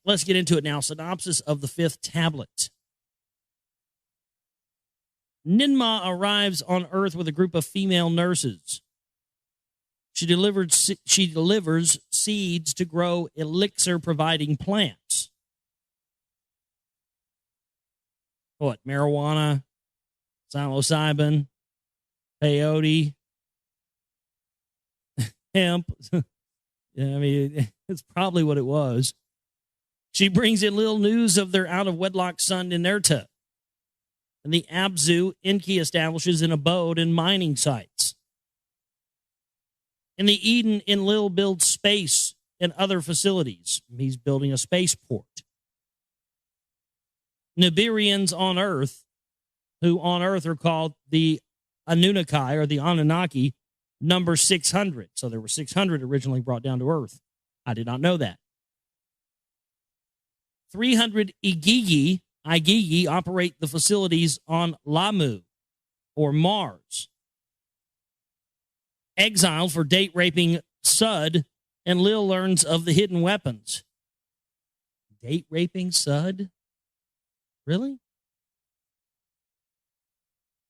Let's get into it now. Synopsis of the 5th tablet. Ninmah arrives on Earth with a group of female nurses. She delivers seeds to grow elixir-providing plants. What? Marijuana, psilocybin, peyote, hemp. Yeah, I mean, it's probably what it was. She brings in little news of their out-of-wedlock son, Ninurta. And the Abzu, Enki establishes an abode and mining sites. In the Eden, Enlil builds space and other facilities. He's building a spaceport. Nibirians on Earth, who on Earth are called the Anunnaki or the Anunnaki, number 600. So there were 600 originally brought down to Earth. I did not know that. 300 Igigi operate the facilities on Lamu or Mars. Exiled for date-raping Sud, and Lil learns of the hidden weapons. Date-raping Sud? Really?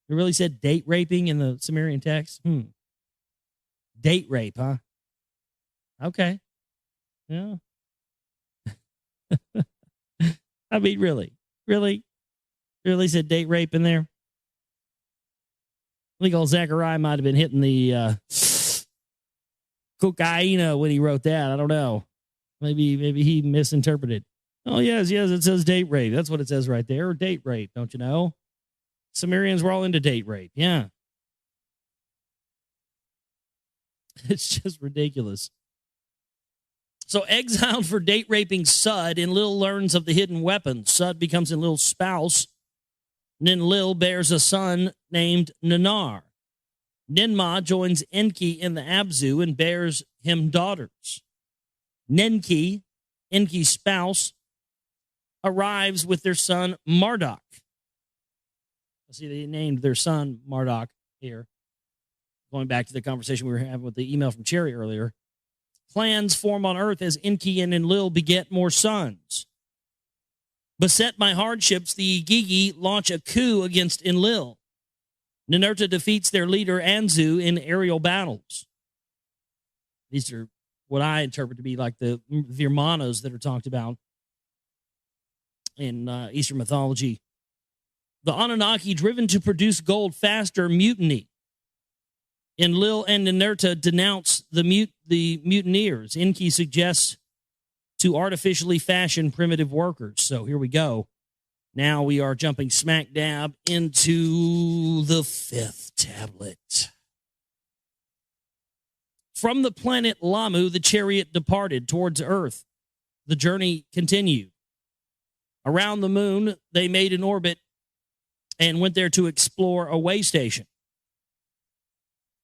It really said date-raping in the Sumerian text? Date rape, huh? Okay. Yeah. I mean, really? Really said date rape in there? I think old Zecharia might have been hitting the cocaine when he wrote that. I don't know. Maybe he misinterpreted. Oh, yes, it says date rape. That's what it says right there. Or date rape, don't you know? Sumerians were all into date rape. Yeah. It's just ridiculous. So exiled for date raping Sud, Enlil learns of the hidden weapons. Sud becomes Enlil's spouse. Enlil bears a son named Nanar. Ninmah joins Enki in the Abzu and bears him daughters. Nenki, Enki's spouse, arrives with their son Marduk. See, they named their son Marduk here. Going back to the conversation we were having with the email from Cherry earlier. Clans form on Earth as Enki and Enlil beget more sons. Beset by hardships, the Igigi launch a coup against Enlil. Ninurta defeats their leader Anzu in aerial battles. These are what I interpret to be like the Virmanas that are talked about in Eastern mythology. The Anunnaki, driven to produce gold faster, mutiny. Enlil and Ninurta denounce the mutineers. Enki suggests to artificially fashion primitive workers. So here we go. Now we are jumping smack dab into the 5th tablet. From the planet Lamu, the chariot departed towards Earth. The journey continued. Around the moon, they made an orbit and went there to explore a way station.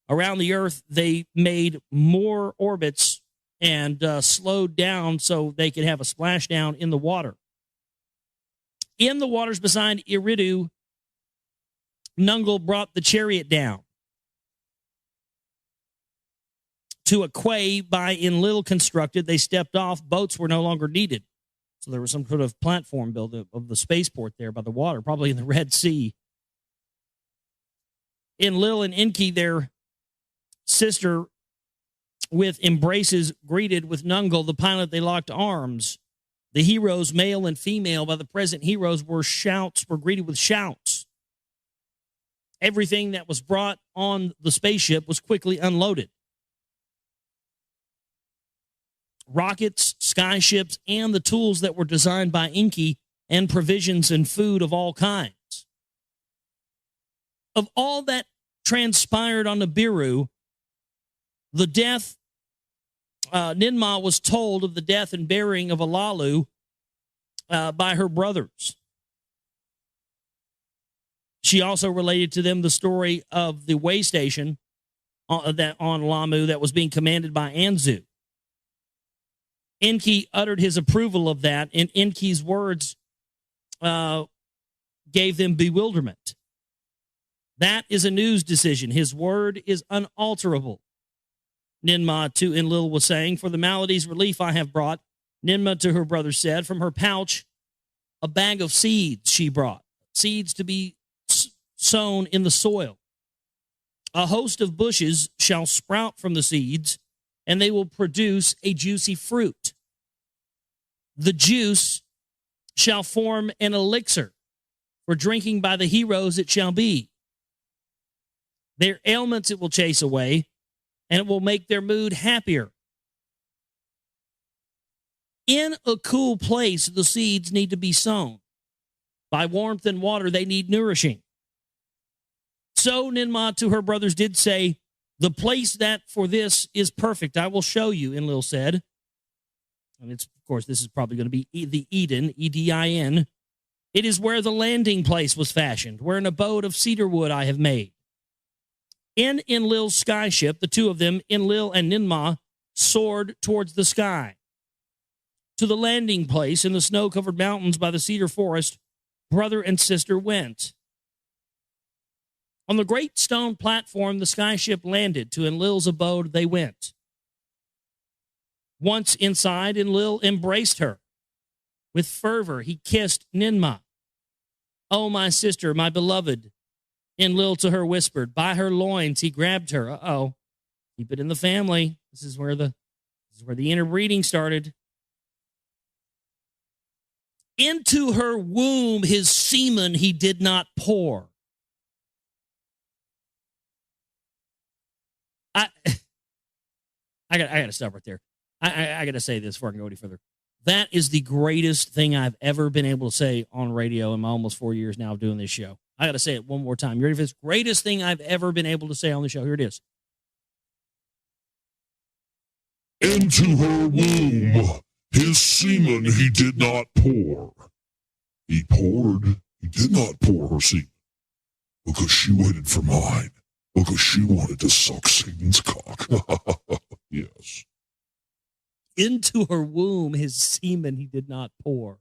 Around the Earth, they made more orbits and slowed down so they could have a splashdown in the water. In the waters beside Eridu, Nungul brought the chariot down to a quay by Enlil constructed. They stepped off. Boats were no longer needed. So there was some sort of platform built of the spaceport there by the water, probably in the Red Sea. Enlil and Enki, their sister, with embraces, greeted with Nungul, the pilot. They locked arms. The heroes, male and female, by the present heroes were greeted with shouts. Everything that was brought on the spaceship was quickly unloaded. Rockets, skyships, and the tools that were designed by Enki, and provisions and food of all kinds. Of all that transpired on Nibiru, the death, Ninmah was told of the death and burying of Alalu by her brothers. She also related to them the story of the way station on Lamu that was being commanded by Anzu. Enki uttered his approval of that, and Enki's words gave them bewilderment. That is a news decision. His word is unalterable. Ninmah to Enlil was saying, for the maladies relief I have brought, Ninmah to her brother said, from her pouch, a bag of seeds she brought, seeds to be sown in the soil. A host of bushes shall sprout from the seeds, and they will produce a juicy fruit. The juice shall form an elixir, for drinking by the heroes it shall be. Their ailments it will chase away, and it will make their mood happier. In a cool place, the seeds need to be sown. By warmth and water, they need nourishing. So Ninmah to her brothers did say, the place that for this is perfect, I will show you, Enlil said. And it's, of course, this is probably going to be the Eden, Edin. It is where the landing place was fashioned, where an abode of cedar wood I have made. In Enlil's skyship, the two of them, Enlil and Ninmah, soared towards the sky. To the landing place in the snow-covered mountains by the cedar forest, brother and sister went. On the great stone platform, the skyship landed. To Enlil's abode they went. Once inside, Enlil embraced her. With fervor, he kissed Ninmah. Oh, my sister, my beloved, Enlil to her whispered. By her loins, he grabbed her. Uh-oh. Keep it in the family. This is where the interbreeding started. Into her womb his semen he did not pour. I got to stop right there. I got to say this before I can go any further. That is the greatest thing I've ever been able to say on radio in my almost 4 years now of doing this show. I got to say it one more time. You ready for this? Greatest thing I've ever been able to say on the show. Here it is. Into her womb his semen he did not pour. He did not pour her semen, because she waited for mine, because she wanted to suck Satan's cock. Yes. Into her womb his semen he did not pour.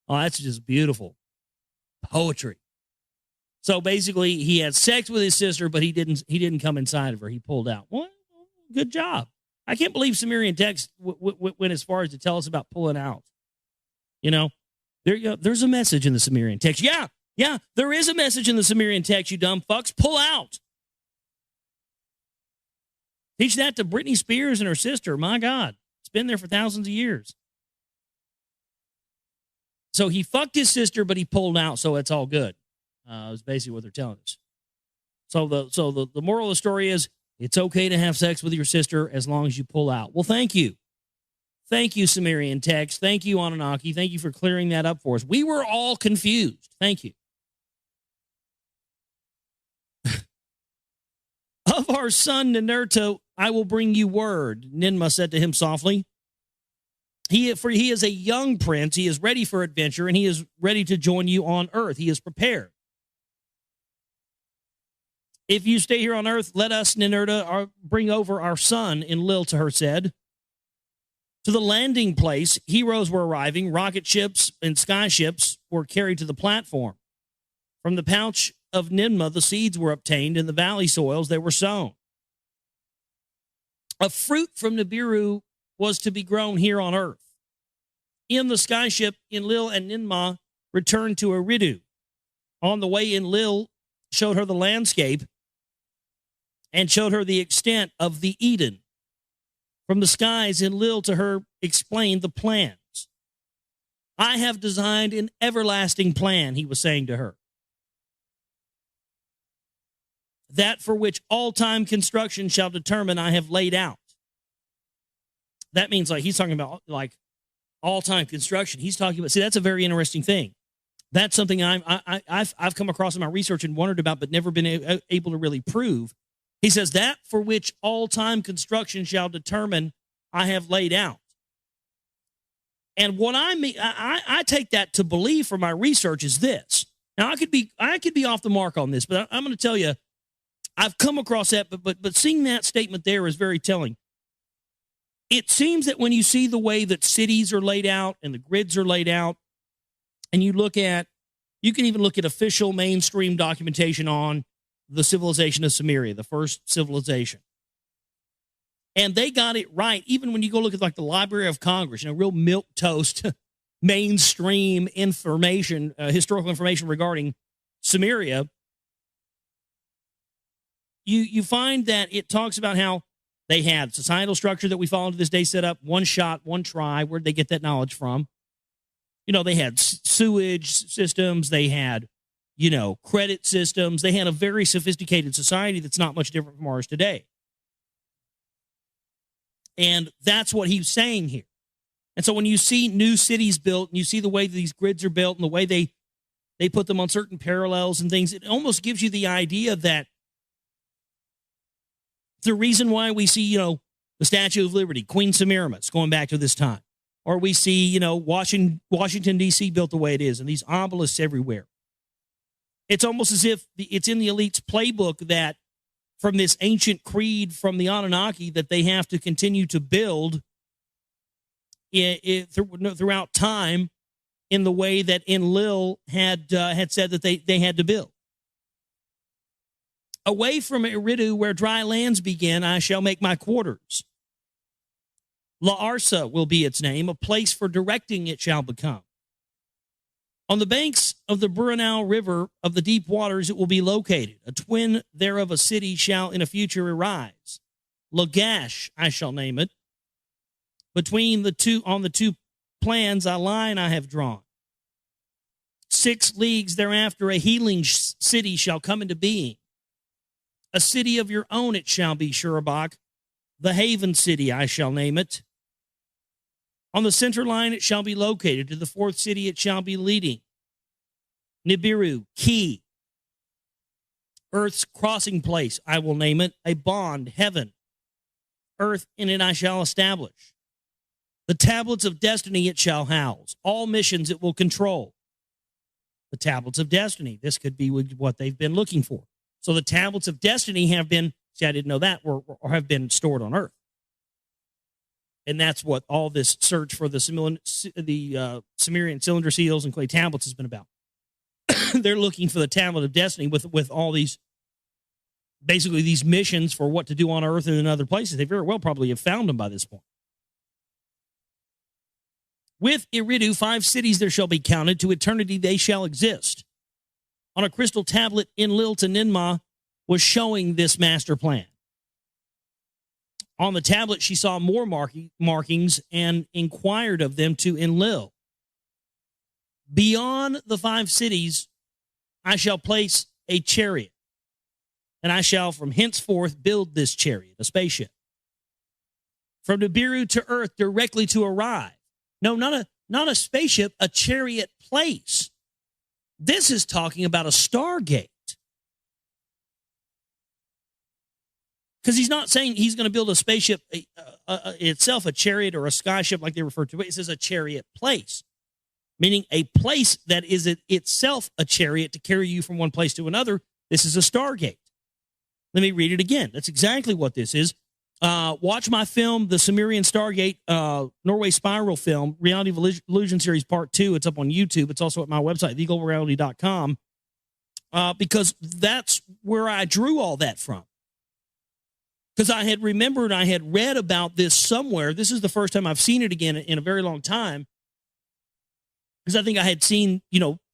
Oh, that's just beautiful. Poetry. So basically, he had sex with his sister, but he didn't come inside of her. He pulled out. Well, good job. I can't believe Sumerian text went as far as to tell us about pulling out. You know, there's a message in the Sumerian text. Yeah, there is a message in the Sumerian text, you dumb fucks. Pull out. Teach that to Britney Spears and her sister. My God, it's been there for thousands of years. So he fucked his sister, but he pulled out, so it's all good. Is basically what they're telling us. So the moral of the story is, it's okay to have sex with your sister as long as you pull out. Well, thank you. Thank you, Sumerian text. Thank you, Anunnaki. Thank you for clearing that up for us. We were all confused. Thank you. Of our son Ninurta, I will bring you word, Ninmah said to him softly. He is a young prince. He is ready for adventure, and he is ready to join you on earth. He is prepared. If you stay here on earth, let us, Ninurta, bring over our son, Enlil to her said. To the landing place, heroes were arriving. Rocket ships and sky ships were carried to the platform. From the pouch of Ninmah, the seeds were obtained. In the valley soils, they were sown. A fruit from Nibiru was to be grown here on earth. In the sky ship, Enlil and Ninmah returned to Eridu. On the way, Enlil showed her the landscape and showed her the extent of the Eden. From the skies, Enlil to her explained the plans. I have designed an everlasting plan, he was saying to her. That for which all-time construction shall determine I have laid out. That means like he's talking about like all-time construction. He's talking about, see, that's a very interesting thing. That's something I've come across in my research and wondered about, but never been able to really prove. He says, that for which all-time construction shall determine I have laid out. And what I mean, I take that to believe from my research is this. Now, I could be off the mark on this, but I'm going to tell you, I've come across that, but seeing that statement there is very telling. It seems that when you see the way that cities are laid out and the grids are laid out, and you can even look at official mainstream documentation on the civilization of Sumeria, the first civilization. And they got it right. Even when you go look at like the Library of Congress, real milquetoast, mainstream information, historical information regarding Samaria, you find that it talks about how they had societal structure that we follow to this day set up, one shot, one try. Where'd they get that knowledge from? They had sewage systems. They had, credit systems. They had a very sophisticated society that's not much different from ours today. And that's what he's saying here. And so when you see new cities built and you see the way these grids are built and the way they put them on certain parallels and things, it almost gives you the idea that the reason why we see, the Statue of Liberty, Queen Semiramis, going back to this time, or we see, Washington, D.C. built the way it is and these obelisks everywhere. It's almost as if it's in the elite's playbook that from this ancient creed from the Anunnaki that they have to continue to build throughout time in the way that Enlil had said that they had to build. Away from Eridu, where dry lands begin, I shall make my quarters. La Arsa will be its name, a place for directing it shall become. On the banks of the Buranau River of the deep waters it will be located. A twin thereof a city shall in a future arise. Lagash I shall name it. Between the two plans a line I have drawn. 6 leagues thereafter a healing city shall come into being. A city of your own it shall be, Shurabak. The haven city I shall name it. On the center line it shall be located. To the 4th city it shall be leading. Nibiru, key. Earth's crossing place, I will name it. A bond, heaven. Earth in it I shall establish. The tablets of destiny it shall house. All missions it will control. The tablets of destiny. This could be what they've been looking for. So the tablets of destiny have been, see, I didn't know that, or have been stored on Earth. And that's what all this search for the Sumerian cylinder seals and clay tablets has been about. They're looking for the tablet of destiny with all these, basically these missions for what to do on Earth and in other places. They very well probably have found them by this point. With Eridu, 5 cities there shall be counted. To eternity they shall exist. On a crystal tablet, Enlil to Ninmah was showing this master plan. On the tablet, she saw more markings and inquired of them to Enlil. Beyond the 5 cities, I shall place a chariot, and I shall from henceforth build this chariot, a spaceship. From Nibiru to Earth directly to arrive. No, not a spaceship, a chariot place. This is talking about a Stargate. Because he's not saying he's going to build a spaceship itself, a chariot or a skyship like they refer to it. It says a chariot place, meaning a place that is itself a chariot to carry you from one place to another. This is a Stargate. Let me read it again. That's exactly what this is. Watch my film, The Sumerian Stargate, Norway Spiral film, Reality of Illusion Series Part 2. It's up on YouTube. It's also at my website, theglobalreality.com, because that's where I drew all that from. Because I had remembered, I had read about this somewhere. This is the first time I've seen it again in a very long time. Because I think I had seen,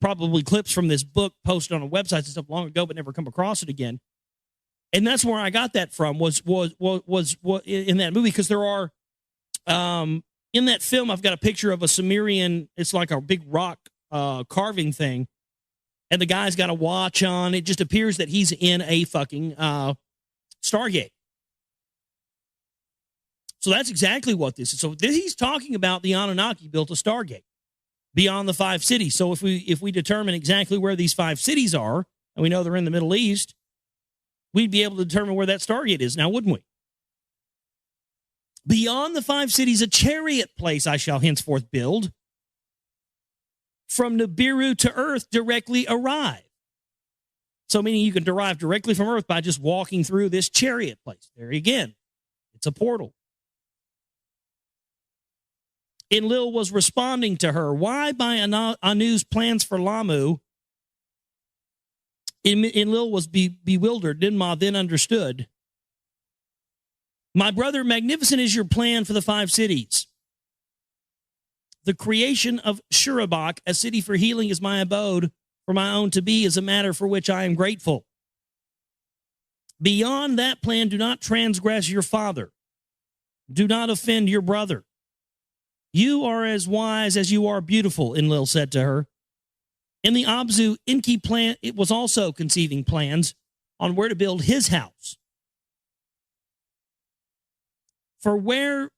probably clips from this book posted on a website and stuff long ago, but never come across it again. And that's where I got that from was in that movie. Because there are, in that film, I've got a picture of a Sumerian, it's like a big rock carving thing. And the guy's got a watch on. It just appears that he's in a fucking Stargate. So that's exactly what this is. So he's talking about the Anunnaki built a Stargate beyond the 5 cities. So if we determine exactly where these 5 cities are, and we know they're in the Middle East, we'd be able to determine where that Stargate is now, wouldn't we? Beyond the 5 cities, a chariot place I shall henceforth build. From Nibiru to Earth directly arrive. So meaning you can derive directly from Earth by just walking through this chariot place. There again, it's a portal. Enlil was responding to her. Why by Anu's plans for Lamu? Enlil was bewildered. Ninmah then understood. My brother, magnificent is your plan for the 5 cities. The creation of Shurabak, a city for healing, is my abode, for my own to be, is a matter for which I am grateful. Beyond that plan, do not transgress your father. Do not offend your brother. You are as wise as you are beautiful, Enlil said to her. In the Abzu, Enki plan, it was also conceiving plans on where to build his house. For where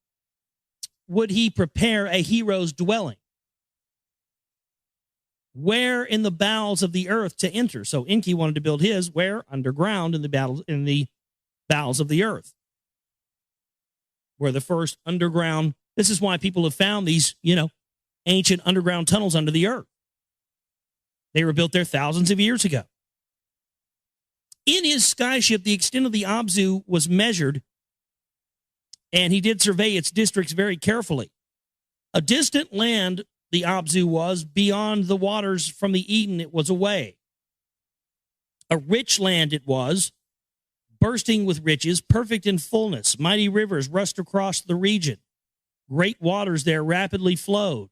would he prepare a hero's dwelling? Where in the bowels of the earth to enter? So Enki wanted to build his where? Underground in the bowels of the earth. Where the first underground, this is why people have found these, ancient underground tunnels under the earth. They were built there thousands of years ago. In his skyship, the extent of the Abzu was measured, and he did survey its districts very carefully. A distant land, the Abzu was, beyond the waters from the Eden it was away. A rich land it was, bursting with riches, perfect in fullness. Mighty rivers rushed across the region. Great waters there rapidly flowed.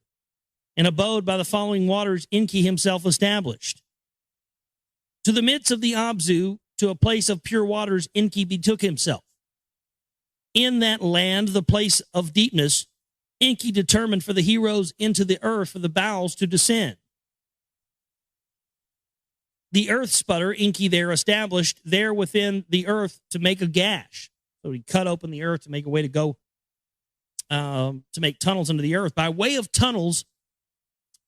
An abode by the following waters Enki himself established. To the midst of the Abzu, to a place of pure waters, Enki betook himself. In that land, the place of deepness, Enki determined for the heroes into the earth for the bowels to descend. The earth sputter Enki there established there within the earth to make a gash. So he cut open the earth to make a way to go, to make tunnels into the earth. By way of tunnels,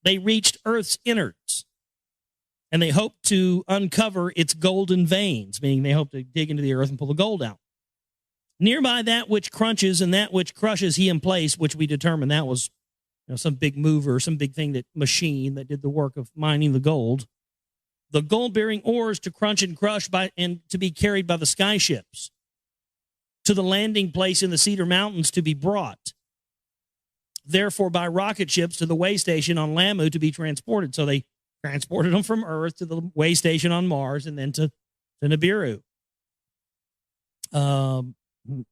they reached earth's innards, and they hoped to uncover its golden veins, meaning they hoped to dig into the earth and pull the gold out. Nearby that which crunches and that which crushes he in place, which we determined that was some big mover, some big thing, that machine that did the work of mining the gold. The gold-bearing ores to crunch and crush and to be carried by the skyships. To the landing place in the Cedar Mountains to be brought. Therefore, by rocket ships to the way station on Lamu to be transported. So they transported them from Earth to the way station on Mars and then to Nibiru.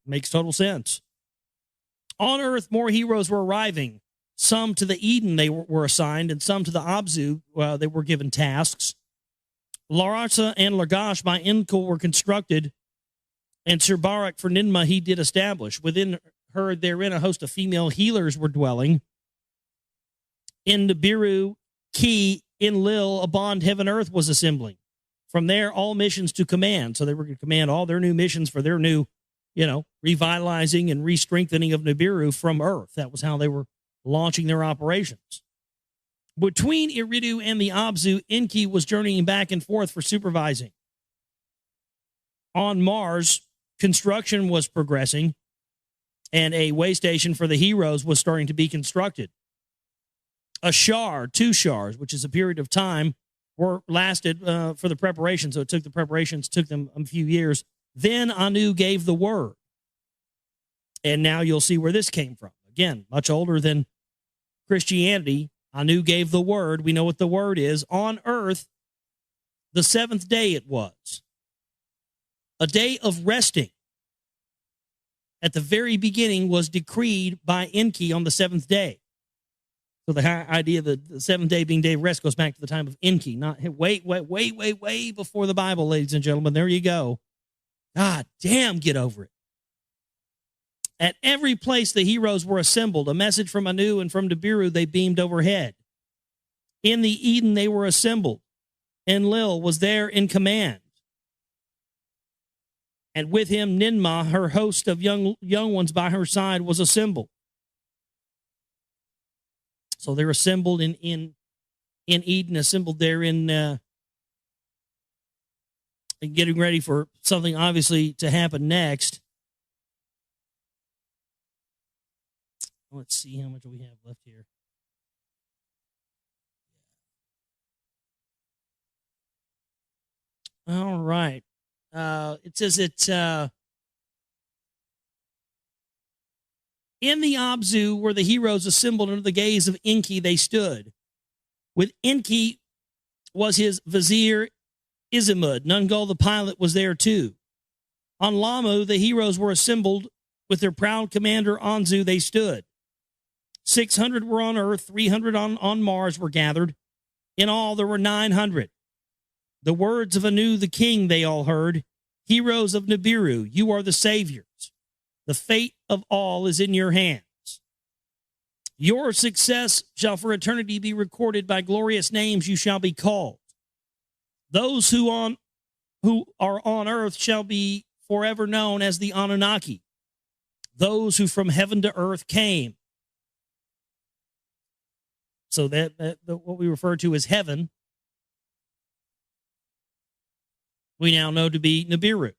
Makes total sense. On Earth, more heroes were arriving. Some to the Eden they were assigned, and some to the Abzu they were given tasks. Larasa and Lagash by Enki were constructed, and Sirbarak for Ninma he did establish. Within her therein a host of female healers were dwelling. In Nibiru, Ki, Enlil, a bond heaven earth was assembling. From there, all missions to command. So they were going to command all their new missions for their new, revitalizing and re-strengthening of Nibiru from Earth. That was how they were launching their operations. Between Iridu and the Abzu, Enki was journeying back and forth for supervising. On Mars, construction was progressing, and a way station for the heroes was starting to be constructed. A shar, 2 shars, which is a period of time, lasted for the preparation. So the preparations took them a few years. Then Anu gave the word. And now you'll see where this came from. Again, much older than Christianity. Anu gave the word. We know what the word is. On earth, the 7th day it was. A day of resting. At the very beginning was decreed by Enki on the 7th day. So the idea of the 7th day being day of rest goes back to the time of Enki. Not way before the Bible, ladies and gentlemen. There you go. God damn, get over it. At every place the heroes were assembled. A message from Anu and from Nibiru they beamed overhead. In the Eden they were assembled. Enlil was there in command. And with him Ninma, her host of young ones by her side, was assembled. So they're assembled in Eden, assembled there in getting ready for something obviously to happen next. Let's see how much we have left here. All right. It says it in the Abzu where the heroes assembled under the gaze of Enki they stood. With Enki was his vizier Izimud. Nungul the pilot was there too. On Lamu the heroes were assembled With their proud commander Anzu, they stood. 600 were on Earth, 300 on Mars were gathered. In all, there were 900. The words of Anu the king they all heard. Heroes of Nibiru, you are the saviors. The fate of all is in your hands. Your success shall for eternity be recorded. By glorious names you shall be called. Those who are on earth shall be forever known as the Anunnaki. Those who from heaven to earth came. So that what we refer to as heaven, we now know to be Nibiru.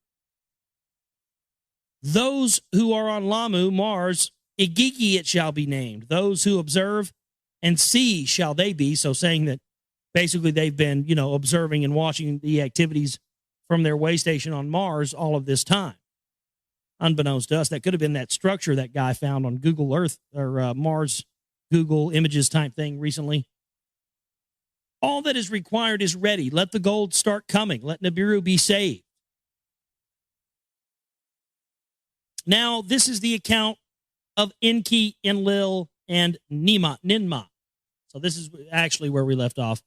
Those who are on Lamu, Mars, Igigi it shall be named. Those who observe and see shall they be. So saying that basically they've been, observing and watching the activities from their way station on Mars all of this time. Unbeknownst to us, that could have been that structure that guy found on Google Earth or Mars Google Images type thing recently. All that is required is ready. Let the gold start coming. Let Nibiru be saved. Now, this is the account of Enki, Enlil, and Ninmah. So this is actually where we left off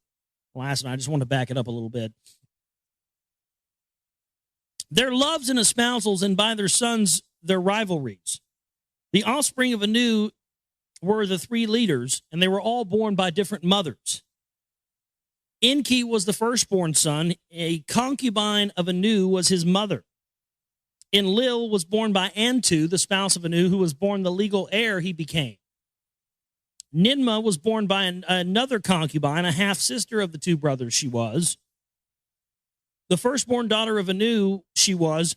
last night. I just want to back it up a little bit. Their loves and espousals, and by their sons, their rivalries. The offspring of Anu were the three leaders, and they were all born by different mothers. Enki was the firstborn son. A concubine of Anu was his mother. Enlil was born by Antu, the spouse of Anu, who was born the legal heir he became. Ninmah was born by another concubine, a half-sister of the two brothers she was. The firstborn daughter of Anu she was.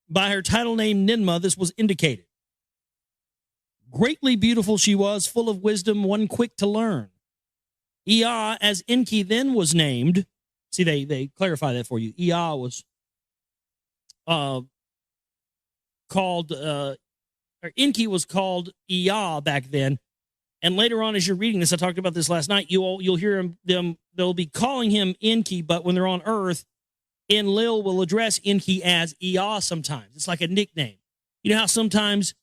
By her title name Ninmah, this was indicated. Greatly beautiful she was, full of wisdom, one quick to learn. Ea, as Enki then was named, see, they clarify that for you. Ea was called, or Enki was called Ea back then. And later on, as you're reading this, I talked about this last night, you'll hear them, they'll be calling him Enki, but when they're on Earth, Enlil will address Enki as Ea sometimes. It's like a nickname. You know how sometimes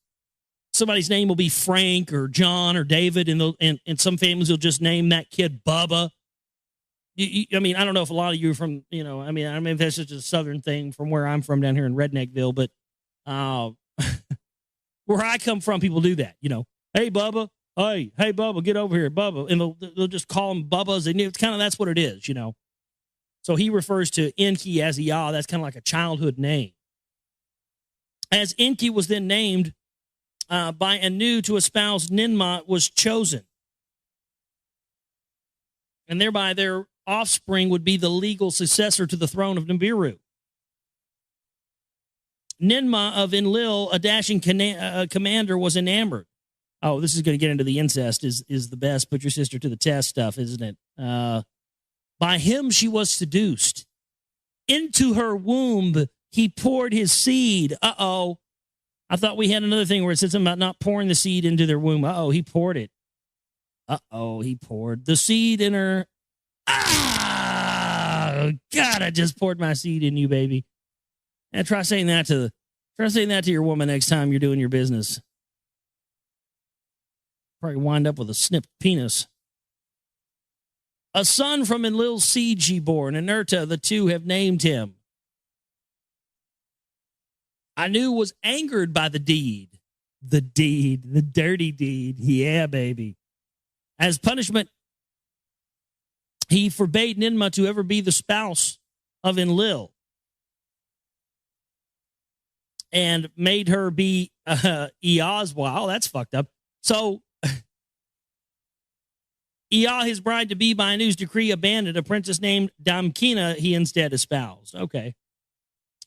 somebody's name will be Frank or John or David, and some families will just name that kid Bubba. I mean, I don't know if a lot of you are from, I mean if that's just a southern thing from where I'm from down here in Redneckville, but where I come from, people do that, Hey, Bubba. Hey, Bubba, get over here, Bubba. And they'll just call him Bubba's. And it's kind of, that's what it is, So he refers to Enki as Ea. That's kind of like a childhood name. As Enki was then named by Anu to espouse Ninmah, was chosen. And thereby their offspring would be the legal successor to the throne of Nibiru. Ninmah of Enlil, a dashing commander, was enamored. Oh, this is going to get into the incest is the best. Put your sister to the test stuff, isn't it? By him she was seduced. Into her womb he poured his seed. Uh-oh. I thought we had another thing where it said something about not pouring the seed into their womb. Uh-oh, he poured it. Uh-oh, he poured the seed in her. Ah, God, I just poured my seed in you, baby. And try saying that to your woman next time you're doing your business. Probably wind up with a snipped penis. A son from Enlil's seed she bore, and Inerta, the two have named him. Anu was angered by the deed. The dirty deed. Yeah, baby. As punishment, he forbade Ninmah to ever be the spouse of Enlil and made her be Ea's wife. Oh, that's fucked up. So, Ea, his bride-to-be, by Anu's decree, abandoned a princess named Damkina he instead espoused. Okay.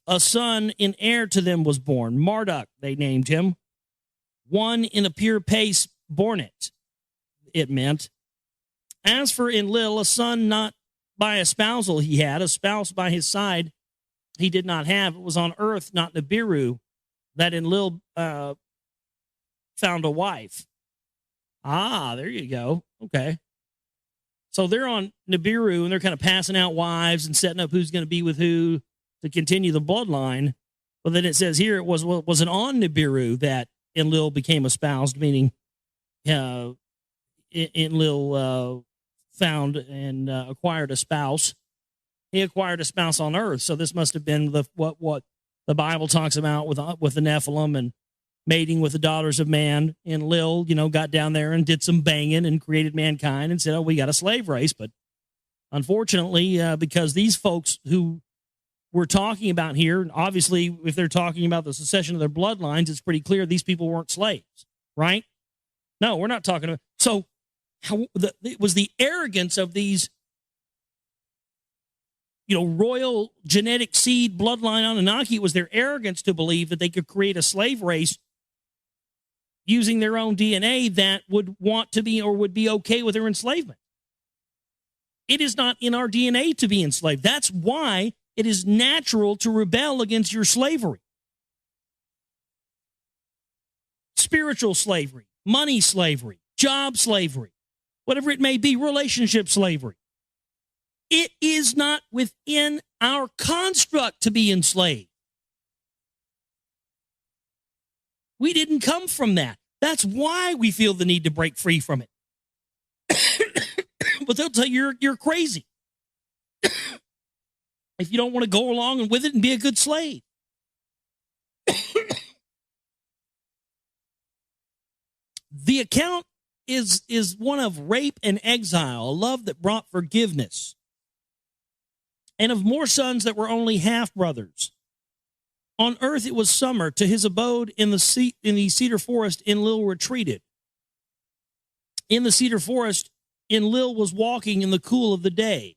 A son and heir to them was born. Marduk, they named him. One in a pure pace born it meant. As for Enlil, a son not by espousal he had, a spouse by his side he did not have. It was on earth, not Nibiru, that Enlil found a wife. Ah, there you go. Okay. So they're on Nibiru, and they're kind of passing out wives and setting up who's going to be with who to continue the bloodline. Well, then it says here it was it on Nibiru that Enlil became espoused, meaning Enlil found and acquired a spouse. He acquired a spouse on earth. So this must have been what the Bible talks about with the Nephilim and mating with the daughters of man. Enlil, got down there and did some banging and created mankind and said, oh, we got a slave race. But unfortunately, because these folks who we're talking about here, obviously, if they're talking about the succession of their bloodlines, it's pretty clear these people weren't slaves, right? No, we're not talking about. So it was the arrogance of these, royal genetic seed bloodline Anunnaki. It was their arrogance to believe that they could create a slave race using their own DNA that would want to be or would be okay with their enslavement. It is not in our DNA to be enslaved. That's why it is natural to rebel against your slavery. Spiritual slavery, money slavery, job slavery, whatever it may be, relationship slavery. It is not within our construct to be enslaved. We didn't come from that. That's why we feel the need to break free from it. But they'll tell you you're crazy if you don't want to go along with it and be a good slave. The account is one of rape and exile, a love that brought forgiveness, and of more sons that were only half-brothers. On earth it was summer. To his abode in the cedar forest, Enlil retreated. In the cedar forest, Enlil was walking in the cool of the day.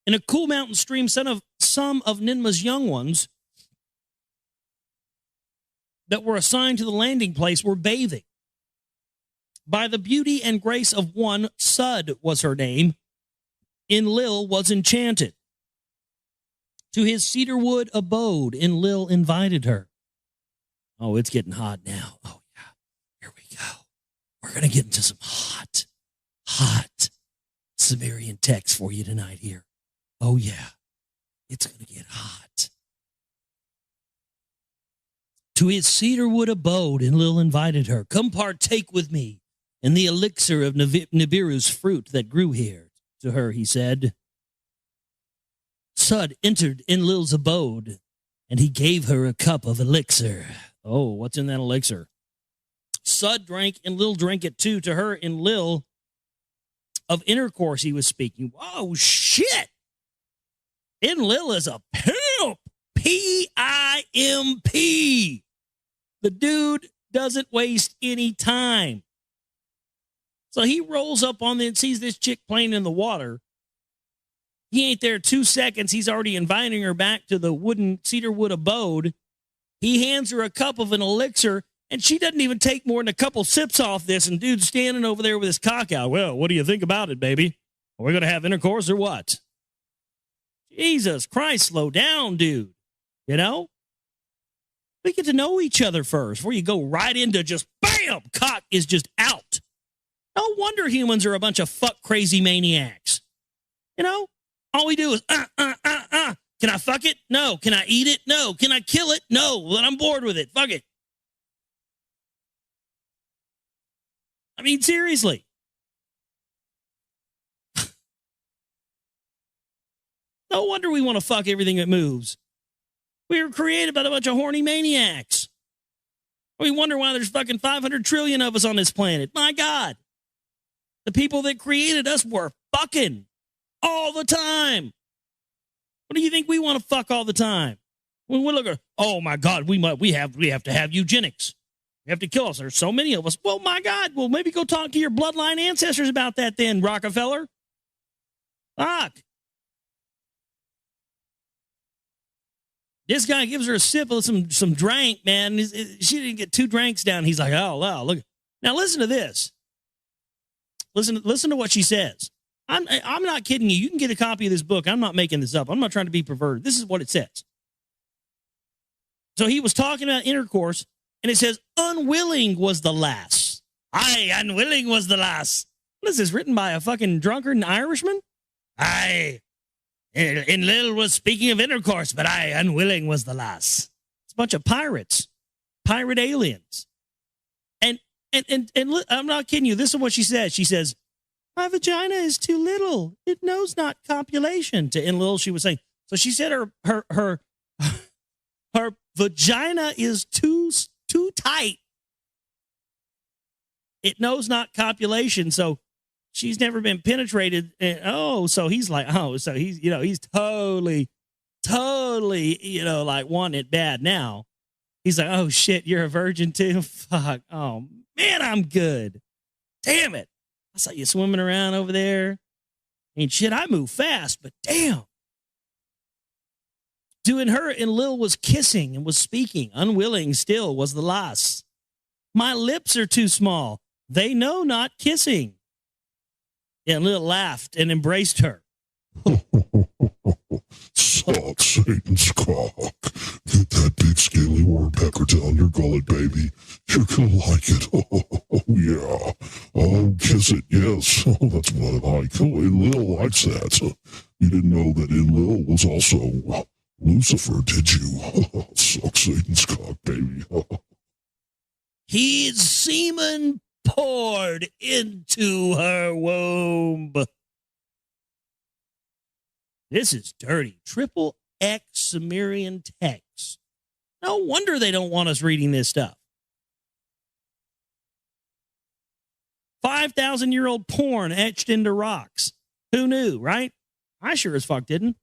In a cool mountain stream, some of Ninma's young ones that were assigned to the landing place were bathing. By the beauty and grace of one, Sud was her name, Enlil was enchanted. To his cedarwood abode, Enlil invited her. Oh, it's getting hot now. Oh, yeah. Here we go. We're going to get into some hot Sumerian text for you tonight here. Oh, yeah. It's going to get hot. To his cedarwood abode, Enlil invited her. Come partake with me in the elixir of Nibiru's fruit that grew here. To her, he said. Sud entered Enlil's abode, and he gave her a cup of elixir. Oh, what's in that elixir? Sud drank, Enlil drank it too. To her, Enlil, of intercourse he was speaking. Whoa, shit! Enlil is a pimp. P-I-M-P. The dude doesn't waste any time. So he rolls up on and sees this chick playing in the water. He ain't there 2 seconds. He's already inviting her back to the cedarwood abode. He hands her a cup of an elixir, and she doesn't even take more than a couple sips off this, and dude's standing over there with his cock out. Well, what do you think about it, baby? Are we going to have intercourse or what? Jesus Christ, slow down, dude. We get to know each other first before you go right into just, bam, cock is just out. No wonder humans are a bunch of fuck crazy maniacs. All we do is, Can I fuck it? No. Can I eat it? No. Can I kill it? No. Well, I'm bored with it. Fuck it. I mean, seriously. No wonder we want to fuck everything that moves. We were created by a bunch of horny maniacs. We wonder why there's fucking 500 trillion of us on this planet. My God. The people that created us were fucking all the time. What do you think we want to fuck all the time? When we look at, oh my God, we have to have eugenics. We have to kill us. There's so many of us. Well, my God, well, maybe go talk to your bloodline ancestors about that then, Rockefeller. Fuck. This guy gives her a sip of some drink, man. She didn't get 2 drinks down. He's like, oh, wow, look. Now listen to this. Listen to what she says. I'm not kidding you. You can get a copy of this book. I'm not making this up. I'm not trying to be perverted. This is what it says. So he was talking about intercourse, and it says, unwilling was the lass. Aye, unwilling was the lass. What is this, written by a fucking drunkard Irishman? Aye. Enlil was speaking of intercourse, but I, unwilling, was the last. It's a bunch of pirates, pirate aliens. And I'm not kidding you. This is what she says. She says, my vagina is too little. It knows not copulation. To Enlil, she was saying. So she said her vagina is too tight. It knows not copulation. So she's never been penetrated. And, so he's like, so he's totally, like wanting it bad now. He's like, oh shit, you're a virgin too? Fuck. Oh man, I'm good. Damn it. I saw you swimming around over there. And shit, I move fast, but damn. Doing her, and Lil was kissing and was speaking. Unwilling still was the last. My lips are too small. They know not kissing. And Lil laughed and embraced her. Suck Satan's cock. Get that big scaly woodpecker down your gullet, baby. You're gonna like it. Oh, yeah. Oh, kiss it, yes. Oh, that's what I like. Oh, Enlil likes that. You didn't know that Enlil was also Lucifer, did you? Suck Satan's cock, baby. His semen poured into her womb. This is dirty. Triple X Sumerian text. No wonder they don't want us reading this stuff. 5,000-year-old porn etched into rocks. Who knew, right? I sure as fuck didn't.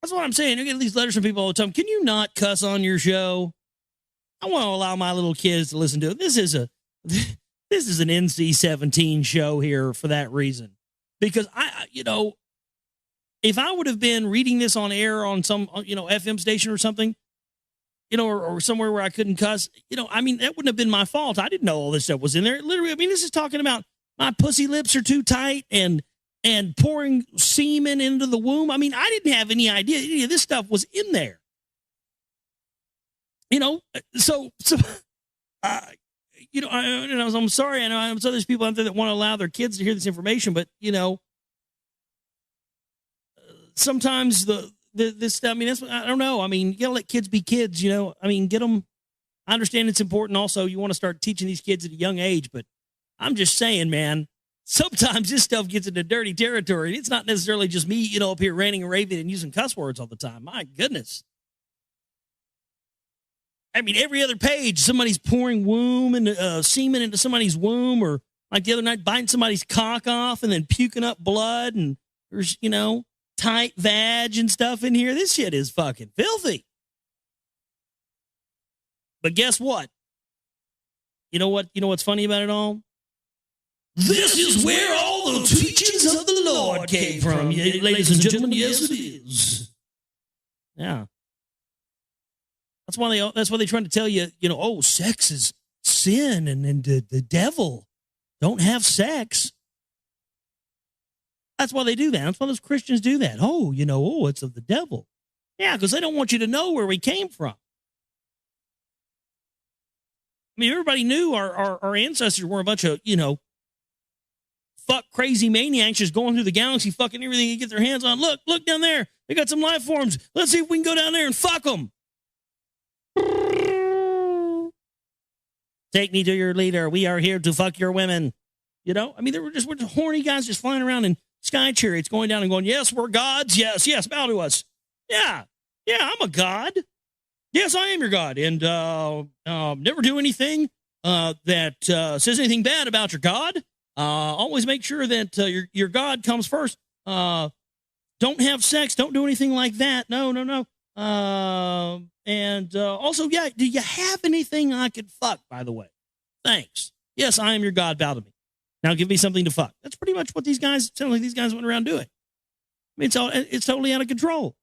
That's what I'm saying. You get these letters from people all the time. Can you not cuss on your show? I want to allow my little kids to listen to it. This is an NC-17 show here for that reason. Because if I would have been reading this on air on some, FM station or something, or somewhere where I couldn't cuss, that wouldn't have been my fault. I didn't know all this stuff was in there. Literally, this is talking about my pussy lips are too tight and pouring semen into the womb. I didn't have any idea any of this stuff was in there. I'm sorry. I know I'm there's people out there that want to allow their kids to hear this information, but sometimes this stuff. That's what, I don't know. You gotta let kids be kids. Get them. I understand it's important. Also, you want to start teaching these kids at a young age, but I'm just saying, man. Sometimes this stuff gets into dirty territory. It's not necessarily just me, up here ranting and raving and using cuss words all the time. My goodness. Every other page, somebody's pouring womb and semen into somebody's womb, or like the other night, biting somebody's cock off and then puking up blood, and there's, tight vag and stuff in here. This shit is fucking filthy. But guess what? You know what's funny about it all? This is where all the teachings of the Lord came from, ladies and gentlemen. Yes, it is. Yeah. That's why they're trying to tell you, sex is sin and the devil. Don't have sex. That's why they do that. That's why those Christians do that. It's of the devil. Yeah, because they don't want you to know where we came from. Everybody knew our ancestors were a bunch of, fuck crazy maniacs just going through the galaxy, fucking everything they get their hands on. Look down there. They got some life forms. Let's see if we can go down there and fuck them. Take me to your leader. We are here to fuck your women. We're just horny guys just flying around in sky chariots going down and going, yes, we're gods. Yes, bow to us. Yeah, I'm a god. Yes, I am your god. And never do anything that says anything bad about your god. Always make sure that your God comes first. Don't have sex. Don't do anything like that. No. Also, do you have anything I could fuck, by the way? Thanks. Yes, I am your God. Bow to me. Now give me something to fuck. That's pretty much what these guys went around doing. It's totally out of control.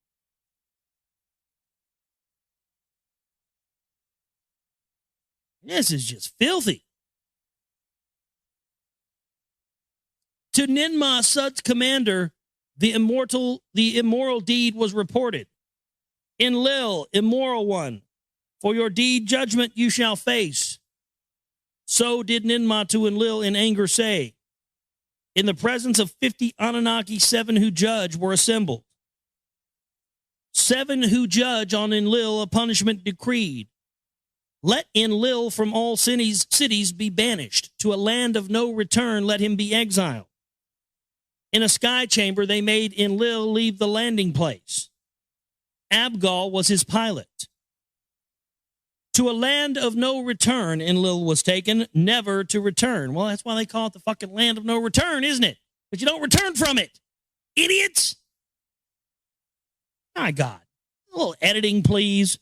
This is just filthy. To Ninmah, Sud's commander, the immoral deed was reported. Enlil, immoral one, for your deed judgment you shall face. So did Ninmah to Enlil in anger say, In the presence of 50 Anunnaki, 7 who judge were assembled. 7 who judge on Enlil a punishment decreed. Let Enlil from all cities be banished. To a land of no return, let him be exiled. In a sky chamber, they made Enlil leave the landing place. Abgal was his pilot. To a land of no return, Enlil was taken, never to return. Well, that's why they call it the fucking land of no return, isn't it? But you don't return from it. Idiots. My God. A little editing, please.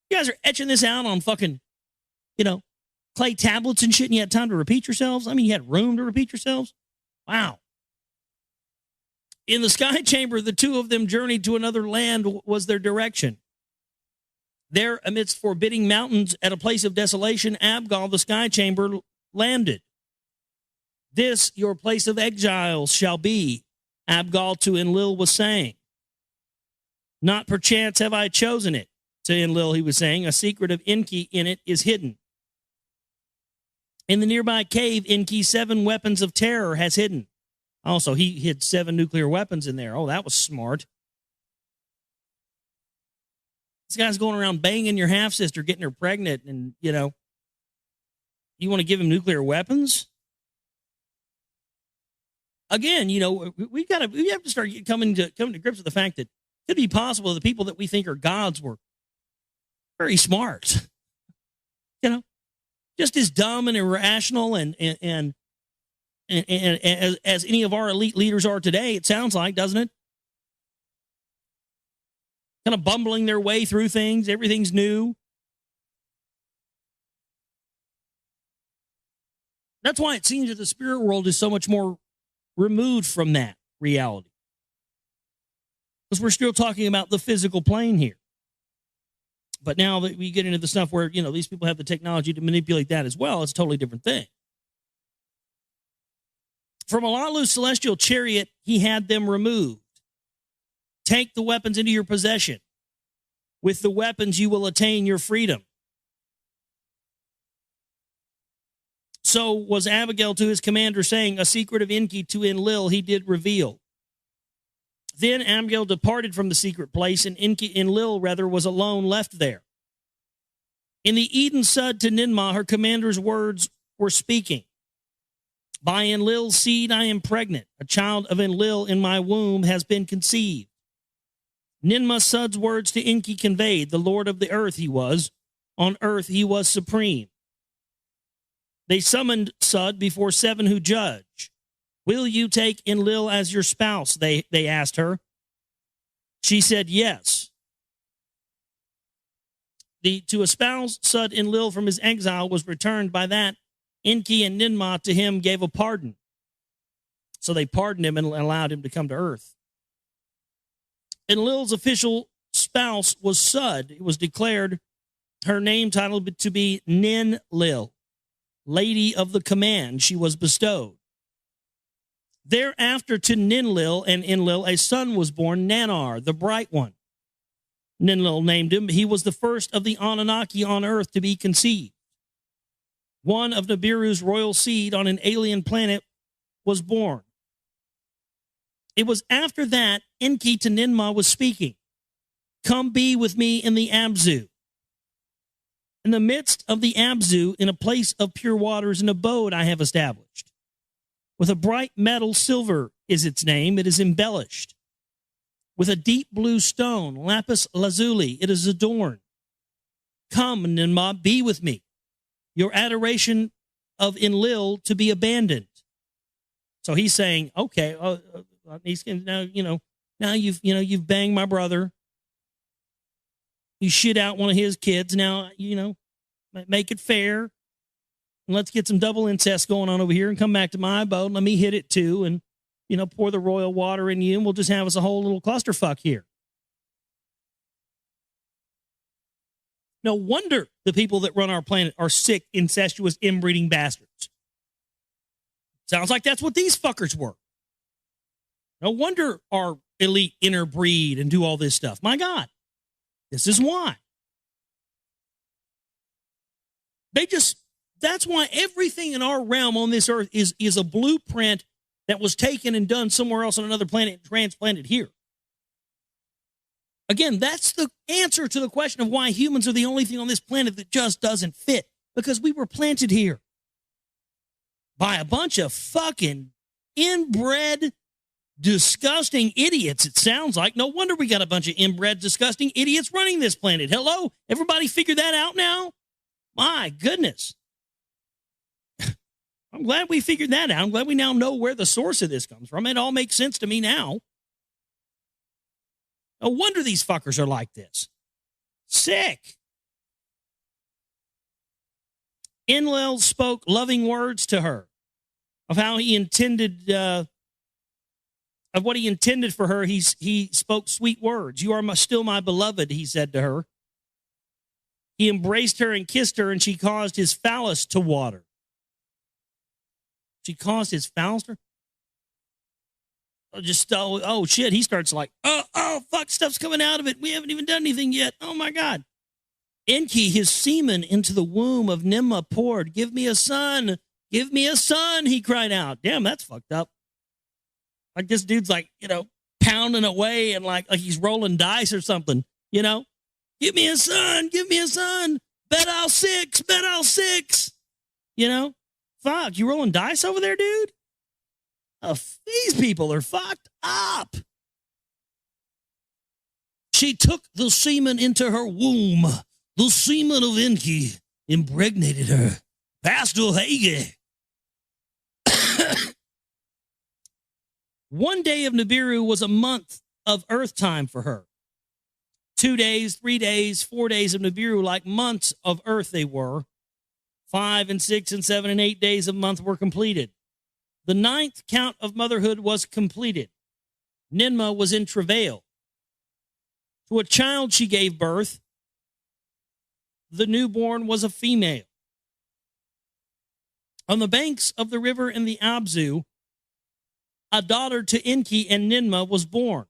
You guys are etching this out on fucking, clay tablets and shit, and you had time to repeat yourselves? I mean, you had room to repeat yourselves? Wow. In the sky chamber, the 2 of them journeyed to another land was their direction. There, amidst forbidding mountains at a place of desolation, Abgal, the sky chamber, landed. This your place of exile shall be, Abgal to Enlil was saying. Not perchance have I chosen it, to Enlil he was saying. A secret of Enki in it is hidden. In the nearby cave, Enki 7 weapons of terror has hidden. Also, he hid 7 nuclear weapons in there. Oh, that was smart. This guy's going around banging your half-sister, getting her pregnant, and, you want to give him nuclear weapons? Again, we have to start coming to grips with the fact that it could be possible the people that we think are gods were very smart. Just as dumb and irrational and as any of our elite leaders are today, it sounds like, doesn't it? Kind of bumbling their way through things. Everything's new. That's why it seems that the spirit world is so much more removed from that reality. Because we're still talking about the physical plane here. But now that we get into the stuff where, these people have the technology to manipulate that as well, it's a totally different thing. From Alalu's celestial chariot, he had them removed. Take the weapons into your possession. With the weapons, you will attain your freedom. So was Abigail to his commander, saying, a secret of Enki to Enlil he did reveal. Then Abigail departed from the secret place, and Enlil was alone left there. In the Eden Sud to Ninmah, her commander's words were speaking. By Enlil's seed I am pregnant. A child of Enlil in my womb has been conceived. Ninmah Sud's words to Enki conveyed, the Lord of the earth he was. On earth he was supreme. They summoned Sud before 7 who judge. Will you take Enlil as your spouse? They asked her. She said yes. To espouse Sud Enlil from his exile was returned. By that, Enki and Ninmah to him gave a pardon. So they pardoned him and allowed him to come to earth. Enlil's official spouse was Sud. It was declared her name title to be Ninlil, Lady of the Command. She was bestowed. Thereafter to Ninlil and Enlil a son was born, Nanar, the bright one. Ninlil named him. He was the first of the Anunnaki on earth to be conceived. One of Nibiru's royal seed on an alien planet was born. It was after that Enki to Ninmah was speaking. Come be with me in the Abzu. In the midst of the Abzu, in a place of pure waters, an abode I have established. With a bright metal, silver is its name. It is embellished. With a deep blue stone, lapis lazuli, it is adorned. Come, Ninmah, be with me. Your adoration of Enlil to be abandoned. So he's saying, okay, now you've banged my brother. You shit out one of his kids. Now, make it fair. And let's get some double incest going on over here and come back to my abode. Let me hit it too. And, pour the royal water in you and we'll just have us a whole little clusterfuck here. No wonder the people that run our planet are sick, incestuous, inbreeding bastards. Sounds like that's what these fuckers were. No wonder our elite interbreed and do all this stuff. My God, this is why. That's why everything in our realm on this earth is a blueprint that was taken and done somewhere else on another planet and transplanted here. Again, that's the answer to the question of why humans are the only thing on this planet that just doesn't fit. Because we were planted here by a bunch of fucking inbred, disgusting idiots, it sounds like. No wonder we got a bunch of inbred, disgusting idiots running this planet. Hello? Everybody figure that out now? My goodness. I'm glad we figured that out. I'm glad we now know where the source of this comes from. It all makes sense to me now. No wonder these fuckers are like this. Sick. Enlil spoke loving words to her of how he intended, of what he intended for her. He spoke sweet words. You are still my beloved, he said to her. He embraced her and kissed her, and she caused his phallus to water. She caused his phallus to oh shit, he starts like, oh, fuck, stuff's coming out of it. We haven't even done anything yet. Oh, my God. Enki, his semen into the womb of Ninmah poured. Give me a son. Give me a son, he cried out. Damn, that's fucked up. Like this dude's like, pounding away and like he's rolling dice or something, Give me a son. Give me a son. Bet I'll six. Bet I'll six. Fuck, you rolling dice over there, dude? These people are fucked up. She took the semen into her womb. The semen of Enki impregnated her. Pastor Hage. One day of Nibiru was a month of earth time for her. 2 days, 3 days, 4 days of Nibiru, like months of earth they were. 5 and 6 and 7 and 8 days of month were completed. The 9th count of motherhood was completed. Ninmah was in travail. To a child she gave birth. The newborn was a female. On the banks of the river in the Abzu, a daughter to Enki and Ninmah was born.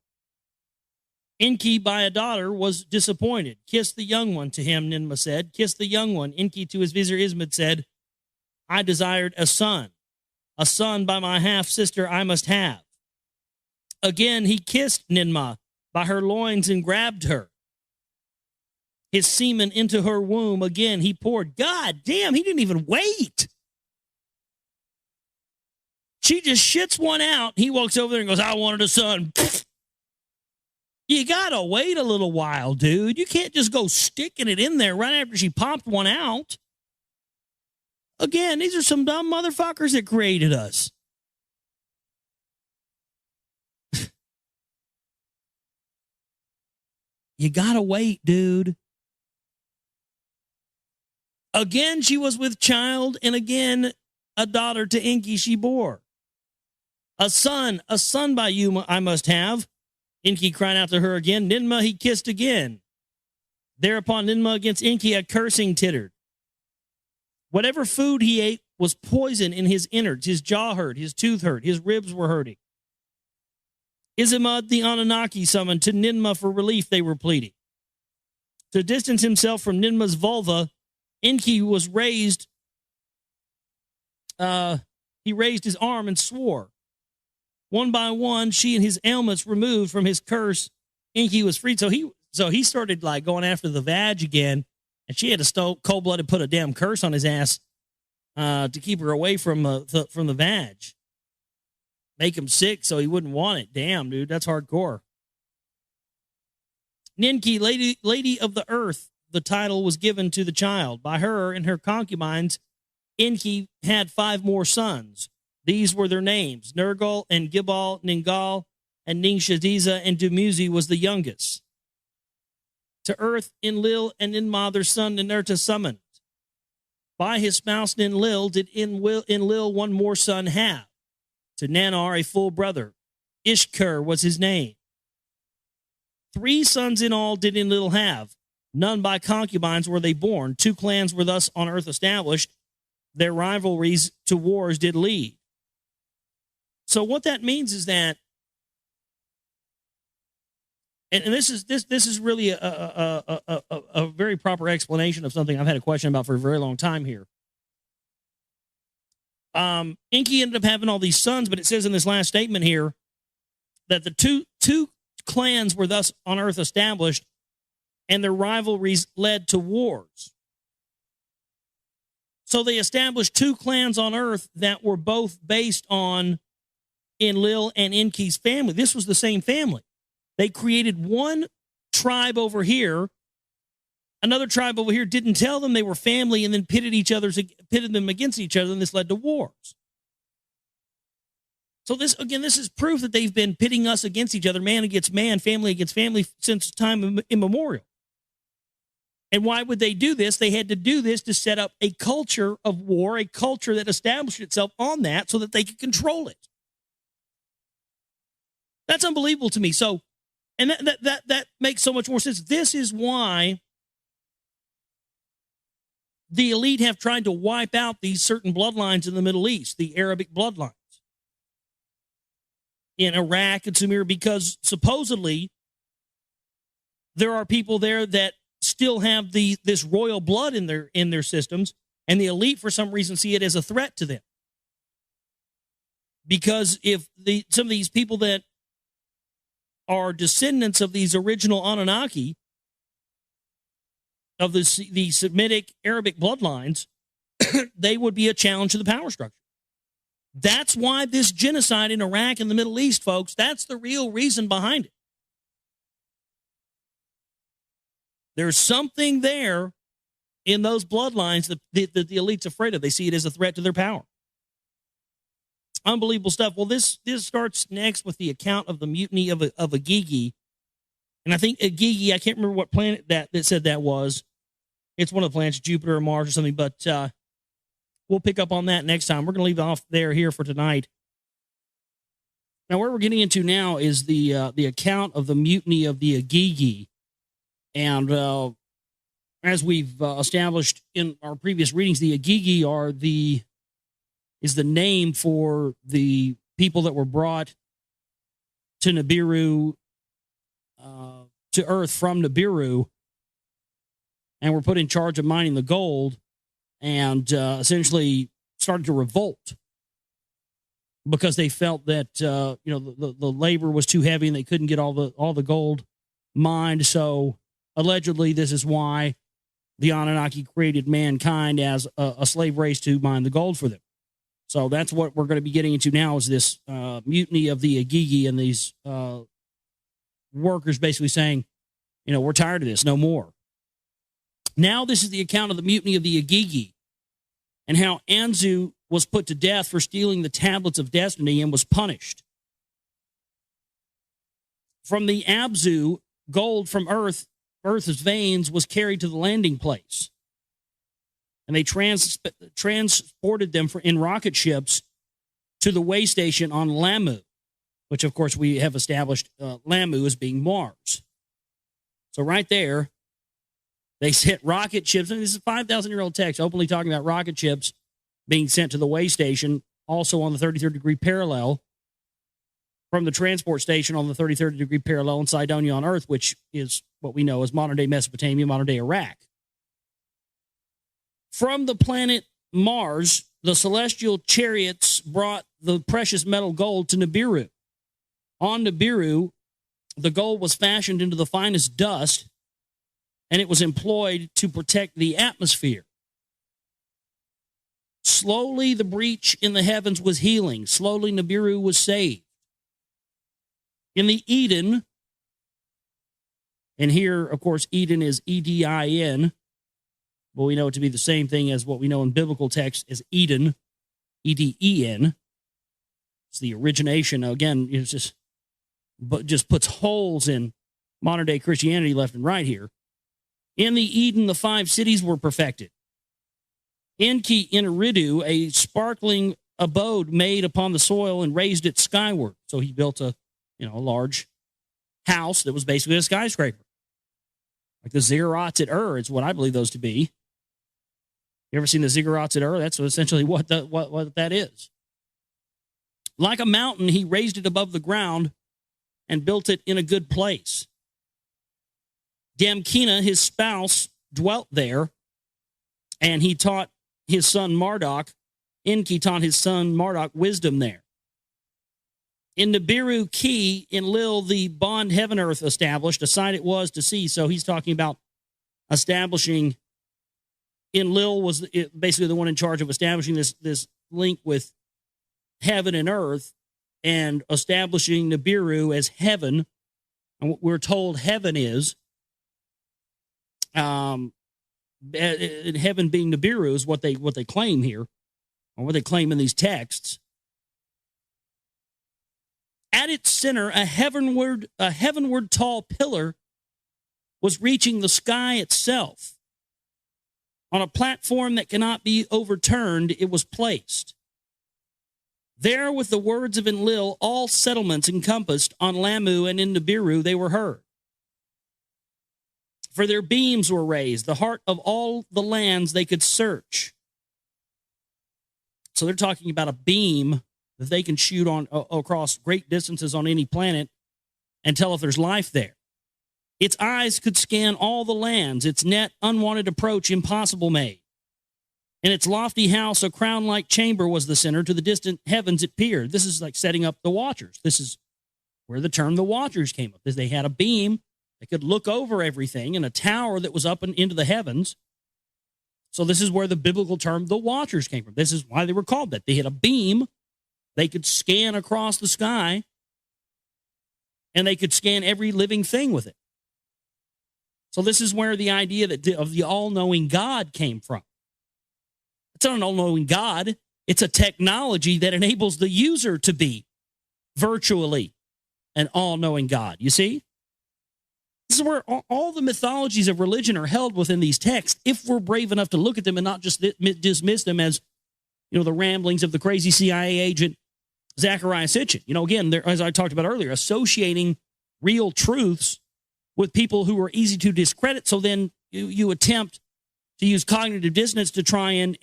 Enki, by a daughter, was disappointed. Kiss the young one, to him, Ninmah said. Kiss the young one. Enki to his vizier Ismid said, I desired a son. A son by my half-sister I must have. Again he kissed Ninmah by her loins and grabbed her. His semen into her womb. Again he poured. God damn, he didn't even wait. She just shits one out. He walks over there and goes, I wanted a son. You gotta wait a little while, dude. You can't just go sticking it in there right after she popped one out. Again, these are some dumb motherfuckers that created us. You gotta wait, dude. Again, she was with child, and again, a daughter to Enki she bore. A son by you I must have. Enki cried out to her again. Ninmah he kissed again. Thereupon Ninmah against Enki a cursing tittered. Whatever food he ate was poison in his innards. His jaw hurt, his tooth hurt, his ribs were hurting. Izimud the Anunnaki summoned to Ninmah for relief, they were pleading. To distance himself from Ninmah's vulva, Enki was raised. He raised his arm and swore. One by one, she and his ailments removed from his curse. Enki was freed. So he started like going after the vag again, and she had to cold-blooded put a damn curse on his ass to keep her away from the vag. Make him sick so he wouldn't want it. Damn, dude, that's hardcore. Ninki, lady of the earth, the title was given to the child. By her and her concubines, Enki had 5 more sons. These were their names: Nergal and Gibal, Ningal, and Ningshadiza, and Dumuzi was the youngest. To earth, Enlil and Ninmah their son Ninurta summoned. By his spouse Ninlil did Enlil one more son have. To Nanar a full brother. Ishkur was his name. 3 sons in all did Enlil have. None by concubines were they born. 2 clans were thus on earth established. Their rivalries to wars did lead. So what that means is that, and this is really a very proper explanation of something I've had a question about for a very long time here. Enki ended up having all these sons, but it says in this last statement here that the two clans were thus on earth established, and their rivalries led to wars. So they established two clans on earth that were both based on Enlil and Enki's family. This was the same family. They created one tribe over here. Another tribe over here didn't tell them they were family and then pitted them against each other, and this led to wars. So this is proof that they've been pitting us against each other, man against man, family against family, since time immemorial. And why would they do this? They had to do this to set up a culture of war, a culture that established itself on that so that they could control it. That's unbelievable to me. So, and that makes so much more sense. This is why the elite have tried to wipe out these certain bloodlines in the Middle East, the Arabic bloodlines in Iraq and Sumir, because supposedly there are people there that still have this royal blood in their systems, and the elite for some reason see it as a threat to them. Because if some of these people that are descendants of these original Anunnaki, of the Semitic Arabic bloodlines, they would be a challenge to the power structure. That's why this genocide in Iraq and the Middle East, folks, that's the real reason behind it. There's something there in those bloodlines that the elite's afraid of. They see it as a threat to their power. Unbelievable stuff. Well, this starts next with the account of the mutiny of Agigi. And I think Agigi, I can't remember what planet that said that was. It's one of the planets, Jupiter or Mars or something, but we'll pick up on that next time. We're going to leave it off here for tonight. Now, where we're getting into now is the account of the mutiny of the Agigi. And as we've established in our previous readings, the Agigi is the name for the people that were brought to Nibiru, to Earth from Nibiru, and were put in charge of mining the gold, and essentially started to revolt because they felt that the labor was too heavy and they couldn't get all the gold mined. So allegedly, this is why the Anunnaki created mankind as a slave race to mine the gold for them. So that's what we're going to be getting into now, is this mutiny of the Agigi, and these workers basically saying, we're tired of this, no more. Now this is the account of the mutiny of the Agigi, and how Anzu was put to death for stealing the tablets of destiny and was punished. From the Abzu, gold from Earth's veins was carried to the landing place, and they transported them in rocket ships to the way station on Lamu, which, of course, we have established Lamu as being Mars. So right there, they sent rocket ships, and this is a 5,000-year-old text openly talking about rocket ships being sent to the way station, also on the 33rd degree parallel, from the transport station on the 33rd degree parallel in Cydonia on Earth, which is what we know as modern-day Mesopotamia, modern-day Iraq. From the planet Mars, the celestial chariots brought the precious metal gold to Nibiru. On Nibiru, the gold was fashioned into the finest dust, and it was employed to protect the atmosphere. Slowly, the breach in the heavens was healing. Slowly, Nibiru was saved. In the Eden, and here, of course, Eden is E-D-I-N, but we know it to be the same thing as what we know in biblical text as Eden, E-D-E-N. It's the origination. Again, it's just puts holes in modern-day Christianity left and right here. In the Eden, the 5 cities were perfected. Enki in Eridu, a sparkling abode made upon the soil and raised it skyward. So he built a large house that was basically a skyscraper. Like the ziggurats at Ur is what I believe those to be. You ever seen the ziggurats at Ur? That's essentially what that is. Like a mountain, he raised it above the ground and built it in a good place. Damkina, his spouse, dwelt there, and he taught his son Marduk Enki taught his son Marduk wisdom there. In Nibiru Key, in Lil, the bond heaven earth established, a sight it was to see. So he's talking about establishing, in Lil was basically the one in charge of establishing this link with heaven and earth and establishing Nibiru as heaven. And what we're told heaven is, heaven being Nibiru is what they claim here, or what they claim in these texts. At its center, a heavenward tall pillar was reaching the sky itself. On a platform that cannot be overturned, it was placed. There, with the words of Enlil, all settlements encompassed on Lamu and in Nibiru, they were heard. For their beams were raised, the heart of all the lands they could search. So they're talking about a beam that they can shoot on across great distances on any planet and tell if there's life there. Its eyes could scan all the lands, its net unwanted approach impossible made. In its lofty house, a crown-like chamber was the center. To the distant heavens it peered. This is like setting up the Watchers. This is where the term the Watchers came up. They had a beam that could look over everything and a tower that was up and into the heavens. So this is where the biblical term the Watchers came from. This is why they were called that. They had a beam. They could scan across the sky, and they could scan every living thing with it. So this is where the idea of the all-knowing God came from. It's not an all-knowing God. It's a technology that enables the user to be virtually an all-knowing God. You see? This is where all the mythologies of religion are held within these texts, if we're brave enough to look at them and not just dismiss them as, the ramblings of the crazy CIA agent Zecharia Sitchin. Again, as I talked about earlier, associating real truths with people who are easy to discredit. So then you attempt to use cognitive dissonance to try and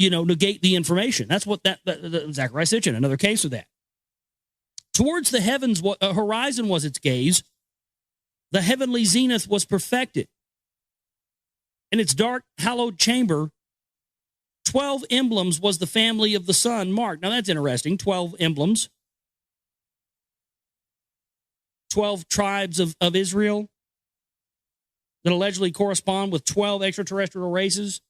negate the information. That's what that Zecharia Sitchin, another case of that. Towards the heavens, horizon was its gaze. The heavenly zenith was perfected. In its dark, hallowed chamber, 12 emblems was the family of the sun marked. Now that's interesting. 12 emblems. 12 tribes of Israel that allegedly correspond with 12 extraterrestrial races,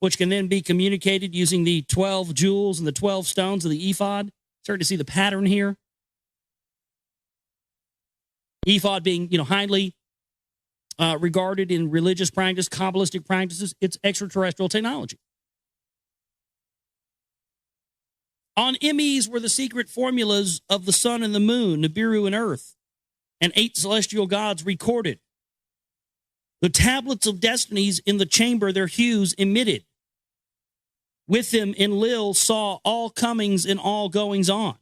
which can then be communicated using the 12 jewels and the 12 stones of the ephod. Starting to see the pattern here. Ephod being, highly regarded in religious practice, Kabbalistic practices. It's extraterrestrial technology. On Emmys were the secret formulas of the sun and the moon, Nibiru and earth, and 8 celestial gods recorded. The tablets of destinies in the chamber their hues emitted. With them Enlil saw all comings and all goings on.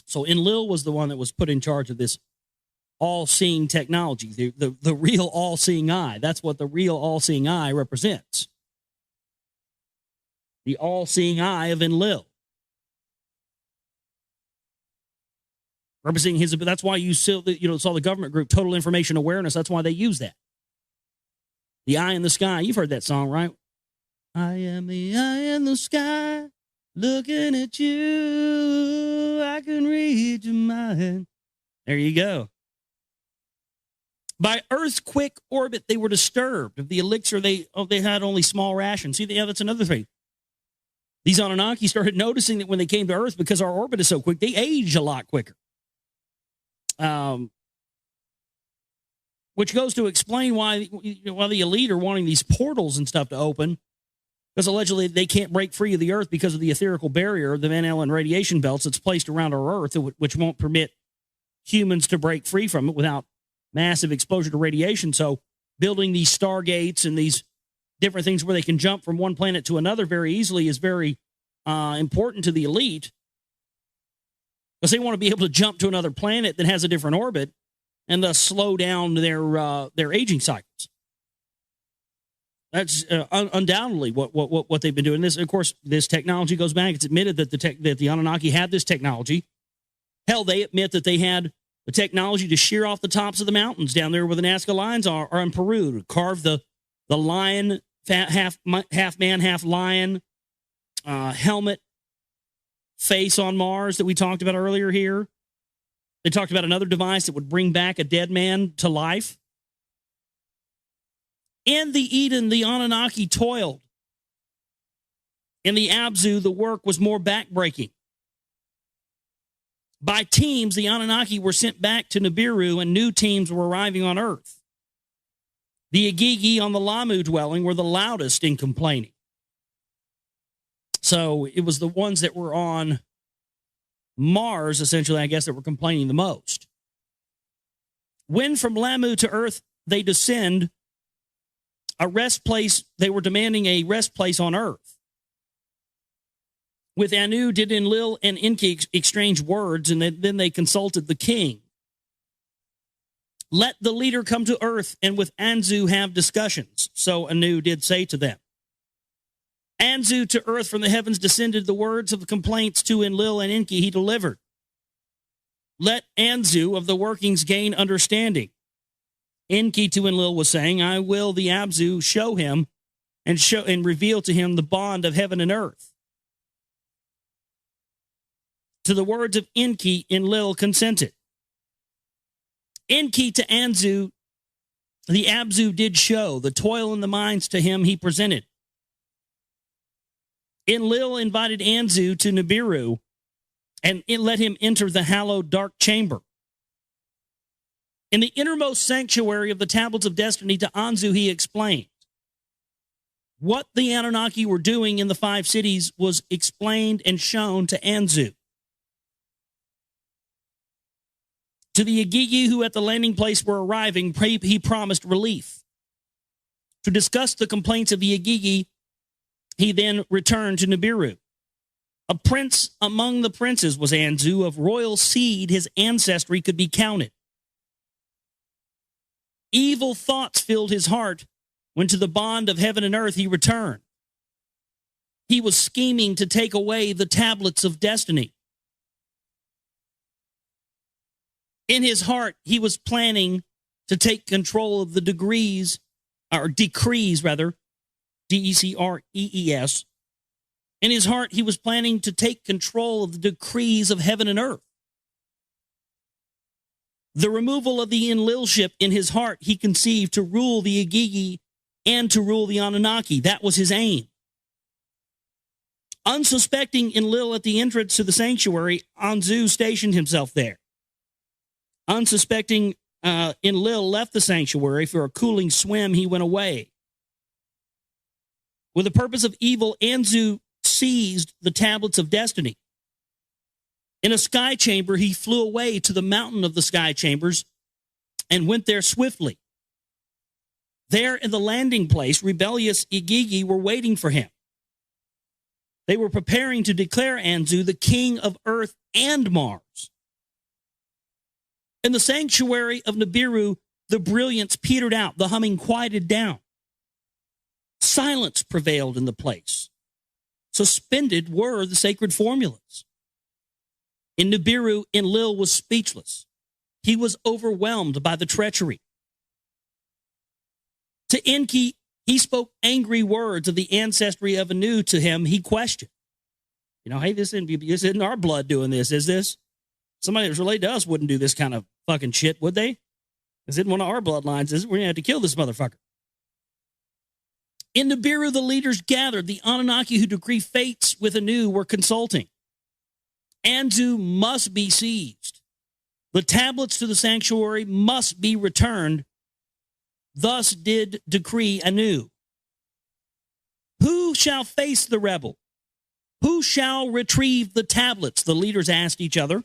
So Enlil was the one that was put in charge of this all-seeing technology, the real all-seeing eye. That's what the real all-seeing eye represents. The all-seeing eye of Enlil. Representing his, that's why you saw the government group, Total Information Awareness. That's why they use that. The eye in the sky. You've heard that song, right? I am the eye in the sky, looking at you. I can read your mind. There you go. By Earth's quick orbit, they were disturbed. Of the elixir, they had only small rations. See, that's another thing. These Anunnaki started noticing that when they came to Earth, because our orbit is so quick, they age a lot quicker. Which goes to explain why the elite are wanting these portals and stuff to open, because allegedly they can't break free of the Earth because of the etherical barrier, the Van Allen radiation belts that's placed around our Earth, which won't permit humans to break free from it without massive exposure to radiation. So building these stargates and these different things where they can jump from one planet to another very easily is very important to the elite, because they want to be able to jump to another planet that has a different orbit and thus slow down their aging cycles. That's undoubtedly what they've been doing. This, of course, this technology goes back. It's admitted that the Anunnaki had this technology. Hell, they admit that they had The technology to shear off the tops of the mountains down there where the Nazca lions are in Peru, to carve the lion, half man, half lion helmet face on Mars that we talked about earlier here. They talked about another device that would bring back a dead man to life. In the Eden, the Anunnaki toiled. In the Abzu, the work was more backbreaking. By teams, the Anunnaki were sent back to Nibiru, and new teams were arriving on Earth. The Igigi on the Lamu dwelling were the loudest in complaining. So it was the ones that were on Mars, essentially, I guess, that were complaining the most. When from Lamu to Earth they descend, a rest place, they were demanding a rest place on Earth. With Anu, did Enlil and Enki exchange words, and then they consulted the king. Let the leader come to Earth and with Anzu have discussions. So Anu did say to them. Anzu to Earth from the heavens descended, the words of the complaints to Enlil and Enki he delivered. Let Anzu of the workings gain understanding. Enki to Enlil was saying, I will the Abzu show him and reveal to him the bond of heaven and earth. To the words of Enki, Enlil consented. Enki to Anzu, the Abzu did show, the toil in the mines to him he presented. Enlil invited Anzu to Nibiru and let him enter the hallowed dark chamber. In the innermost sanctuary of the tablets of destiny to Anzu he explained. What the Anunnaki were doing in the 5 cities was explained and shown to Anzu. To the Igigi who at the landing place were arriving, he promised relief. To discuss the complaints of the Igigi, he then returned to Nibiru. A prince among the princes was Anzu, of royal seed his ancestry could be counted. Evil thoughts filled his heart when to the bond of heaven and earth he returned. He was scheming to take away the tablets of destiny. In his heart, he was planning to take control of the decrees, D-E-C-R-E-E-S. In his heart, he was planning to take control of the decrees of heaven and earth. The removal of the Enlilship in his heart he conceived to rule the Igigi and to rule the Anunnaki. That was his aim. Unsuspecting Enlil at the entrance to the sanctuary, Anzu stationed himself there. Unsuspecting Enlil left the sanctuary for a cooling swim, he went away. With the purpose of evil, Anzu seized the tablets of destiny. In a sky chamber, he flew away to the mountain of the sky chambers and went there swiftly. There in the landing place, rebellious Igigi were waiting for him. They were preparing to declare Anzu the king of earth and Mars. In the sanctuary of Nibiru, the brilliance petered out, the humming quieted down. Silence prevailed in the place. Suspended were the sacred formulas. In Nibiru, Enlil was speechless. He was overwhelmed by the treachery. To Enki, he spoke angry words of the ancestry of Anu. To him, he questioned. Hey, this isn't our blood doing this, is this? Somebody that's related to us wouldn't do this kind of fucking shit, would they? This isn't one of our bloodlines. We're going to have to kill this motherfucker. In Nibiru, the leaders gathered. The Anunnaki who decree fates with Anu were consulting. Anzu must be seized. The tablets to the sanctuary must be returned. Thus did decree Anu. Who shall face the rebel? Who shall retrieve the tablets? The leaders asked each other.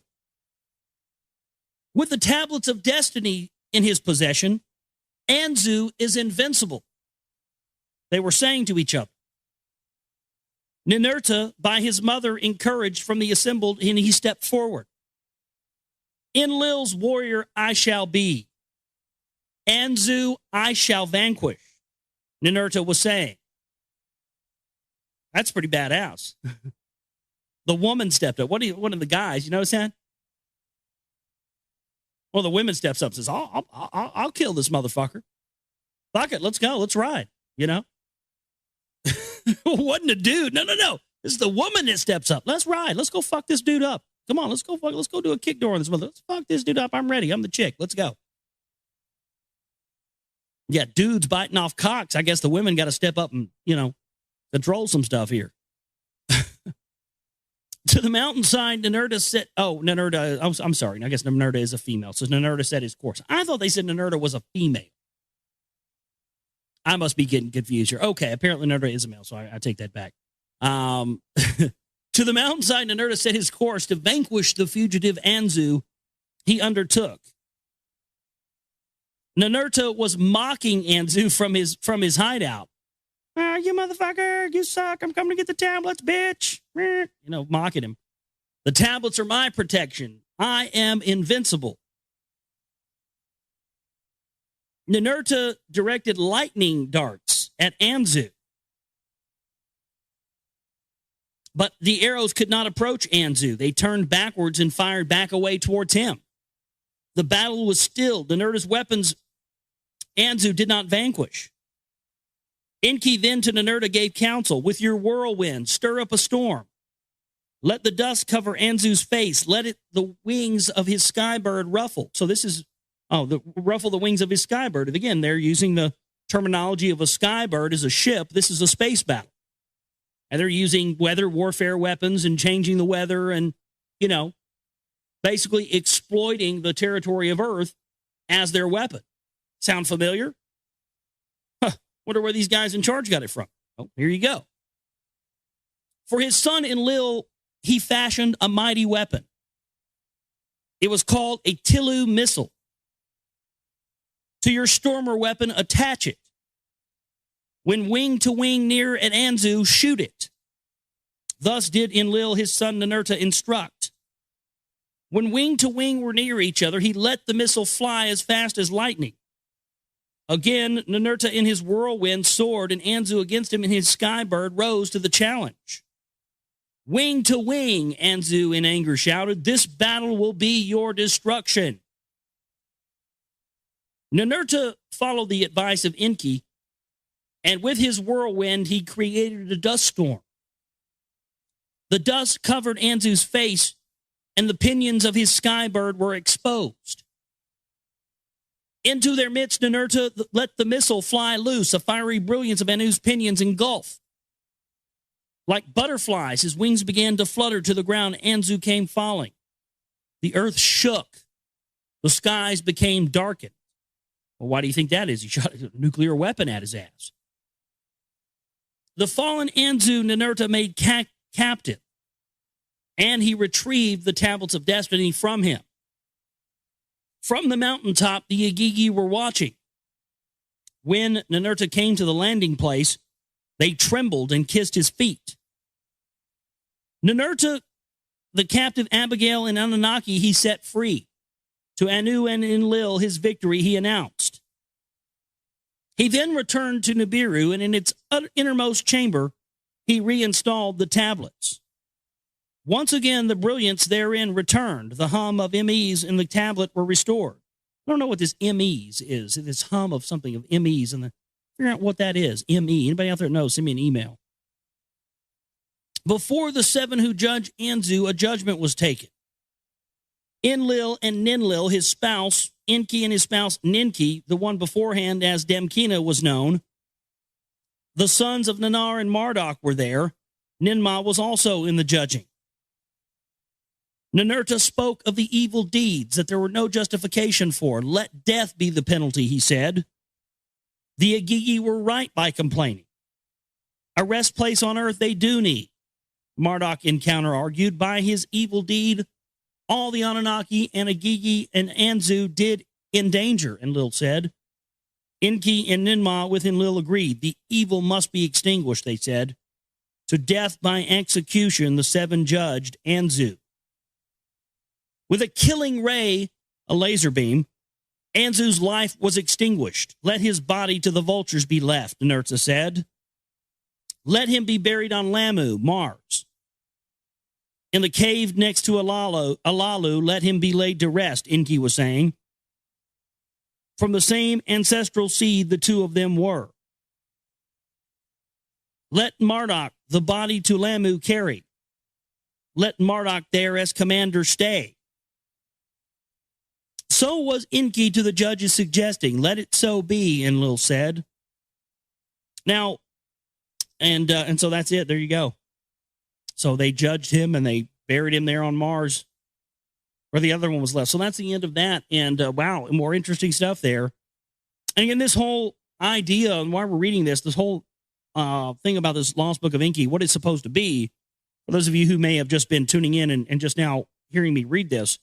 With the tablets of destiny in his possession, Anzu is invincible. They were saying to each other. Ninurta, by his mother, encouraged from the assembled, and he stepped forward. Enlil's warrior I shall be. Anzu I shall vanquish, Ninurta was saying. That's pretty badass. The woman stepped up. One of the guys, you notice that? One of the women steps up and says, I'll kill this motherfucker. Fuck it, let's go, let's ride, you know? Wasn't a dude. No. This is the woman that steps up. Let's ride. Let's go fuck this dude up. Come on, let's go do a kick door on this mother. Let's fuck this dude up. I'm ready. I'm the chick. Let's go. Yeah, dudes biting off cocks. I guess the women got to step up and, you know, control some stuff here. To the mountainside, Ninurta said, Ninurta, I'm sorry. I guess Ninurta is a female. So Ninurta set his course. I thought they said Ninurta was a female. I must be getting confused here. Okay, apparently Ninurta is a male, so I take that back. To the mountainside, Ninurta set his course to vanquish the fugitive Anzu he undertook. Ninurta was mocking Anzu from his hideout. You motherfucker, you suck. I'm coming to get the tablets, bitch. You know, mocking him. The tablets are my protection. I am invincible. Ninurta directed lightning darts at Anzu. But the arrows could not approach Anzu. They turned backwards and fired back away towards him. The battle was stilled. Ninurta's weapons Anzu did not vanquish. Enki then to Ninurta gave counsel. With your whirlwind, stir up a storm. Let the dust cover Anzu's face. Let the wings of his skybird ruffle. So this is, ruffle the wings of his skybird. And again, they're using the terminology of a skybird as a ship. This is a space battle. And they're using weather warfare weapons and changing the weather and, you know, basically exploiting the territory of Earth as their weapon. Sound familiar? Wonder where these guys in charge got it from. Oh, here you go. For his son Enlil, he fashioned a mighty weapon. It was called a Tilu missile. To your stormer weapon, attach it. When wing to wing near at Anzu, shoot it. Thus did Enlil his son Ninurta instruct. When wing to wing were near each other, he let the missile fly as fast as lightning. Again, Ninurta in his whirlwind soared, and Anzu against him in his skybird rose to the challenge. Wing to wing, Anzu in anger shouted, this battle will be your destruction. Ninurta followed the advice of Enki, and with his whirlwind, he created a dust storm. The dust covered Anzu's face, and the pinions of his skybird were exposed. Into their midst, Ninurta let the missile fly loose, a fiery brilliance of Anu's pinions engulfed. Like butterflies, his wings began to flutter to the ground. Anzu came falling. The earth shook. The skies became darkened. Well, why do you think that is? He shot a nuclear weapon at his ass. The fallen Anzu Ninurta made captive, and he retrieved the tablets of destiny from him. From the mountaintop, the Igigi were watching. When Ninurta came to the landing place, they trembled and kissed his feet. Ninurta, the captive Abigail and Anunnaki, he set free. To Anu and Enlil, his victory, he announced. He then returned to Nibiru, and in its innermost chamber, he reinstalled the tablets. Once again, the brilliance therein returned. The hum of MEs in the tablet were restored. I don't know what this MEs is. This hum of something of MEs. And figure out what that is. ME. Anybody out there knows? Send me an email. Before the seven who judged Anzu, a judgment was taken. Enlil and Ninlil, his spouse, Enki and his spouse Ninki, the one beforehand as Demkina was known. The sons of Nanar and Marduk were there. Ninmah was also in the judging. Ninurta spoke of the evil deeds that there were no justification for. Let death be the penalty, he said. The Igigi were right by complaining. A rest place on earth they do need. Marduk in counter argued, by his evil deed, all the Anunnaki and Igigi and Anzu did in danger, Enlil said. Enki and Ninmah with Enlil agreed. The evil must be extinguished, they said. To death by execution, the seven judged Anzu. With a killing ray, a laser beam, Anzu's life was extinguished. Let his body to the vultures be left, Ninurta said. Let him be buried on Lamu, Mars. In the cave next to Alalu, let him be laid to rest, Enki was saying. From the same ancestral seed the two of them were. Let Marduk the body to Lamu carry. Let Marduk there as commander stay. So was Enki to the judges suggesting, let it so be, Enlil said. Now, and so that's it. There you go. So they judged him and they buried him there on Mars, where the other one was left. So that's the end of that. And wow, more interesting stuff there. And again, this whole idea, and why we're reading this whole thing about this Lost Book of Enki, what it's supposed to be, for those of you who may have just been tuning in and just now hearing me read this,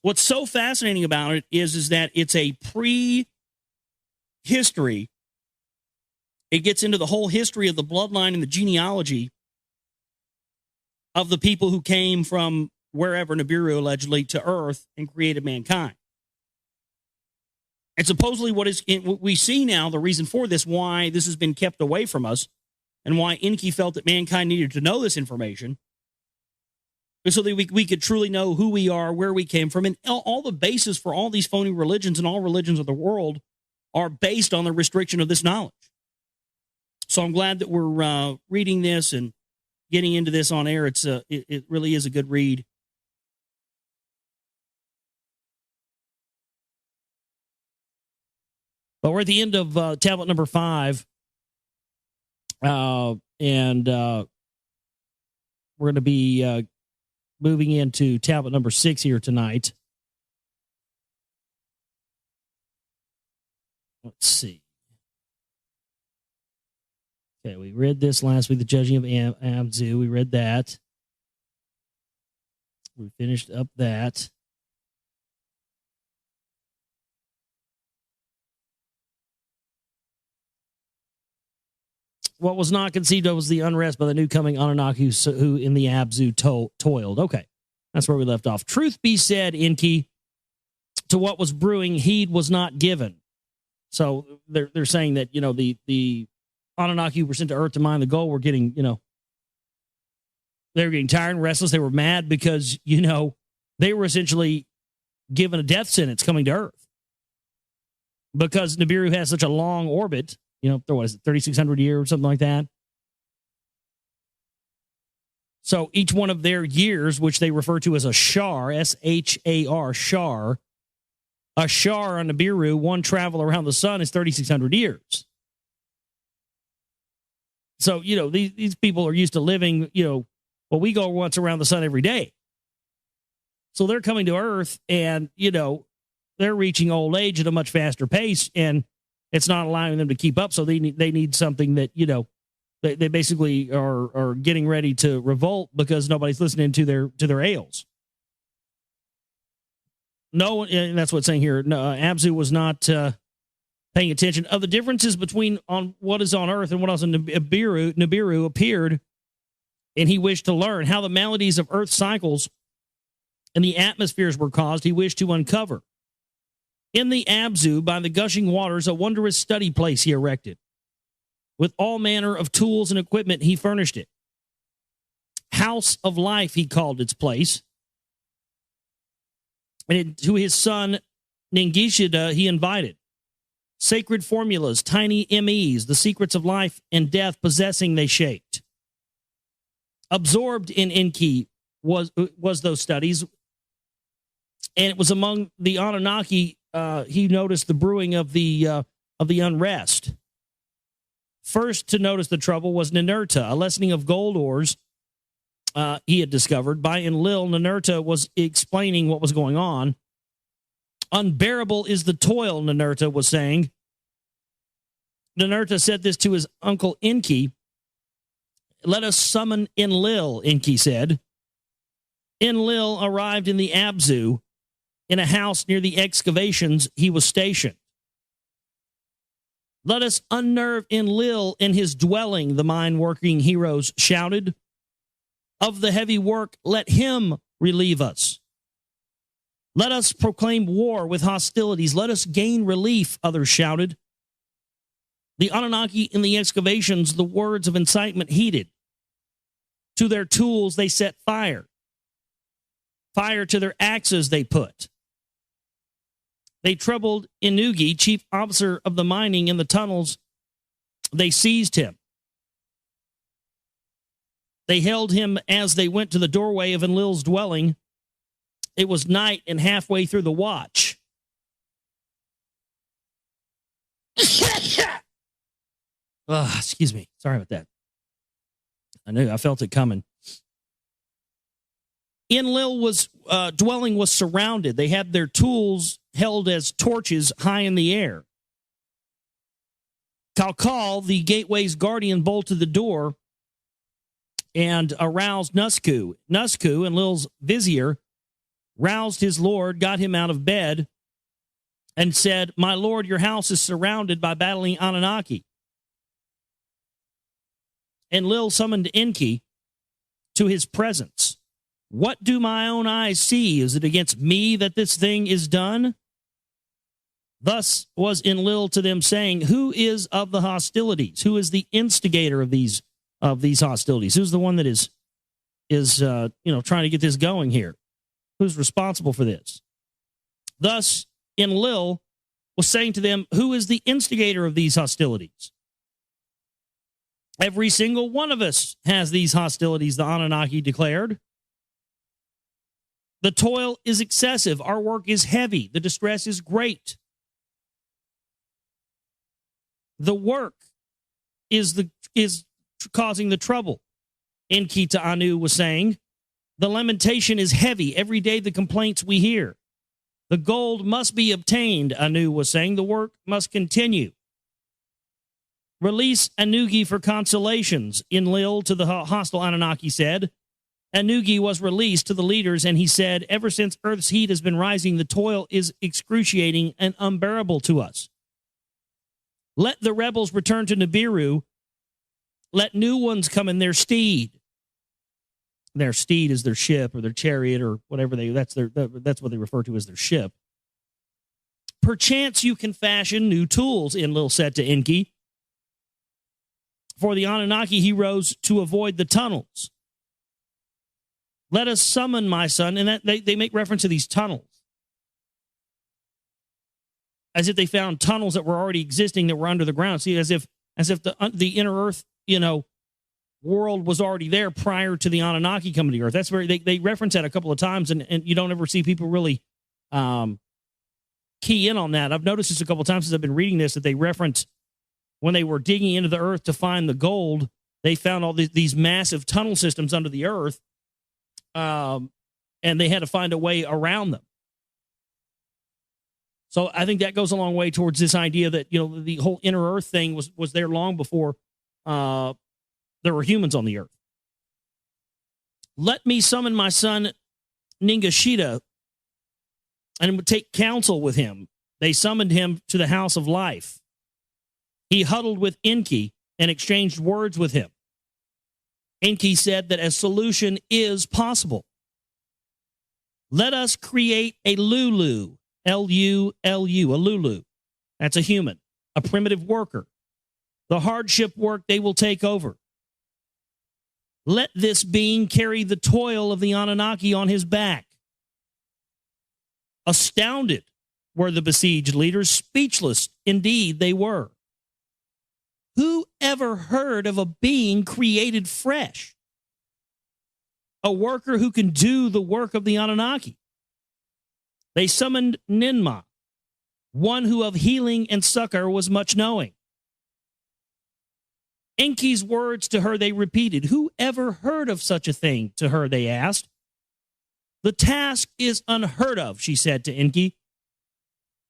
what's so fascinating about it is that it's a pre-history. It gets into the whole history of the bloodline and the genealogy of the people who came from wherever, Nibiru allegedly, to Earth and created mankind. And supposedly what we see now, the reason for this, why this has been kept away from us, and why Enki felt that mankind needed to know this information, is so that we could truly know who we are, where we came from, and all the basis for all these phony religions and all religions of the world are based on the restriction of this knowledge. So I'm glad that we're reading this and getting into this on air. It really is a good read. But we're at the end of tablet number 5. And we're going to be moving into tablet number 6 here tonight. Let's see. Okay, we read this last week, the judging of Abzu. We read that. We finished up that. What was not conceived of was the unrest by the new coming Anunnaki who in the Abzu toiled. Okay, that's where we left off. Truth be said, Enki, to what was brewing, heed was not given. So they're saying that, the Anunnaki who were sent to Earth to mine the gold were getting, they were getting tired and restless. They were mad because, they were essentially given a death sentence coming to Earth. Because Nibiru has such a long orbit, what is it, 3,600 years or something like that. So each one of their years, which they refer to as a shar, S-H-A-R, shar, a shar on Nibiru, one travel around the sun is 3,600 years. So, these people are used to living, we go once around the sun every day. So they're coming to Earth and, they're reaching old age at a much faster pace, and it's not allowing them to keep up. So they need something that, they basically are getting ready to revolt because nobody's listening to their ails. No, and that's what it's saying here. No, Abzu was not paying attention. Of the differences between on what is on Earth and what else in Nibiru appeared, and he wished to learn how the maladies of Earth cycles and the atmospheres were caused. He wished to uncover. In the Abzu, by the gushing waters, a wondrous study place he erected. With all manner of tools and equipment, he furnished it. House of Life, he called its place. And to his son, Ningishida, he invited. Sacred formulas, tiny MEs, the secrets of life and death possessing they shaped. Absorbed in Enki was those studies. And it was among the Anunnaki, he noticed the brewing of the unrest. First to notice the trouble was Ninurta, a lessening of gold ores he had discovered. By Enlil, Ninurta was explaining what was going on. Unbearable is the toil, Ninurta was saying. Ninurta said this to his uncle Enki. Let us summon Enlil, Enki said. Enlil arrived in the Abzu, in a house near the excavations he was stationed. Let us unnerve Enlil in his dwelling, the mine-working heroes shouted. Of the heavy work, let him relieve us. Let us proclaim war with hostilities. Let us gain relief, others shouted. The Anunnaki in the excavations, the words of incitement heeded. To their tools they set fire. Fire to their axes they put. They troubled Enki, chief officer of the mining in the tunnels. They seized him. They held him as they went to the doorway of Enlil's dwelling. It was night and halfway through the watch. Excuse me. Sorry about that. I felt it coming. Enlil's dwelling was surrounded. They had their tools held as torches high in the air. Kalkal, the gateway's guardian, bolted the door and aroused Nusku. Nusku, Enlil's vizier, roused his lord, got him out of bed, and said, "My lord, your house is surrounded by battling Anunnaki." Enlil summoned Enki to his presence. "What do my own eyes see? Is it against me that this thing is done?" Thus was Enlil to them, saying, "Who is of the hostilities? Who is the instigator of these hostilities? Who's the one that is trying to get this going here? Who's responsible for this?" Thus Enlil was saying to them, "Who is the instigator of these hostilities?" "Every single one of us has these hostilities," the Anunnaki declared. "The toil is excessive. Our work is heavy. The distress is great. The work is causing the trouble," Enki to Anu was saying. "The lamentation is heavy. Every day the complaints we hear. The gold must be obtained," Anu was saying. "The work must continue. Release Anugi for consolations," Enlil to the hostile Anunnaki said. Anugi was released to the leaders, and he said, "Ever since Earth's heat has been rising, the toil is excruciating and unbearable to us. Let the rebels return to Nibiru. Let new ones come in their steed." Their steed is their ship or their chariot or whatever that's what they refer to as their ship. "Perchance you can fashion new tools," Enlil said to Enki. For the Anunnaki heroes to avoid the tunnels. "Let us summon my son," and they make reference to these tunnels, as if they found tunnels that were already existing that were under the ground. See, as if the inner earth, world was already there prior to the Anunnaki coming to the earth. That's where they reference that a couple of times, and you don't ever see people really key in on that. I've noticed this a couple of times since I've been reading this, that they reference when they were digging into the earth to find the gold, they found all these massive tunnel systems under the earth, and they had to find a way around them. So I think that goes a long way towards this idea that, the whole inner earth thing was there long before there were humans on the earth. "Let me summon my son Ningashita and would take counsel with him." They summoned him to the house of life. He huddled with Enki and exchanged words with him. Enki said that a solution is possible. "Let us create a Lulu, Lulu, a Lulu. That's a human, a primitive worker. The hardship work they will take over. Let this being carry the toil of the Anunnaki on his back." Astounded were the besieged leaders, speechless indeed they were. Who ever heard of a being created fresh? A worker who can do the work of the Anunnaki. They summoned Ninma, one who of healing and succor was much knowing. Enki's words to her they repeated. "Who ever heard of such a thing?" to her they asked. "The task is unheard of," she said to Enki.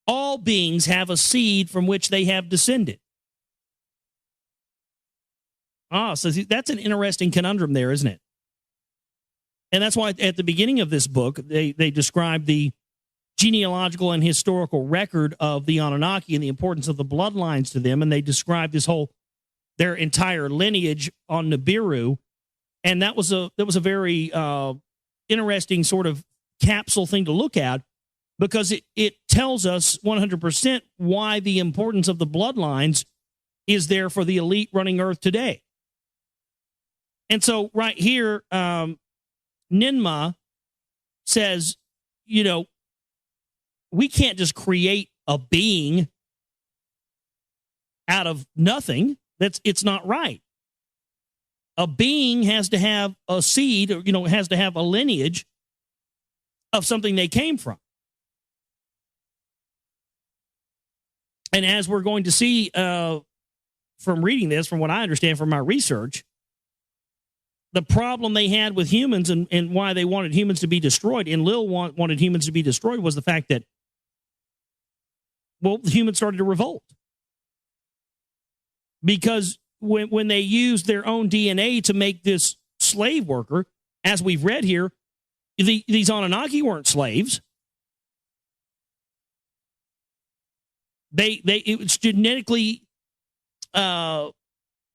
"All beings have a seed from which they have descended." So that's an interesting conundrum there, isn't it? And that's why at the beginning of this book, they describe the genealogical and historical record of the Anunnaki and the importance of the bloodlines to them. And they describe their entire lineage on Nibiru. And that was a very interesting sort of capsule thing to look at, because it tells us 100% why the importance of the bloodlines is there for the elite running Earth today. And so right here, Ninma says, we can't just create a being out of nothing. It's not right. A being has to have a seed, or, has to have a lineage of something they came from. And as we're going to see from reading this, from what I understand from my research, the problem they had with humans and why they wanted humans to be destroyed, and Lil wanted humans to be destroyed, was the fact that, the humans started to revolt. Because when they used their own DNA to make this slave worker, as we've read here, these Anunnaki weren't slaves. It was genetically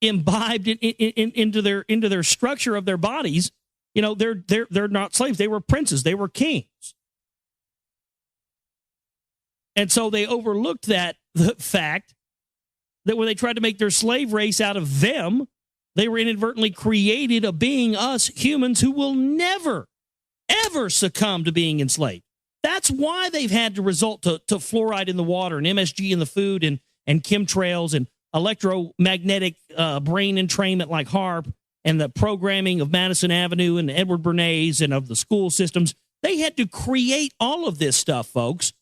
imbibed into their structure of their bodies. They're not slaves. They were princes. They were kings. And so they overlooked the fact that when they tried to make their slave race out of them, they were inadvertently created a being, us humans, who will never, ever succumb to being enslaved. That's why they've had to resort to fluoride in the water and MSG in the food and chemtrails and electromagnetic brain entrainment like HARP and the programming of Madison Avenue and Edward Bernays and of the school systems. They had to create all of this stuff, folks,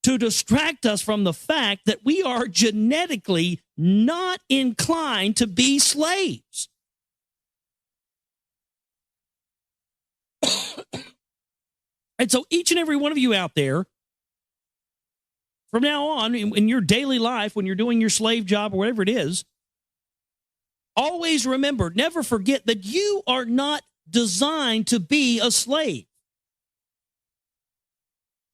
to distract us from the fact that we are genetically not inclined to be slaves. And so each and every one of you out there, from now on, in your daily life, when you're doing your slave job or whatever it is, always remember, never forget that you are not designed to be a slave.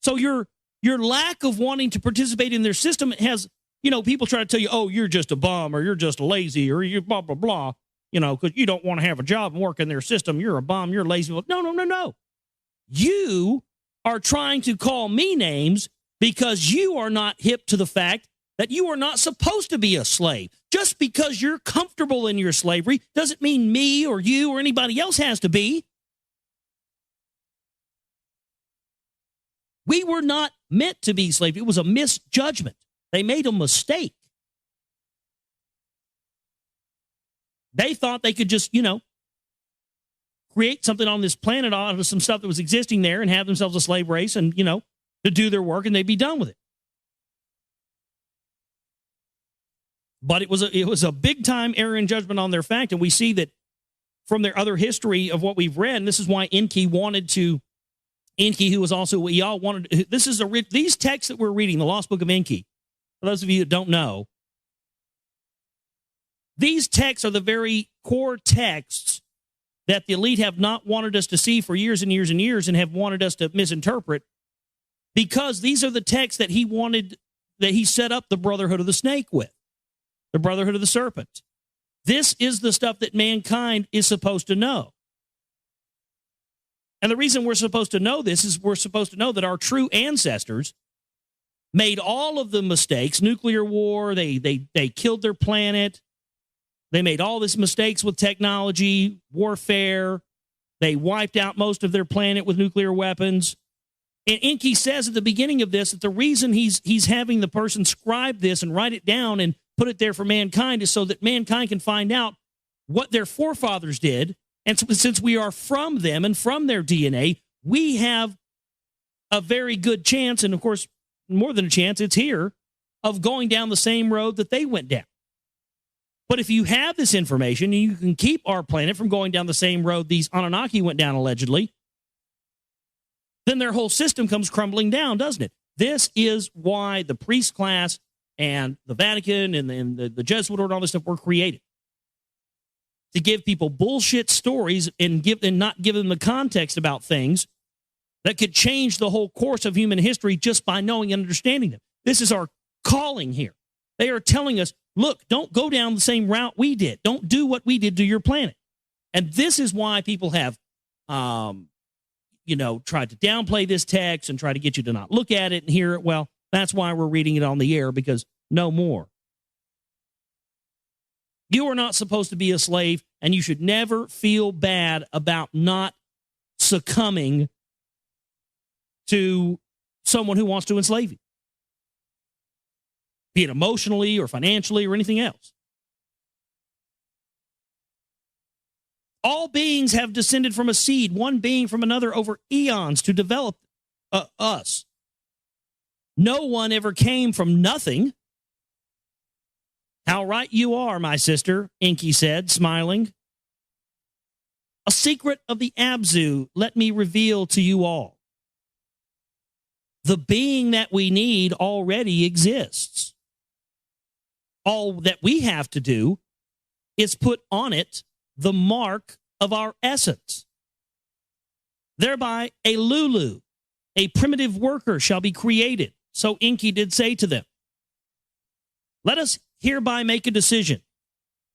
So your lack of wanting to participate in their system has, people try to tell you, oh, you're just a bum, or you're just lazy, or you're blah, blah, blah, because you don't want to have a job and work in their system. You're a bum, you're lazy. No. You are trying to call me names because you are not hip to the fact that you are not supposed to be a slave. Just because you're comfortable in your slavery doesn't mean me or you or anybody else has to be. We were not meant to be slaves. It was a misjudgment. They made a mistake. They thought they could just, create something on this planet out of some stuff that was existing there and have themselves a slave race and, to do their work, and they'd be done with it. But it was a big time error in judgment on their fact, and we see that from their other history of what we've read, and this is why Enki, who was also what y'all wanted. These texts that we're reading, the Lost Book of Enki. For those of you that don't know, these texts are the very core texts that the elite have not wanted us to see for years and years and years, and have wanted us to misinterpret, because these are the texts that he set up the Brotherhood of the Snake with, the Brotherhood of the Serpent. This is the stuff that mankind is supposed to know. And the reason we're supposed to know this is we're supposed to know that our true ancestors made all of the mistakes. Nuclear war, they killed their planet. They made all these mistakes with technology, warfare. They wiped out most of their planet with nuclear weapons. And Enki says at the beginning of this that the reason he's having the person scribe this and write it down and put it there for mankind is so that mankind can find out what their forefathers did. And since we are from them and from their DNA, we have a very good chance, and of course, more than a chance, it's here, of going down the same road that they went down. But if you have this information, and you can keep our planet from going down the same road these Anunnaki went down allegedly, then their whole system comes crumbling down, doesn't it? This is why the priest class and the Vatican and the Jesuit order and all this stuff were created. To give people bullshit stories and not give them the context about things that could change the whole course of human history just by knowing and understanding them. This is our calling here. They are telling us, look, don't go down the same route we did. Don't do what we did to your planet. And this is why people have, tried to downplay this text and try to get you to not look at it and hear it. Well, that's why we're reading it on the air, because no more. You are not supposed to be a slave, and you should never feel bad about not succumbing to someone who wants to enslave you, be it emotionally or financially or anything else. All beings have descended from a seed, one being from another over eons to develop us. No one ever came from nothing. How right you are, my sister, Enki said, smiling. A secret of the Abzu, let me reveal to you all. The being that we need already exists. All that we have to do is put on it the mark of our essence. Thereby, a Lulu, a primitive worker, shall be created. So Enki did say to them, let us hereby make a decision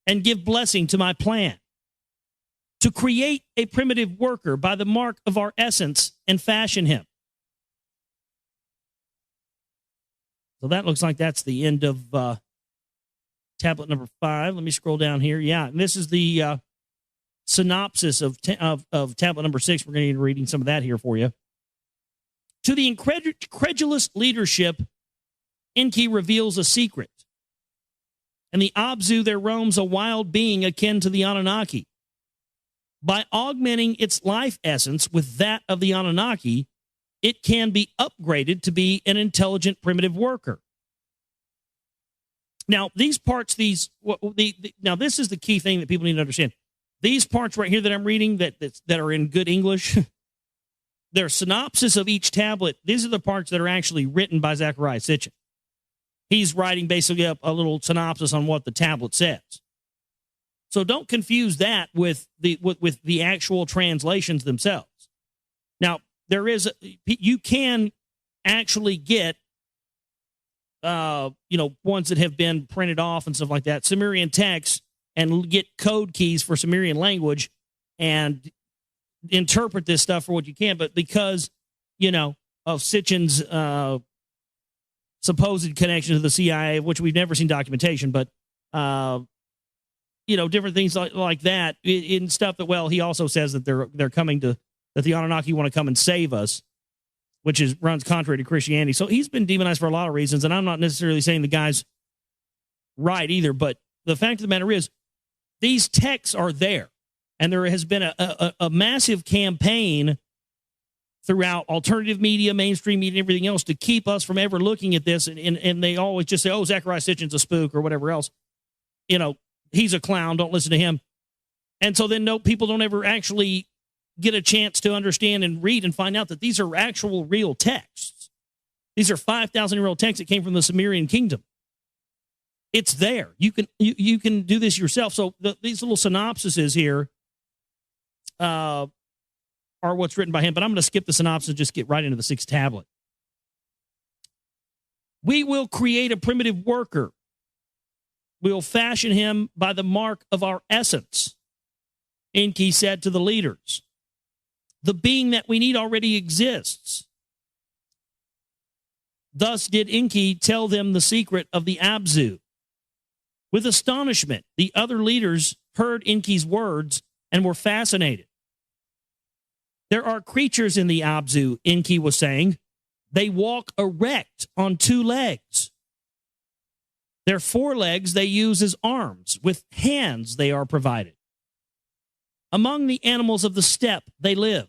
and give blessing to my plan to create a primitive worker by the mark of our essence and fashion him. So that looks like that's the end of tablet number 5. Let me scroll down here. Yeah, and this is the synopsis of tablet number 6. We're going to be reading some of that here for you. To the incredulous leadership, Enki reveals a secret. In the Abzu, there roams a wild being akin to the Anunnaki. By augmenting its life essence with that of the Anunnaki, it can be upgraded to be an intelligent primitive worker. Now, these parts, now this is the key thing that people need to understand. These parts right here that I'm reading that are in good English, they're synopsis of each tablet. These are the parts that are actually written by Zecharia Sitchin. He's writing basically up a little synopsis on what the tablet says. So don't confuse that with the actual translations themselves. Now, you can actually get ones that have been printed off and stuff like that, Sumerian text, and get code keys for Sumerian language and interpret this stuff for what you can. But because, of Sitchin's supposed connection to the CIA, of which we've never seen documentation, but, different things like that in stuff that, well, he also says that they're coming to, that the Anunnaki want to come and save us, which runs contrary to Christianity. So he's been demonized for a lot of reasons, and I'm not necessarily saying the guy's right either, but the fact of the matter is these texts are there, and there has been a massive campaign throughout alternative media, mainstream media, and everything else to keep us from ever looking at this, and they always just say, oh, Zecharia Sitchin's a spook or whatever else. He's a clown, don't listen to him. And so then people don't ever actually get a chance to understand and read and find out that these are actual real texts. These are 5,000-year-old texts that came from the Sumerian kingdom. It's there. You can do this yourself. So these little synopsises here are what's written by him, but I'm going to skip the synopsis and just get right into the 6th tablet. We will create a primitive worker. We will fashion him by the mark of our essence, Enki said to the leaders. The being that we need already exists. Thus did Enki tell them the secret of the Abzu. With astonishment, the other leaders heard Enki's words and were fascinated. There are creatures in the Abzu, Enki was saying. They walk erect on 2 legs. Their 4 legs they use as arms. With hands they are provided. Among the animals of the steppe they live.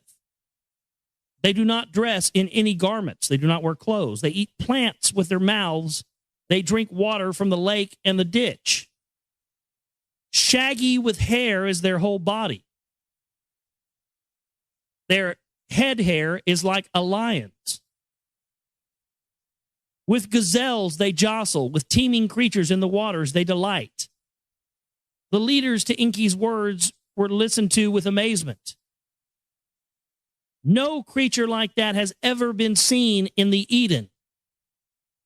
They do not dress in any garments. They do not wear clothes. They eat plants with their mouths. They drink water from the lake and the ditch. Shaggy with hair is their whole body. Their head hair is like a lion's. With gazelles they jostle. With teeming creatures in the waters they delight. The leaders to Enki's words were listened to with amazement. No creature like that has ever been seen in the Eden,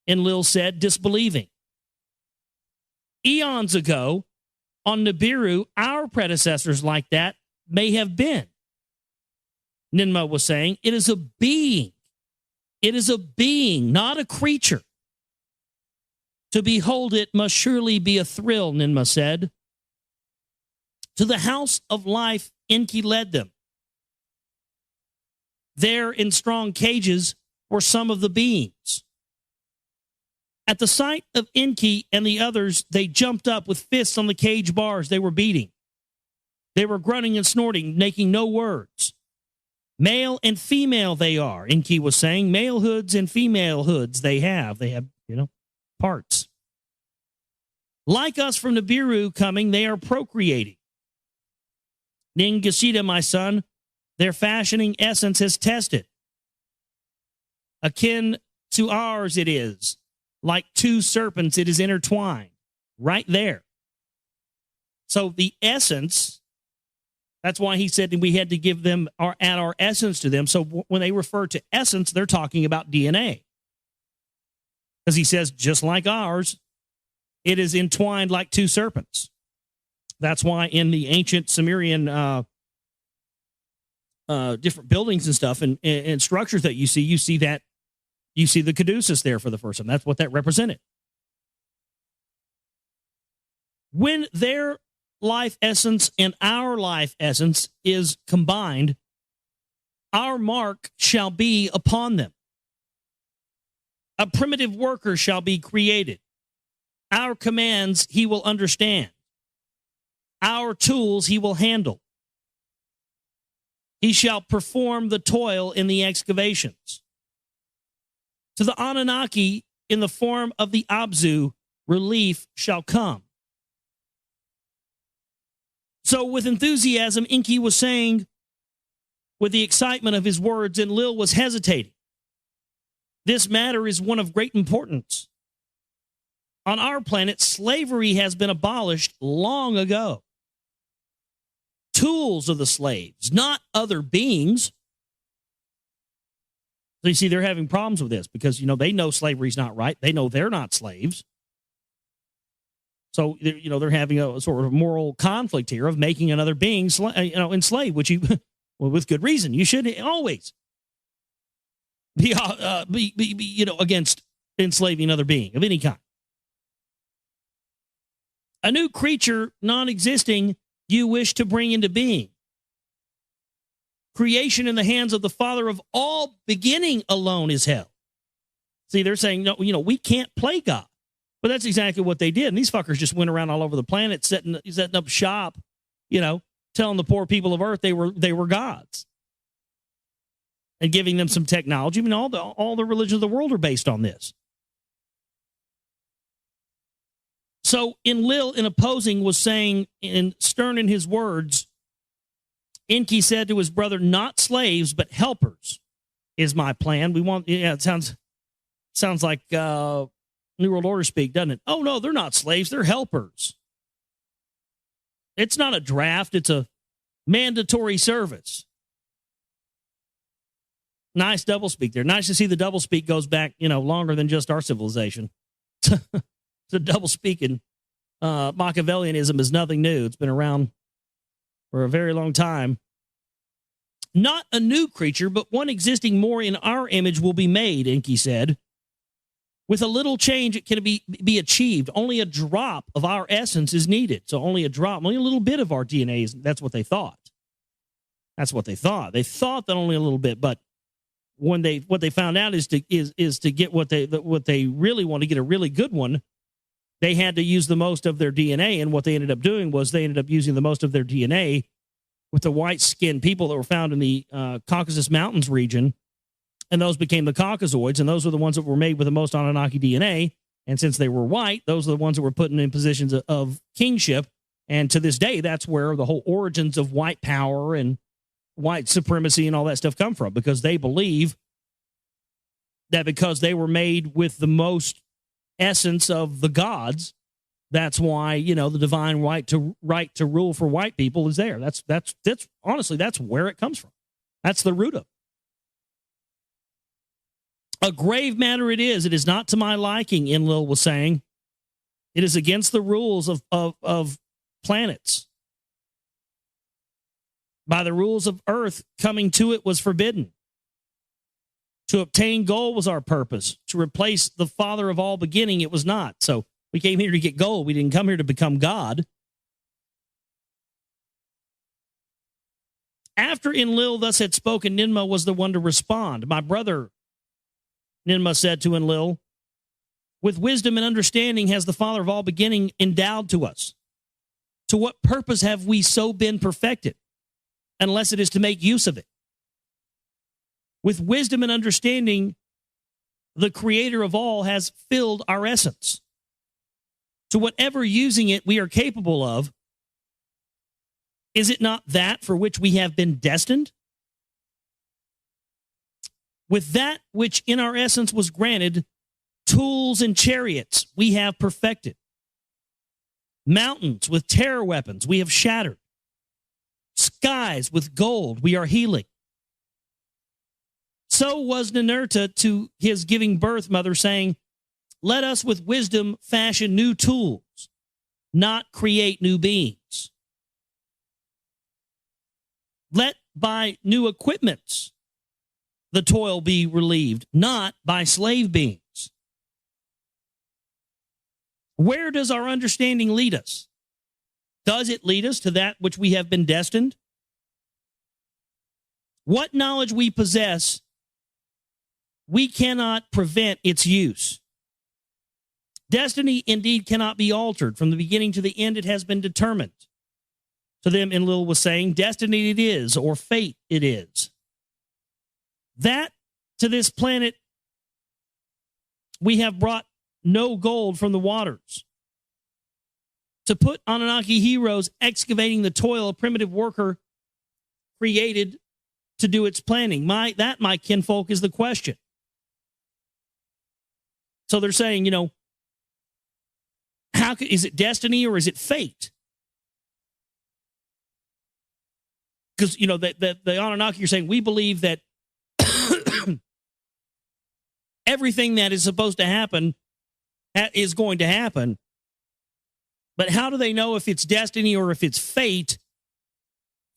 Enlil said, disbelieving. Eons ago, on Nibiru, our predecessors like that may have been. Ninmah was saying, it is a being. It is a being, not a creature. To behold it must surely be a thrill, Ninmah said. To the house of life, Enki led them. There in strong cages were some of the beings. At the sight of Enki and the others, they jumped up with fists on the cage bars they were beating. They were grunting and snorting, making no words. Male and female they are, Enki was saying. Male hoods and female hoods they have. They have, parts. Like us from the Nibiru coming, they are procreating. Ningashita, my son, their fashioning essence has tested. Akin to ours it is. Like two serpents, it is intertwined. Right there. So the essence, that's why he said we had to give them add our essence to them. So when they refer to essence, they're talking about DNA. Because he says, just like ours, it is entwined like two serpents. That's why in the ancient Sumerian different buildings and stuff and structures that you see that. You see the caduceus there for the first time. That's what that represented. When their life essence and our life essence is combined, our mark shall be upon them. A primitive worker shall be created. Our commands he will understand. Our tools he will handle. He shall perform the toil in the excavations. To the Anunnaki, in the form of the Abzu, relief shall come. So with enthusiasm, Enki was saying, with the excitement of his words, and Lil was hesitating. This matter is one of great importance. On our planet, slavery has been abolished long ago. Tools are the slaves, not other beings. So you see, they're having problems with this because, they know slavery's not right. They know they're not slaves. So, they're having a sort of moral conflict here of making another being, enslaved, which with good reason, you should always be against enslaving another being of any kind. A new creature, non-existing, you wish to bring into being. Creation in the hands of the Father of all beginning alone is hell. See, they're saying, no, we can't play God. But that's exactly what they did. And these fuckers just went around all over the planet setting up shop, telling the poor people of Earth they were gods. And giving them some technology. I mean, all the religions of the world are based on this. So Enlil, in opposing, was saying, and stern in his words, Enki said to his brother, not slaves, but helpers is my plan. We want, it sounds like New World Order speak, doesn't it? Oh, no, they're not slaves. They're helpers. It's not a draft. It's a mandatory service. Nice doublespeak there. Nice to see the doublespeak goes back, longer than just our civilization. The doublespeak and Machiavellianism is nothing new. It's been around for a very long time. Not a new creature, but one existing more in our image will be made, Enki said. With a little change, it can be achieved. Only a drop of our essence is needed. So only a drop, only a little bit of our DNA is, that's what they thought. That's what they thought. They thought that only a little bit, but what they found out is to get what they really want to get a really good one, they had to use the most of their DNA, and what they ended up doing was they ended up using the most of their DNA with the white-skinned people that were found in the Caucasus Mountains region, and those became the Caucasoids, and those were the ones that were made with the most Anunnaki DNA, and since they were white, those are the ones that were put in positions of kingship, and to this day, that's where the whole origins of white power and white supremacy and all that stuff come from, because they believe that because they were made with the most essence of the gods, that's why, the divine right to rule for white people is there. That's honestly, that's where it comes from. That's the root of it. A grave matter it is. It is not to my liking, Enlil was saying. It is against the rules of planets. By the rules of Earth, coming to it was forbidden. To obtain gold was our purpose. To replace the Father of all beginning, it was not. So we came here to get gold. We didn't come here to become God. After Enlil thus had spoken, Ninmo was the one to respond. My brother, Ninmah said to Enlil, with wisdom and understanding has the Father of all beginning endowed to us. To what purpose have we so been perfected, unless it is to make use of it? With wisdom and understanding, the Creator of all has filled our essence. To whatever using it we are capable of, is it not that for which we have been destined? With that which in our essence was granted, tools and chariots we have perfected. Mountains with terror weapons we have shattered. Skies with gold we are healing. So was Ninurta to his giving birth mother, saying, let us with wisdom fashion new tools, not create new beings. Let by new equipments the toil be relieved, not by slave beings. Where does our understanding lead us? Does it lead us to that which we have been destined? What knowledge we possess, we cannot prevent its use. Destiny indeed cannot be altered. From the beginning to the end, it has been determined. To them, Enlil was saying, destiny it is, or fate it is. That to this planet we have brought no gold from the waters. To put Anunnaki heroes excavating the toil a primitive worker created to do its planning. My kinfolk, is the question. So they're saying, is it destiny or is it fate? Because, the Anunnaki are saying, we believe that everything that is supposed to happen is going to happen. But how do they know if it's destiny or if it's fate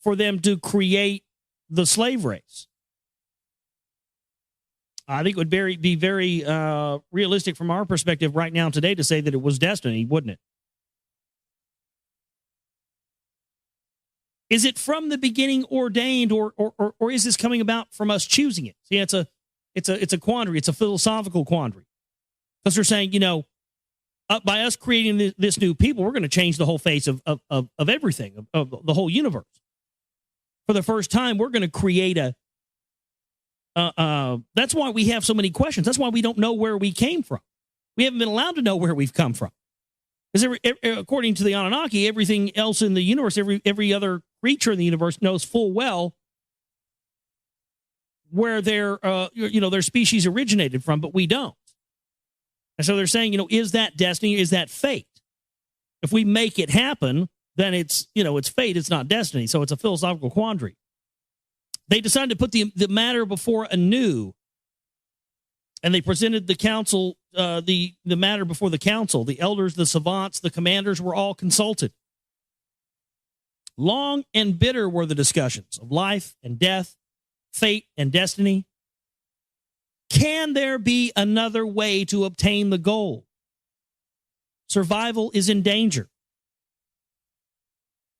for them to create the slave race? I think it would be very realistic from our perspective right now today to say that it was destiny, wouldn't it? Is it from the beginning ordained, or is this coming about from us choosing it? See, it's a quandary. It's a philosophical quandary. Because they're saying, by us creating this new people, we're going to change the whole face of everything, of the whole universe. For the first time, we're going to create that's why we have so many questions. That's why we don't know where we came from. We haven't been allowed to know where we've come from. Because according to the Anunnaki, everything else in the universe, every other creature in the universe knows full well where their species originated from, but we don't. And so they're saying, is that destiny? Is that fate? If we make it happen, then it's fate. It's not destiny. So it's a philosophical quandary. They decided to put the matter before Anu, and they presented the council, the matter before the council. The elders, the savants, the commanders were all consulted. Long and bitter were the discussions of life and death, fate and destiny. Can there be another way to obtain the goal? Survival is in danger.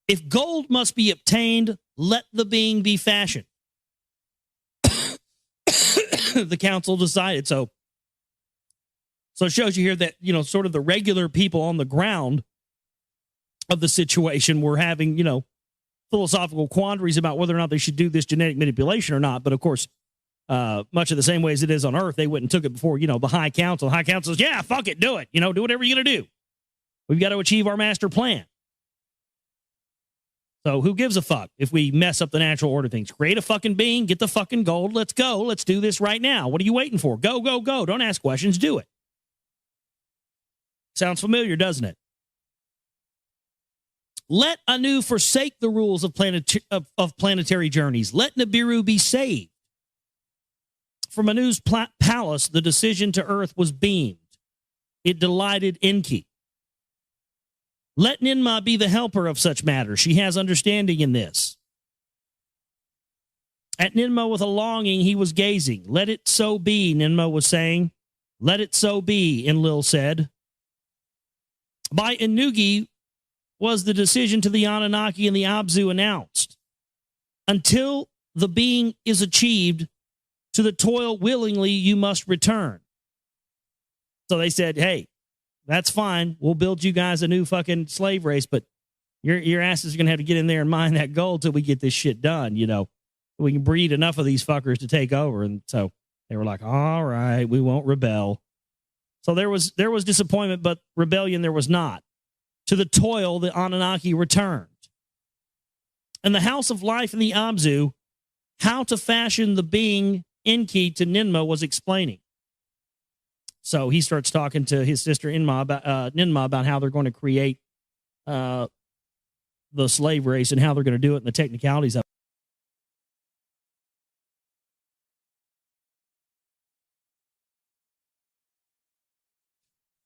If gold must be obtained, let the being be fashioned. The council decided. So it shows you here that, sort of the regular people on the ground of the situation were having, philosophical quandaries about whether or not they should do this genetic manipulation or not. But of course, much of the same way as it is on Earth, they went and took it before, the High Council. The High Council says, yeah, fuck it, do it. Do whatever you're going to do. We've got to achieve our master plan. So who gives a fuck if we mess up the natural order of things? Create a fucking being, get the fucking gold, let's go. Let's do this right now. What are you waiting for? Go, go, go. Don't ask questions, do it. Sounds familiar, doesn't it? Let Anu forsake the rules of planetary journeys. Let Nibiru be saved. From Anu's palace, the decision to Earth was beamed. It delighted Enki. Let Ninmah be the helper of such matters. She has understanding in this. At Ninmah with a longing he was gazing. Let it so be, Ninmah was saying. Let it so be, Enlil said. By Inugi was the decision to the Anunnaki and the Abzu announced. Until the being is achieved, To the toil willingly you must return. So they said, hey, that's fine. We'll build you guys a new fucking slave race, but your asses are going to have to get in there and mine that gold till we get this shit done, you know. We can breed enough of these fuckers to take over. And so they were like, all right, we won't rebel. So there was disappointment, but rebellion there was not. To the toil, the Anunnaki returned. And the House of Life in the Abzu, how to fashion the being Enki to Ninmah was explaining. So he starts talking to his sister Ninmah about how they're going to create the slave race and how they're going to do it and the technicalities of it.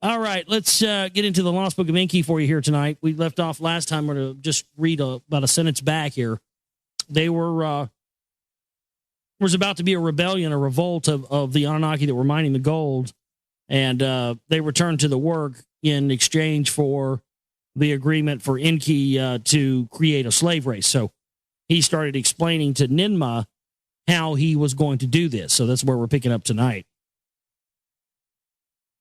All right, let's get into the Lost Book of Enki for you here tonight. We left off last time. We're going to just read about a sentence back here. They were was about to be a rebellion, a revolt of the Anunnaki that were mining the gold, and they returned to the work in exchange for the agreement for Enki to create a slave race. So he started explaining to Ninmah how he was going to do this. So that's where we're picking up tonight.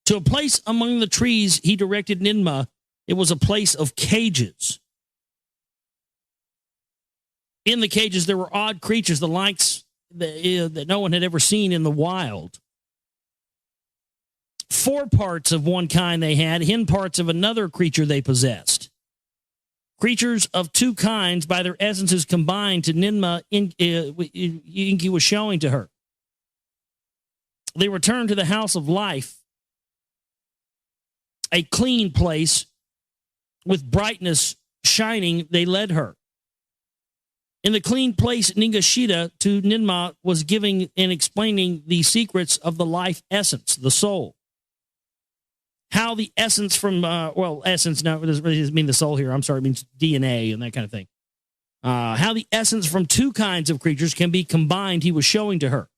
To a place among the trees, he directed Ninmah. It was a place of cages. In the cages, there were odd creatures, the likes that no one had ever seen in the wild. 4 parts of one kind they had, hen parts of another creature they possessed. Creatures of 2 kinds, by their essences combined, to Ninmah, Enki was showing to her. They returned to the House of Life, a clean place with brightness shining, they led her. In the clean place, Ningashita to Ninmah was giving and explaining the secrets of the life essence, the soul. How the essence from, essence, no, it doesn't really mean the soul here. I'm sorry, it means DNA and that kind of thing. How the essence from 2 kinds of creatures can be combined, he was showing to her.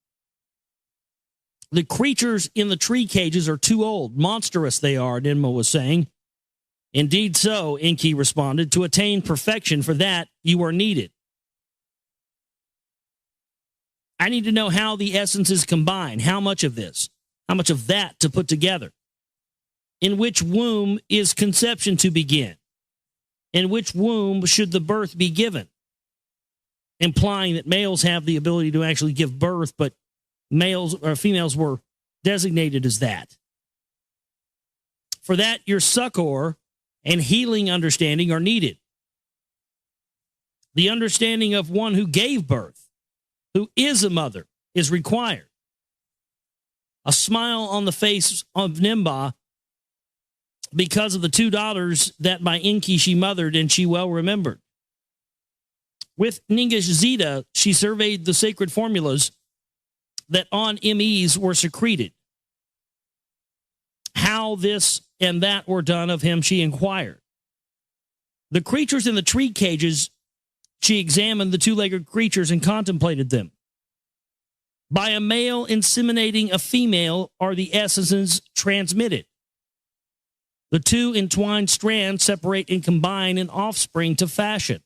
The creatures in the tree cages are too old. Monstrous they are, Ninmah was saying. Indeed so, Enki responded. To attain perfection, for that you are needed. I need to know how the essences combine. How much of this? How much of that to put together? In which womb is conception to begin? In which womb should the birth be given? Implying that males have the ability to actually give birth, but males or females were designated as that. For that, your succor and healing understanding are needed. The understanding of one who gave birth, who is a mother, is required. A smile on the face of Ninmah because of the 2 daughters that by Enki she mothered and she well remembered. With Ningashita, she surveyed the sacred formulas that on MEs were secreted. How this and that were done of him, she inquired. The creatures in the tree cages, she examined the 2-legged creatures and contemplated them. By a male inseminating a female are the essences transmitted. The 2 entwined strands separate and combine an offspring to fashion.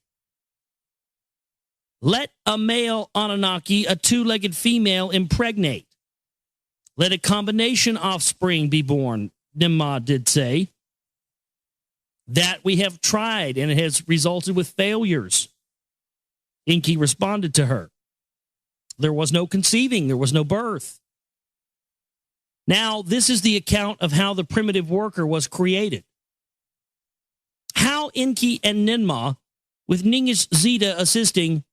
Let a male Anunnaki, a 2-legged female, impregnate. Let a combination offspring be born, Ninmah did say. That we have tried, and it has resulted with failures. Enki responded to her. There was no conceiving, there was no birth. Now, this is the account of how the primitive worker was created. How Enki and Ninmah, with Ningashita assisting,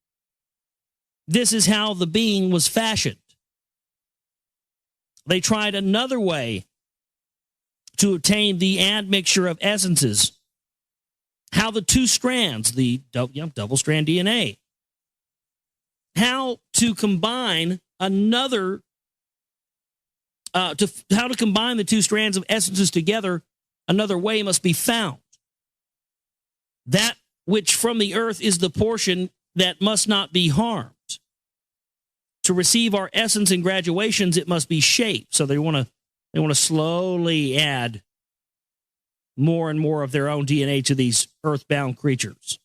this is how the being was fashioned. They tried another way to obtain the admixture of essences. How the 2 strands, the double-strand DNA. How to combine another, how to combine the 2 strands of essences together, another way must be found. That which from the earth is the portion that must not be harmed. To receive our essence in graduations, it must be shaped. So they want to slowly add more and more of their own DNA to these earthbound creatures.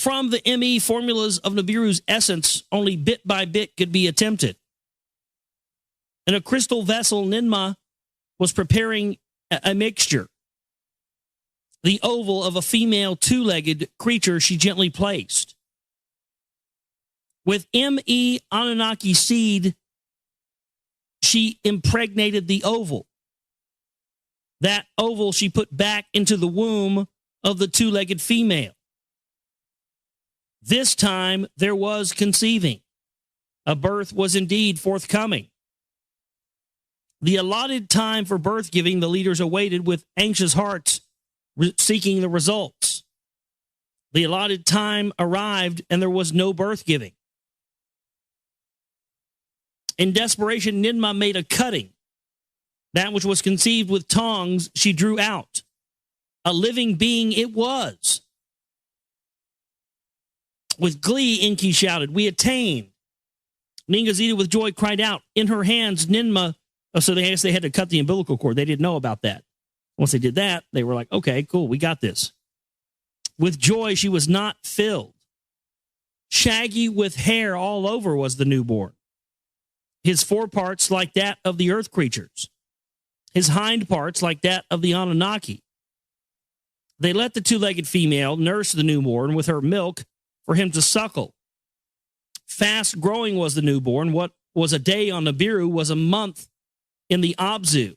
from the ME formulas of Nibiru's essence, only bit by bit could be attempted. In a crystal vessel, Ninmah was preparing a mixture. The oval of a female two-legged creature she gently placed. With ME Anunnaki seed, she impregnated the oval. That oval she put back into the womb of the two-legged female. This time there was conceiving. A birth was indeed forthcoming. The allotted time for birth giving the leaders awaited with anxious hearts, seeking the results. The allotted time arrived and there was no birth giving. In desperation, Ninmah made a cutting. That which was conceived with tongs, she drew out. A living being it was. With glee, Enki shouted, "We attained." Ningazita with joy cried out. In her hands, Ninmah, so they had to cut the umbilical cord. They didn't know about that. Once they did that, they were like, okay, cool, we got this. With joy, she was not filled. Shaggy with hair all over was the newborn. His foreparts like that of the earth creatures. His hind parts like that of the Anunnaki. They let the two-legged female nurse the newborn with her milk for him to suckle. Fast growing was the newborn. What was a day on Nibiru was a month in the Abzu.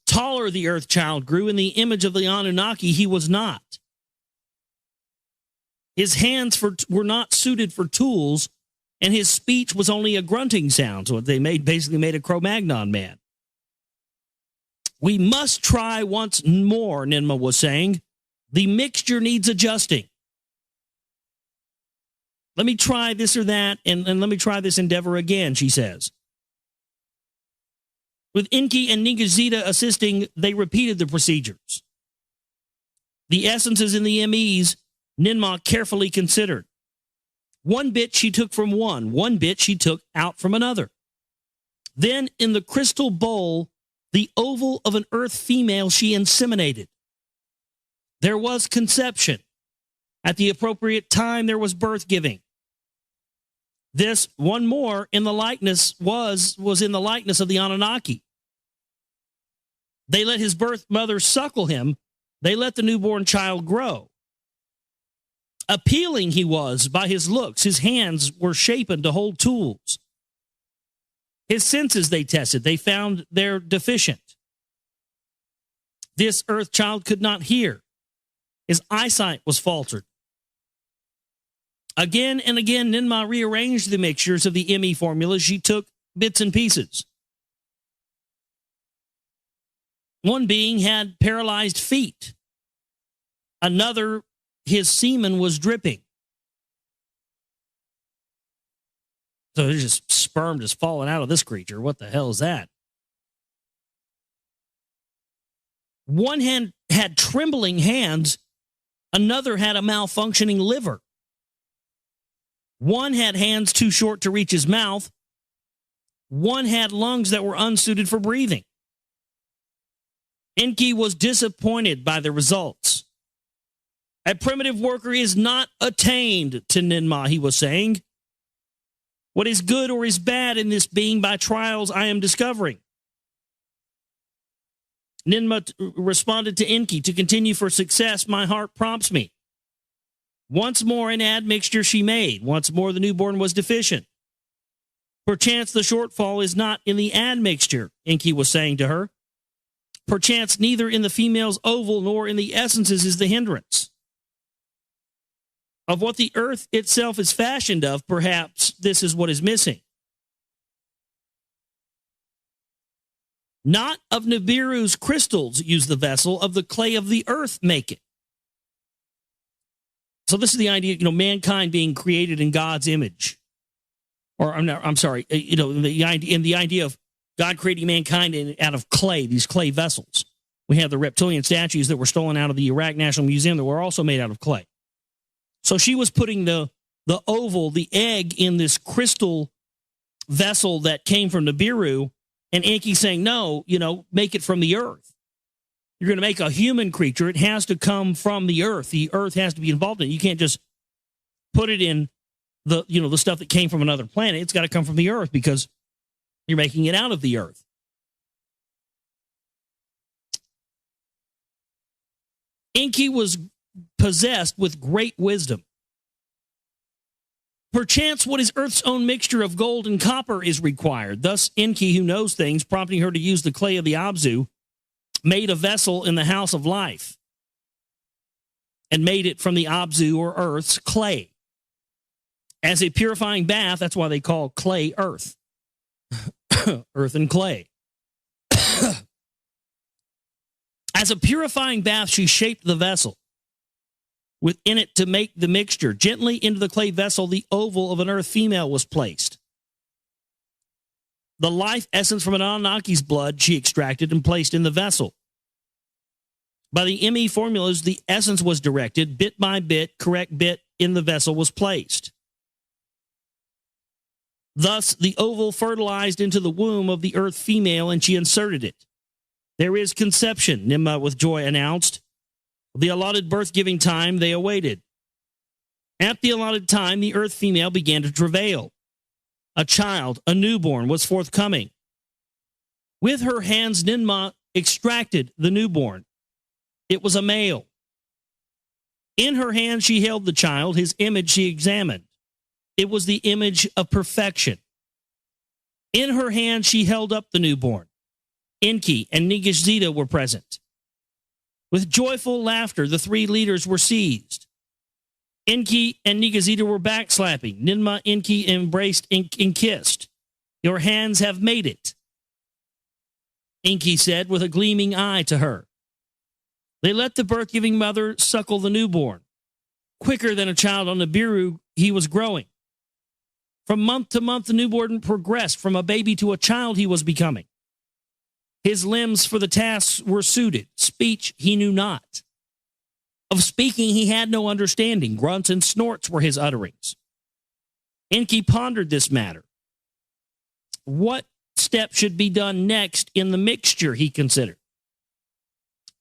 Taller the earth child grew in the image of the Anunnaki. He was not. His hands were not suited for tools, and his speech was only a grunting sound. So they basically made a Cro-Magnon man. We must try once more, Ninmah was saying. The mixture needs adjusting. Let me try this or that, and let me try this endeavor again, she says. With Enki and Ningazita assisting, they repeated the procedures. The essences in the MEs, Ninmah carefully considered. One bit she took from one bit she took out from another. Then in the crystal bowl, the oval of an earth female she inseminated. There was conception. At the appropriate time, there was birth giving. This one more in the likeness was in the likeness of the Anunnaki. They let his birth mother suckle him. They let the newborn child grow. Appealing he was by his looks. His hands were shapen to hold tools. His senses they tested. They found they're deficient. This earth child could not hear. His eyesight was faltered. Again and again, Ninmah rearranged the mixtures of the ME formulas. She took bits and pieces. One being had paralyzed feet. Another, his semen was dripping. So there's just sperm just falling out of this creature. What the hell is that? One hand had trembling hands. Another had a malfunctioning liver. One had hands too short to reach his mouth. One had lungs that were unsuited for breathing. Enki was disappointed by the results. A primitive worker is not attained to Ninmah, he was saying. What is good or is bad in this being by trials I am discovering. Ninmah responded to Enki, to continue for success, my heart prompts me. Once more an admixture she made. Once more the newborn was deficient. Perchance the shortfall is not in the admixture, Enki was saying to her. Perchance neither in the female's oval nor in the essences is the hindrance. Of what the earth itself is fashioned of, perhaps this is what is missing. Not of Nibiru's crystals use the vessel, of the clay of the earth make it. So this is the idea, mankind being created in God's image. Or the idea of God creating mankind out of clay, these clay vessels. We have the reptilian statues that were stolen out of the Iraq National Museum that were also made out of clay. So she was putting the oval, the egg, in this crystal vessel that came from Nibiru, and Enki saying, no, make it from the earth. you're going to make a human creature, it has to come from the earth. The earth has to be involved in it. You can't just put it in the stuff that came from another planet. It's got to come from the earth because you're making it out of the earth. Enki was possessed with great wisdom. Perchance what is earth's own mixture of gold and copper is required. Thus Enki, who knows things, prompting her to use the clay of the Abzu, made a vessel in the house of life and made it from the Abzu or earth's clay. As a purifying bath, that's why they call clay earth. Earth and clay. As a purifying bath, she shaped the vessel within it to make the mixture. Gently into the clay vessel, the oval of an earth female was placed. The life essence from an Anunnaki's blood she extracted and placed in the vessel. By the ME formulas, the essence was directed, bit by bit, correct bit in the vessel was placed. Thus, the oval fertilized into the womb of the earth female, and she inserted it. There is conception, Nimma with joy announced. The allotted birth-giving time they awaited. At the allotted time, the earth female began to travail. A child, a newborn, was forthcoming. With her hands, Ninmah extracted the newborn. It was a male. In her hand, she held the child. His image she examined. It was the image of perfection. In her hand, she held up the newborn. Enki and Nigishzida were present. With joyful laughter, the three leaders were seized. Enki and Nigishzida were backslapping. Ninmah Enki embraced and kissed. Your hands have made it, Enki said with a gleaming eye to her. They let the birth-giving mother suckle the newborn. Quicker than a child on the Nibiru, he was growing. From month to month, the newborn progressed. From a baby to a child he was becoming. His limbs for the tasks were suited. Speech he knew not. Of speaking he had no understanding. Grunts and snorts were his utterings. Enki pondered this matter. What step should be done next in the mixture, he considered.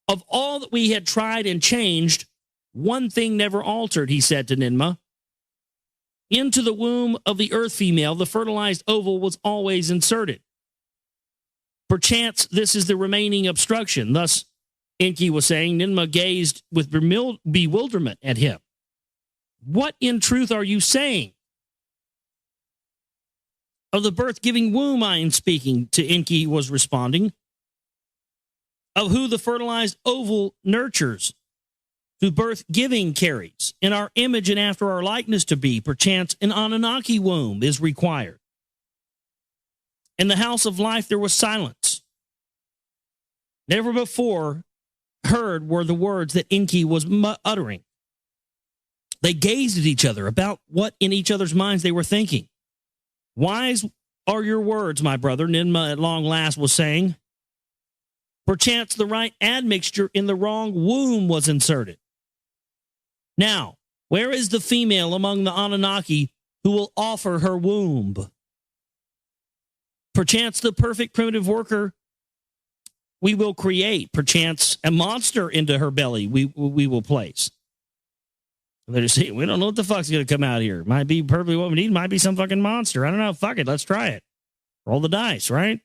Of all that we had tried and changed, one thing never altered, he said to Ninmah. Into the womb of the earth female, the fertilized oval was always inserted. Perchance this is the remaining obstruction. Thus, Enki was saying, Ninmah gazed with bewilderment at him. What in truth are you saying? Of the birth-giving womb I am speaking, to Enki was responding. Of who the fertilized oval nurtures, who birth-giving carries, in our image and after our likeness to be, perchance an Anunnaki womb is required. In the house of life there was silence. Never before heard were the words that Enki was uttering. They gazed at each other about what in each other's minds they were thinking. Wise are your words, my brother, Ninmah at long last was saying. Perchance the right admixture in the wrong womb was inserted. Now, where is the female among the Anunnaki who will offer her womb? Perchance the perfect primitive worker we will create. Perchance a monster into her belly we will place. They're just saying, we don't know what the fuck's going to come out here. Might be perfectly what we need. Might be some fucking monster. I don't know. Fuck it. Let's try it. Roll the dice, right?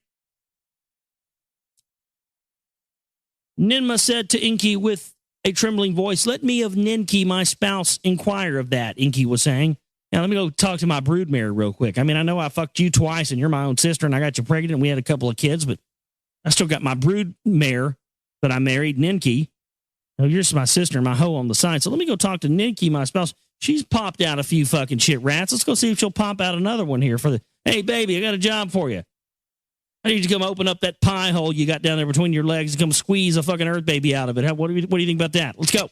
Ninmah said to Enki with a trembling voice, let me of Ninki, my spouse, inquire of that, Enki was saying. Now, let me go talk to my broodmare real quick. I mean, I know I fucked you twice and you're my own sister and I got you pregnant and we had a couple of kids, but I still got my broodmare that I married, Ninki. Now, you're just my sister and my hoe on the side. So let me go talk to Ninki, my spouse. She's popped out a few fucking shit rats. Let's go see if she'll pop out another one here for the, hey, baby, I got a job for you. I need you to come open up that pie hole you got down there between your legs and come squeeze a fucking earth baby out of it. What do you think about that? Let's go.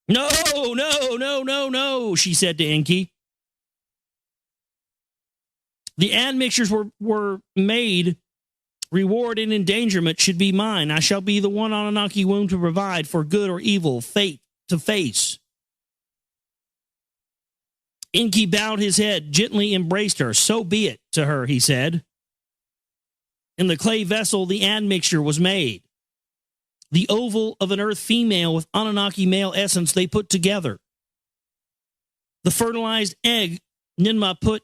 No, no, no, no, no, she said to Enki. The admixtures were made. Reward and endangerment should be mine. I shall be the one Anunnaki womb to provide for good or evil, fate to face. Enki bowed his head, gently embraced her. So be it to her, he said. In the clay vessel, the admixture was made. the oval of an earth female with Anunnaki male essence they put together. The fertilized egg Ninmah put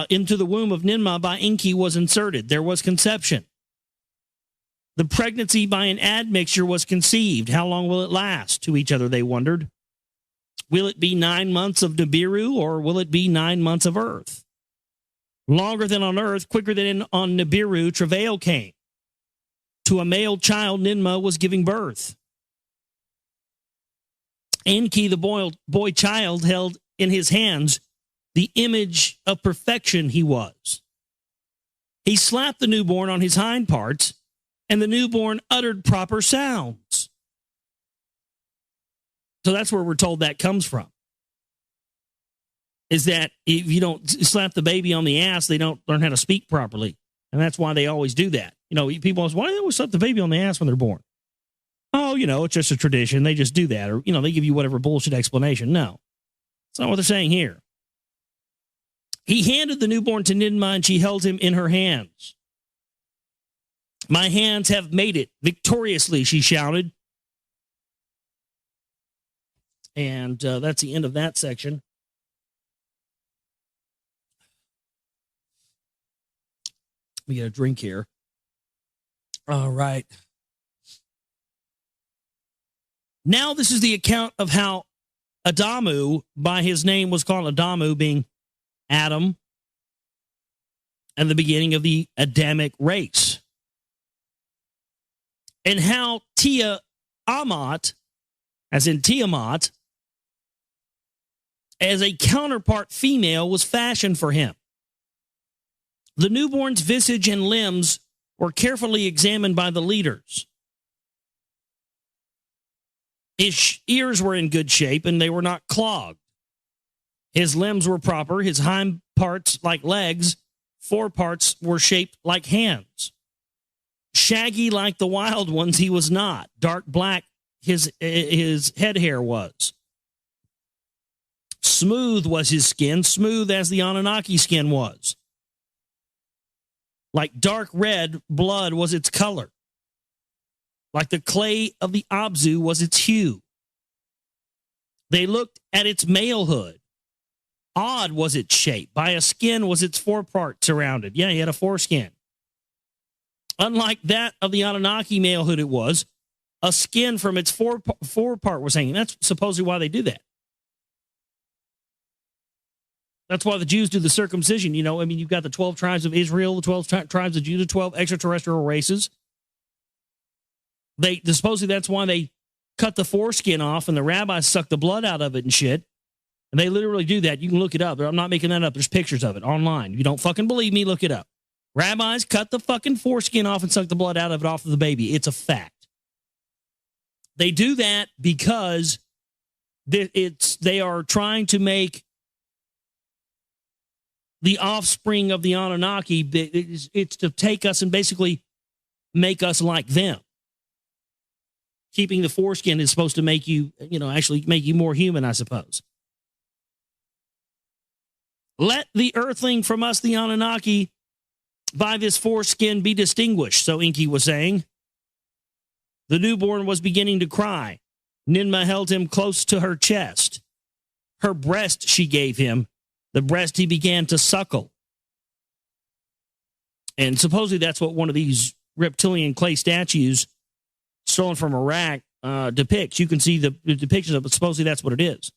into the womb of Ninmah by Enki was inserted. There was conception. The pregnancy by an admixture was conceived. How long will it last? To each other they wondered. Will it be 9 months of Nibiru, or will it be 9 months of Earth? Longer than on Earth, quicker than on Nibiru, travail came. To a male child, Ninmah was giving birth. Enki, the boy child, held in his hands the image of perfection he was. He slapped the newborn on his hind parts, and the newborn uttered proper sounds. So that's where we're told that comes from. Is that if you don't slap the baby on the ass, they don't learn how to speak properly. And that's why they always do that. You know, people ask, why do they always slap the baby on the ass when they're born? Oh, you know, it's just a tradition. They just do that. Or, you know, they give you whatever bullshit explanation. No, that's not what they're saying here. He handed the newborn to Ninmah, and she held him in her hands. My hands have made it victoriously, she shouted. And that's the end of that section. Let me get a drink here. All right. Now this is the account of how Adamu, by his name was called Adamu, being Adam, and the beginning of the Adamic race. And how Tiamat, as in Tiamat, as a counterpart female, was fashioned for him. The newborn's visage and limbs were carefully examined by the leaders. His ears were in good shape, and they were not clogged. His limbs were proper, his hind parts like legs, foreparts were shaped like hands. Shaggy like the wild ones he was not. Dark black his head hair was. Smooth was his skin, smooth as the Anunnaki skin was. Like dark red blood was its color. Like the clay of the Abzu was its hue. They looked at its malehood. Odd was its shape. By a skin was its forepart surrounded. Yeah, he had a foreskin. Unlike that of the Anunnaki malehood, it was a skin from its forepart was hanging. That's supposedly why they do that. That's why the Jews do the circumcision. You know, I mean, you've got the 12 tribes of Israel, the 12 tribes of Judah, 12 extraterrestrial races. Supposedly that's why they cut the foreskin off and the rabbis suck the blood out of it and shit. And they literally do that. You can look it up. I'm not making that up. There's pictures of it online. If you don't fucking believe me, look it up. Rabbis cut the fucking foreskin off and suck the blood out of it off of the baby. It's a fact. They do that because they are trying to make the offspring of the Anunnaki, it's to take us and basically make us like them. Keeping the foreskin is supposed to make you, actually make you more human, I suppose. Let the earthling from us, the Anunnaki, by this foreskin be distinguished, so Enki was saying. The newborn was beginning to cry. Ninmah held him close to her chest. Her breast she gave him. The breast he began to suckle. And supposedly that's what one of these reptilian clay statues stolen from Iraq depicts. You can see the depictions of it, but supposedly that's what it is.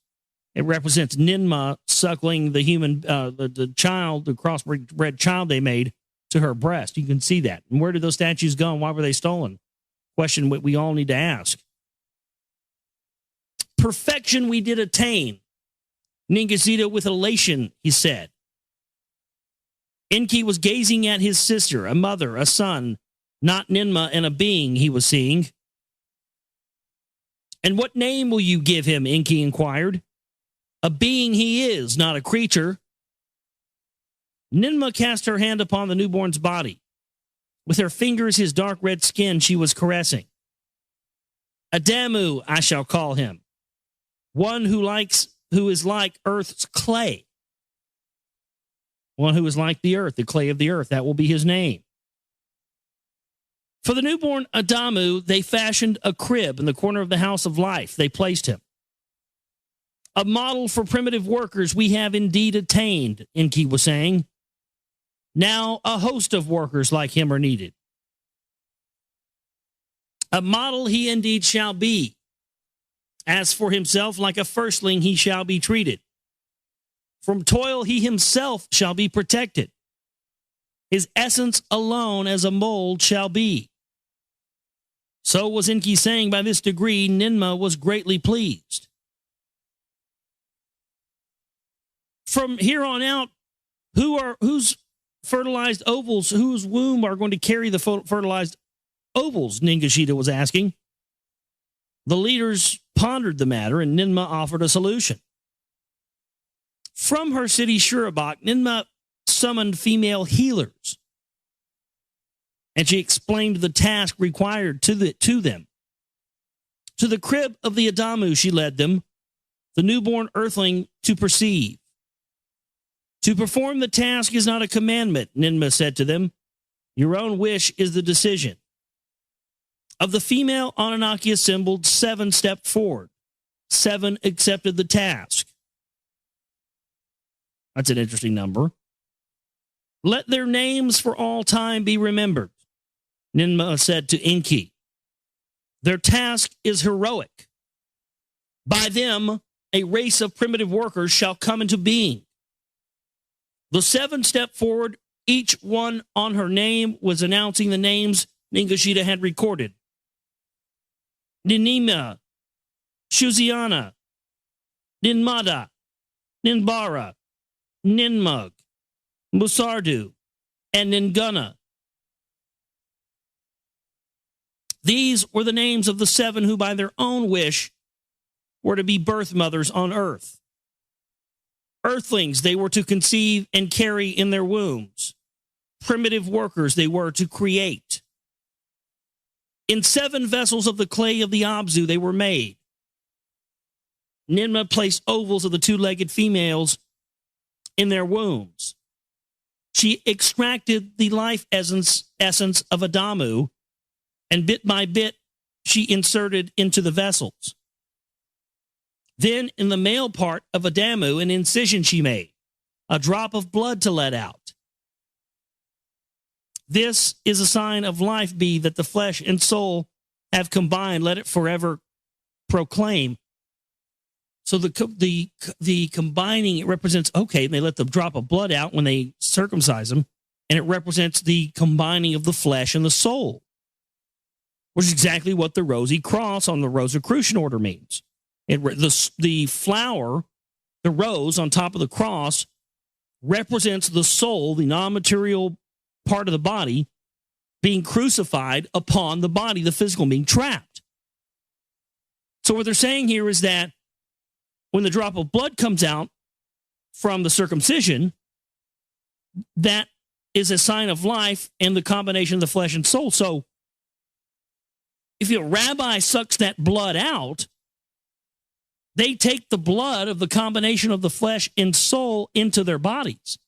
It represents Ninmah suckling the human, the child, the crossbred child they made to her breast. You can see that. And where did those statues go and why were they stolen? Question we all need to ask. Perfection we did attain. Ningazita with elation, he said. Enki was gazing at his sister, a mother, a son, not Ninmah, and a being he was seeing. And what name will you give him? Enki inquired. A being he is, not a creature. Ninmah cast her hand upon the newborn's body. With her fingers, his dark red skin, she was caressing. Adamu, I shall call him. One who is like earth's clay. One who is like the earth, the clay of the earth. That will be his name. For the newborn Adamu, they fashioned a crib in the corner of the house of life. They placed him. A model for primitive workers we have indeed attained, Enki was saying. Now a host of workers like him are needed. A model he indeed shall be. As for himself, like a firstling he shall be treated. From toil he himself shall be protected. His essence alone as a mold shall be. So was Enki saying, by this degree, Ninmah was greatly pleased. From here on out, whose fertilized ovals, whose womb are going to carry the fertilized ovals, Ningishita was asking. The leaders pondered the matter, and Ninmah offered a solution. From her city Shurabak, Ninmah summoned female healers, and she explained the task required to them. To the crib of the Adamu she led them, the newborn earthling to perceive. To perform the task is not a commandment, Ninmah said to them. Your own wish is the decision. Of the female Anunnaki assembled, 7 stepped forward. 7 accepted the task. That's an interesting number. Let their names for all time be remembered, Ninmah said to Enki. Their task is heroic. By them, a race of primitive workers shall come into being. The 7 stepped forward, each one on her name was announcing the names Ningishita had recorded. Ninima, Shuziana, Ninmada, Ninbara, Ninmug, Musardu, and Ninguna. These were the names of the 7 who by their own wish were to be birth mothers on earth. Earthlings they were to conceive and carry in their wombs. Primitive workers they were to create. In 7 vessels of the clay of the Abzu they were made. Ninmah placed ovals of the 2-legged females in their wombs. She extracted the life essence of Adamu, and bit by bit she inserted into the vessels. Then in the male part of Adamu, an incision she made, a drop of blood to let out. This is a sign of life be that the flesh and soul have combined. Let it forever proclaim. So the combining, it represents, okay, they let the drop of blood out when they circumcise them, and it represents the combining of the flesh and the soul, which is exactly what the rosy cross on the Rosicrucian order means. The flower, the rose on top of the cross, represents the soul, the non-material part of the body, being crucified upon the body, the physical being trapped. So what they're saying here is that when the drop of blood comes out from the circumcision, that is a sign of life and the combination of the flesh and soul. So if a rabbi sucks that blood out, they take the blood of the combination of the flesh and soul into their bodies.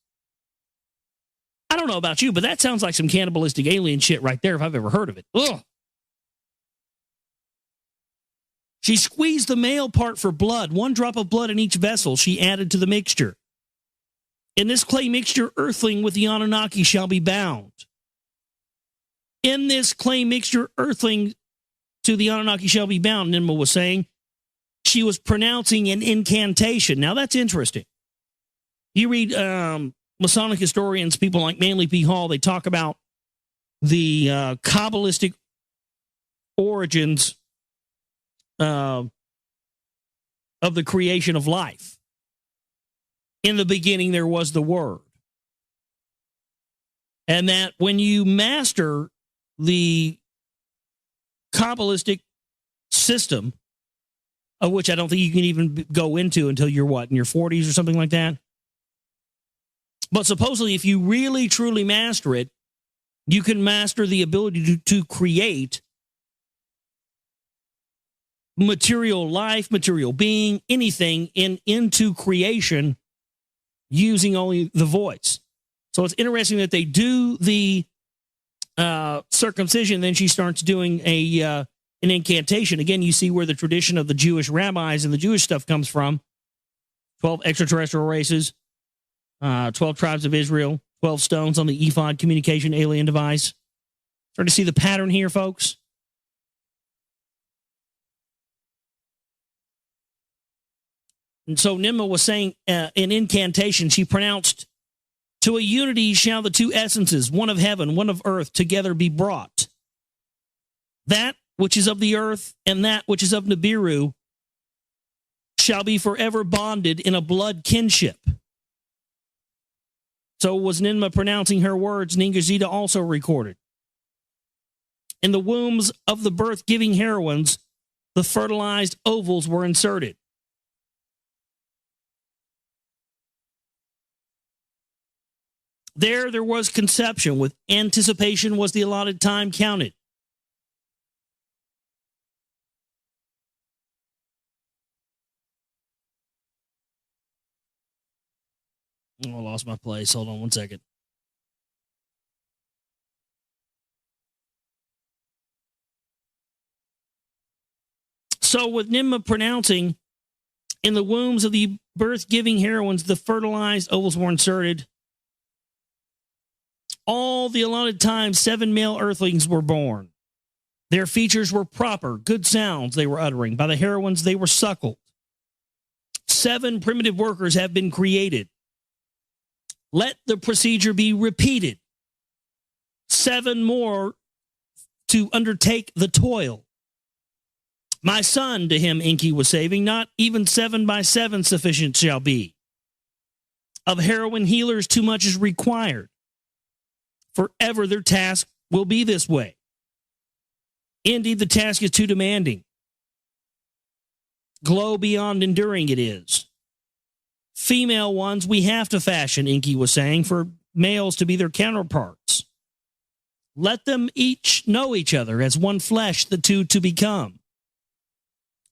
I don't know about you, but that sounds like some cannibalistic alien shit right there if I've ever heard of it. Ugh. She squeezed the male part for blood. 1 drop of blood in each vessel she added to the mixture. In this clay mixture, earthling with the Anunnaki shall be bound. In this clay mixture, earthling to the Anunnaki shall be bound, Ninmah was saying. She was pronouncing an incantation. Now, that's interesting. You read Masonic historians, people like Manly P. Hall, they talk about the Kabbalistic origins of the creation of life. In the beginning, there was the Word. And that when you master the Kabbalistic system, of which I don't think you can even go into until you're what, in your 40s or something like that? But supposedly, if you really, truly master it, you can master the ability to create material life, material being, anything into creation using only the voice. So it's interesting that they do the circumcision, then she starts doing an incantation. Again, you see where the tradition of the Jewish rabbis and the Jewish stuff comes from. 12 extraterrestrial races, 12 tribes of Israel, 12 stones on the ephod communication alien device. Start to see the pattern here, folks. And so Ninmah was saying in incantation, she pronounced, "To a unity shall the two essences, one of heaven, one of earth, together be brought. That which is of the earth and that which is of Nibiru shall be forever bonded in a blood kinship." So was Ninmah pronouncing her words, Ningazita also recorded. In the wombs of the birth-giving heroines, the fertilized ovals were inserted. There was conception, with anticipation was the allotted time counted. Oh, I lost my place. Hold on one second. So with Ninmah pronouncing, in the wombs of the birth-giving heroines, the fertilized ovals were inserted. All the allotted time, 7 male earthlings were born. Their features were proper, good sounds they were uttering. By the heroines, they were suckled. 7 primitive workers have been created. Let the procedure be repeated. 7 more to undertake the toil. My son, to him Enki was saving, not even 7 by 7 sufficient shall be. Of heroine healers too much is required. Forever their task will be this way. Indeed, the task is too demanding. Glow beyond enduring it is. Female ones we have to fashion, Enki was saying, for males to be their counterparts. Let them each know each other as one flesh, the two to become.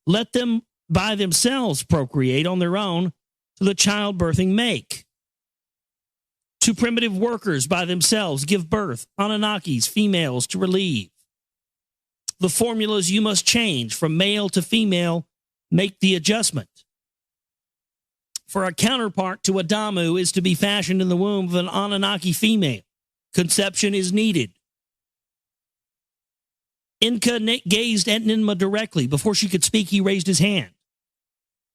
Let them by themselves procreate on their own to the childbirthing make. To primitive workers by themselves give birth, Anunnakis, females to relieve. The formulas you must change from male to female, make the adjustment. For a counterpart to Adamu is to be fashioned in the womb of an Anunnaki female. Conception is needed. Inca gazed at Ninmah directly. Before she could speak, he raised his hand.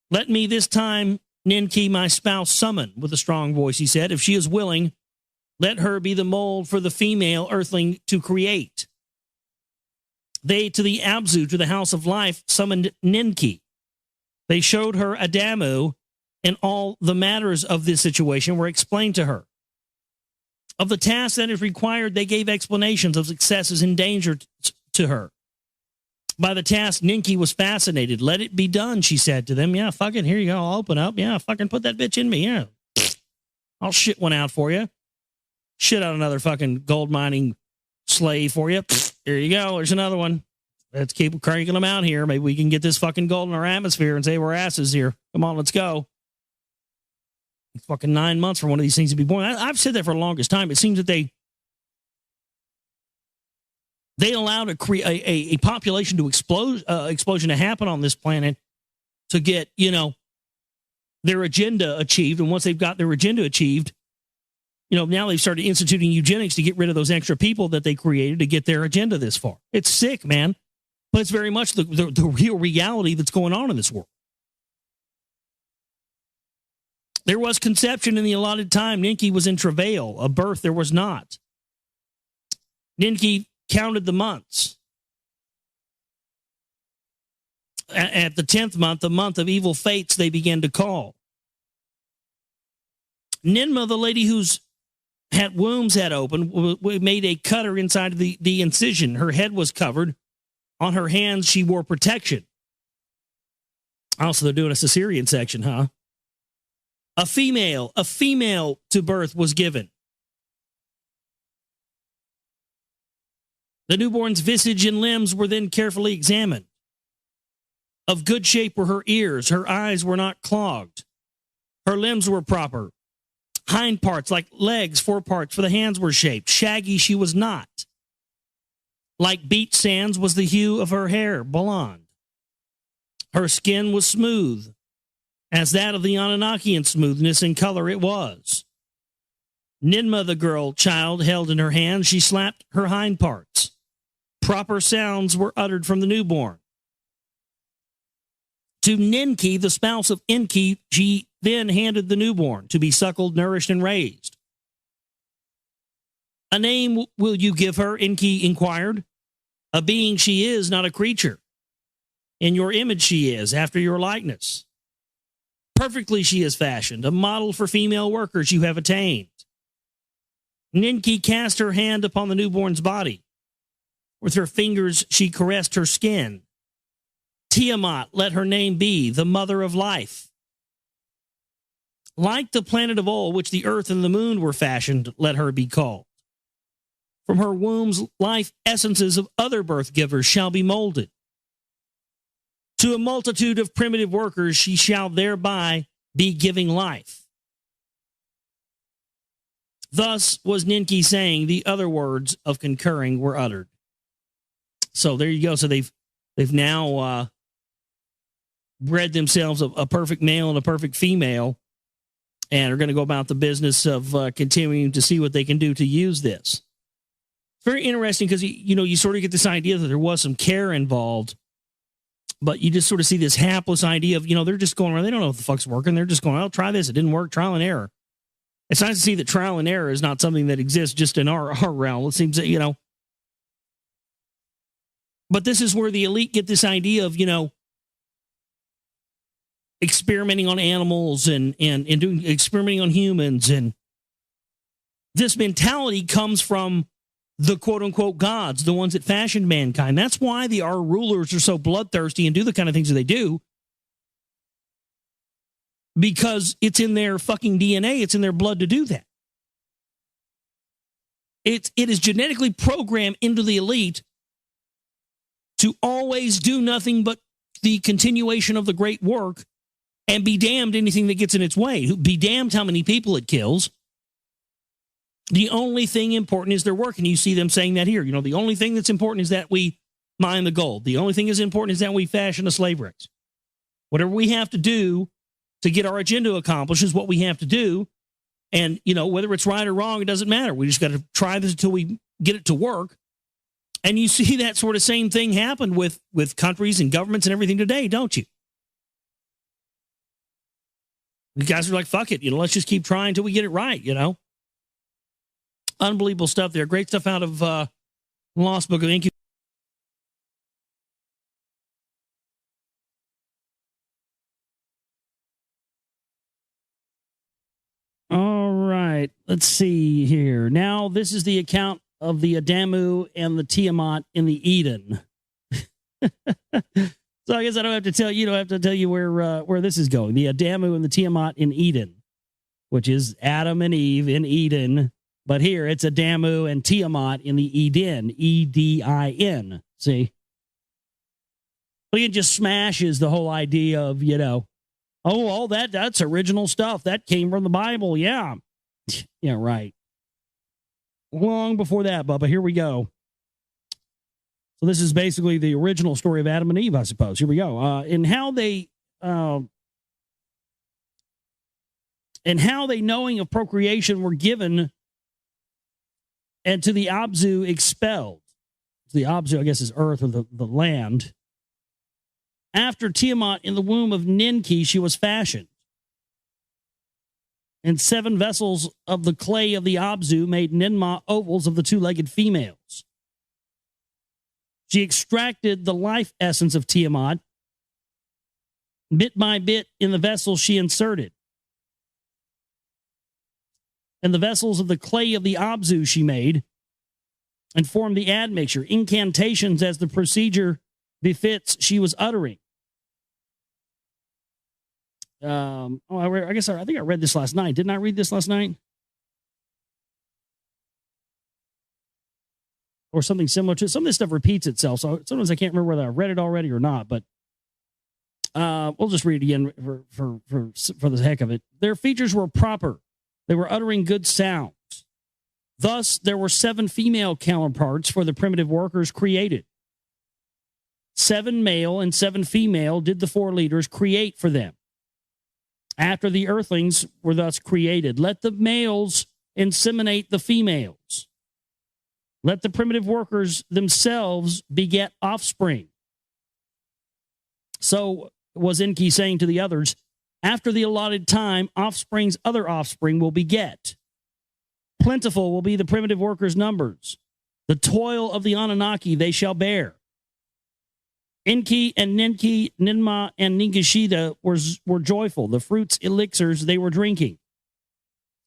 Let me this time, Ninki, my spouse, summon, with a strong voice, he said. If she is willing, let her be the mold for the female earthling to create. They to the Abzu, to the house of life, summoned Ninki. They showed her Adamu, and all the matters of this situation were explained to her. Of the task that is required, they gave explanations of successes and danger to her. By the task, Ninki was fascinated. Let it be done, she said to them. Yeah, fucking, here you go. I'll open up. Yeah, fucking put that bitch in me. Yeah. I'll shit one out for you. Shit out another fucking gold mining slave for you. Here you go. There's another one. Let's keep cranking them out here. Maybe we can get this fucking gold in our atmosphere and save our asses here. Come on, let's go. It's fucking 9 months for one of these things to be born. I've said that for the longest time. It seems that they allowed a population to explosion to happen on this planet to get, their agenda achieved. And once they've got their agenda achieved, now they've started instituting eugenics to get rid of those extra people that they created to get their agenda this far. It's sick, man. But it's very much the real reality that's going on in this world. There was conception in the allotted time. Ninki was in travail. A birth there was not. Ninki counted the months. At the 10th month, the month of evil fates, they began to call. Ninmah, the lady whose wombs had opened, made a cutter inside of the incision. Her head was covered. On her hands, she wore protection. Also, they're doing a cesarean section, huh? A female to birth was given. The newborn's visage and limbs were then carefully examined. Of good shape were her ears. Her eyes were not clogged. Her limbs were proper. Hind parts like legs, foreparts for the hands were shaped. Shaggy she was not. Like beach sands was the hue of her hair, blonde. Her skin was smooth, as that of the Anunnakian smoothness and color it was. Ninmah, the girl child, held in her hand, she slapped her hind parts. Proper sounds were uttered from the newborn. To Ninki, the spouse of Enki, she then handed the newborn to be suckled, nourished, and raised. A name will you give her? Enki inquired. A being she is, not a creature. In your image she is, after your likeness. Perfectly she is fashioned, a model for female workers you have attained. Ninki cast her hand upon the newborn's body. With her fingers she caressed her skin. Tiamat, let her name be, the mother of life. Like the planet of old, which the earth and the moon were fashioned, let her be called. From her womb's life essences of other birth givers shall be molded. To a multitude of primitive workers she shall thereby be giving life. Thus was Ninki saying, the other words of concurring were uttered. So there you go. So they've now bred themselves a perfect male and a perfect female, and are going to go about the business of continuing to see what they can do to use this. It's very interesting because, you sort of get this idea that there was some care involved, but you just sort of see this hapless idea of, they're just going around. They don't know what the fuck's working. They're just going, oh, try this. It didn't work. Trial and error. It's nice to see that trial and error is not something that exists just in our realm. It seems that, but this is where the elite get this idea of, experimenting on animals and doing experimenting on humans. And this mentality comes from the quote-unquote gods, the ones that fashioned mankind. That's why our rulers are so bloodthirsty and do the kind of things that they do. Because it's in their fucking DNA. It's in their blood to do that. It is genetically programmed into the elite to always do nothing but the continuation of the great work and be damned anything that gets in its way. Be damned how many people it kills. The only thing important is their work, and you see them saying that here. The only thing that's important is that we mine the gold. The only thing that's important is that we fashion a slave race. Whatever we have to do to get our agenda accomplished is what we have to do. And, whether it's right or wrong, it doesn't matter. We just got to try this until we get it to work. And you see that sort of same thing happen with countries and governments and everything today, don't you? You guys are like, fuck it, let's just keep trying until we get it right, Unbelievable stuff there. Great stuff out of Lost Book of Enki. All right, let's see here. Now, this is the account of the Adamu and the Tiamat in the Eden. So I guess I don't have to tell you. Don't have to tell you where this is going. The Adamu and the Tiamat in Eden, which is Adam and Eve in Eden. But here it's Adamu and Tiamat in the Eden, Edin. See? Well, it just smashes the whole idea of, all that's original stuff. That came from the Bible. Yeah. Yeah, right. Long before that, Bubba. Here we go. So this is basically the original story of Adam and Eve, I suppose. Here we go. And how they knowing of procreation were given and to the Abzu expelled. The Abzu, I guess, is earth or the land. After Tiamat in the womb of Ninki, she was fashioned. And 7 vessels of the clay of the Abzu made Ninmah ovals of the 2-legged females. She extracted the life essence of Tiamat. Bit by bit in the vessels she inserted. And the vessels of the clay of the Abzu she made and formed the admixture, incantations as the procedure befits she was uttering. I think I read this last night. Didn't I read this last night? Or something similar to it. Some of this stuff repeats itself, so sometimes I can't remember whether I read it already or not, but we'll just read it again for the heck of it. Their features were proper. They were uttering good sounds. Thus, there were 7 female counterparts for the primitive workers created. 7 male and 7 female did the 4 leaders create for them. After the earthlings were thus created, let the males inseminate the females. Let the primitive workers themselves beget offspring. So was Enki saying to the others, after the allotted time, offspring's other offspring will beget. Plentiful will be the primitive workers' numbers. The toil of the Anunnaki they shall bear. Enki and Ninki, Ninma, and Ningishita were joyful. The fruits elixirs they were drinking.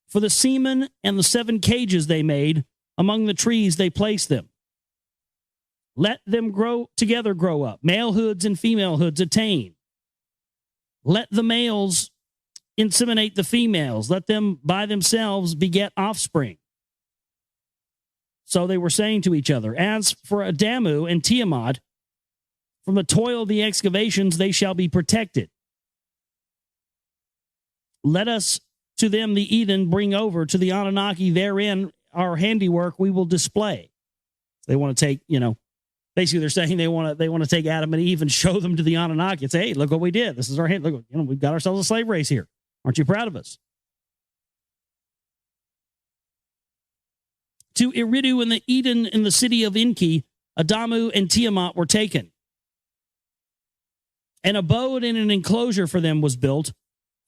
For the semen and the 7 cages they made, among the trees they placed them. Let them grow up. Malehoods and femalehoods attain. Let the males inseminate the females. Let them by themselves beget offspring. So they were saying to each other, as for Adamu and Tiamat, from the toil of the excavations they shall be protected. Let us to them the Eden bring over to the Anunnaki, therein our handiwork we will display. They want to take, basically they're saying they want to take Adam and Eve and show them to the Anunnaki and say, hey, look what we did. This is our hand. Look, we've got ourselves a slave race here. Aren't you proud of us? To Eridu and the Eden in the city of Enki, Adamu and Tiamat were taken. An abode and an enclosure for them was built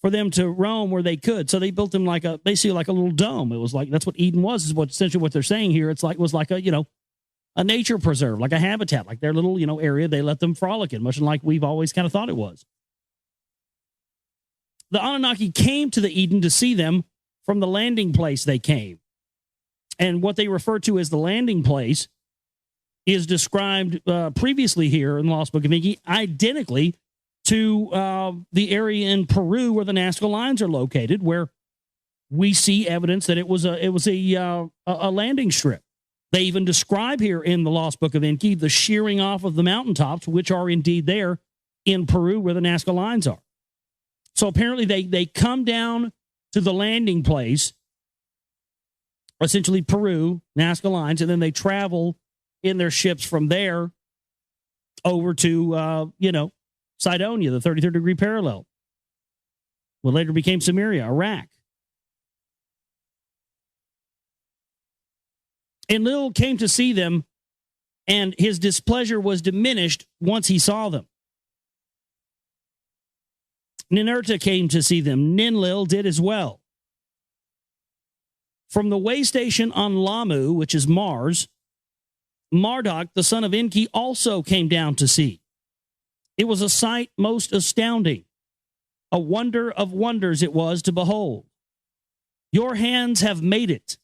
for them to roam where they could. So they built them basically like a little dome. It was like, that's what Eden was, is what essentially what they're saying here. It was like a nature preserve, like a habitat, like their little, area they let them frolic in, much like we've always kind of thought it was. The Anunnaki came to the Eden to see them from the landing place they came. And what they refer to as the landing place is described previously here in the Lost Book of Enki, identically to the area in Peru where the Nazca lines are located, where we see evidence that it was a landing strip. They even describe here in the Lost Book of Enki the shearing off of the mountaintops, which are indeed there in Peru where the Nazca lines are. So apparently they come down to the landing place, essentially Peru, Nazca lines, and then they travel in their ships from there over to, Cydonia, the 33rd degree parallel. What later became Samaria, Iraq. Enlil came to see them, and his displeasure was diminished once he saw them. Ninurta came to see them. Ninlil did as well. From the way station on Lamu, which is Mars, Marduk, the son of Enki, also came down to see. It was a sight most astounding. A wonder of wonders it was to behold. Your hands have made it.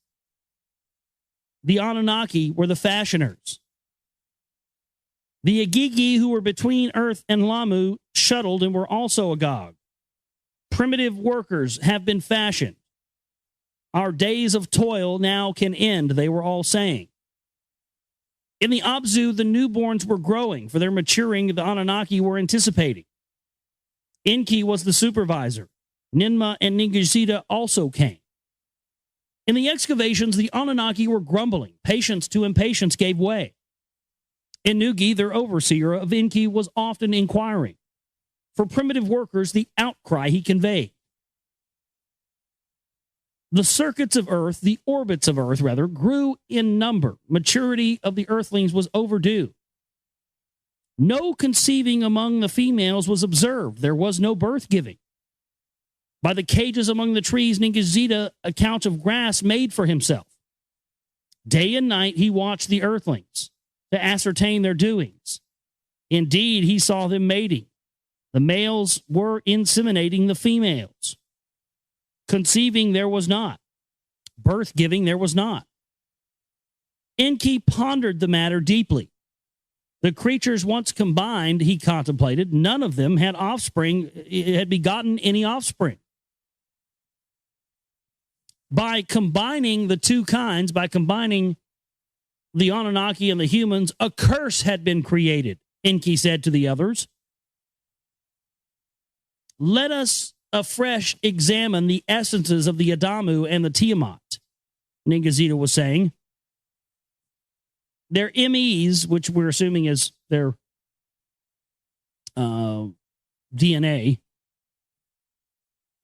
The Anunnaki were the fashioners. The Agigi who were between Earth and Lamu shuttled and were also agog. Primitive workers have been fashioned. Our days of toil now can end, they were all saying. In the Abzu, the newborns were growing. For their maturing, the Anunnaki were anticipating. Enki was the supervisor. Ninma and Ningishita also came. In the excavations, the Anunnaki were grumbling. Patience to impatience gave way. Inugi, their overseer of Enki, was often inquiring. For primitive workers, the outcry he conveyed. The circuits of Earth, the orbits of Earth, rather, grew in number. Maturity of the earthlings was overdue. No conceiving among the females was observed. There was no birth giving. By the cages among the trees, Ningishita a couch of grass made for himself. Day and night he watched the earthlings to ascertain their doings. Indeed, he saw them mating. The males were inseminating the females. Conceiving there was not. Birth giving there was not. Enki pondered the matter deeply. The creatures once combined, he contemplated, none of them had offspring, had begotten any offspring. By combining the two kinds, by combining the Anunnaki and the humans, a curse had been created, Enki said to the others. Let us afresh examine the essences of the Adamu and the Tiamat. Ningazita was saying. Their MEs, which we're assuming is their DNA,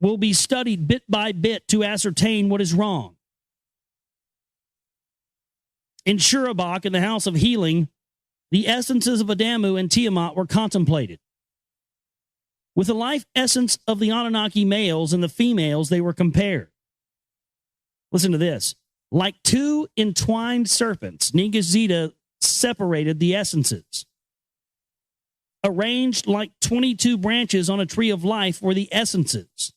will be studied bit by bit to ascertain what is wrong. In Shurabak, in the House of Healing, the essences of Adamu and Tiamat were contemplated. With the life essence of the Anunnaki males and the females, they were compared. Listen to this. Like two entwined serpents, Ningazita separated the essences. Arranged like 22 branches on a tree of life were the essences.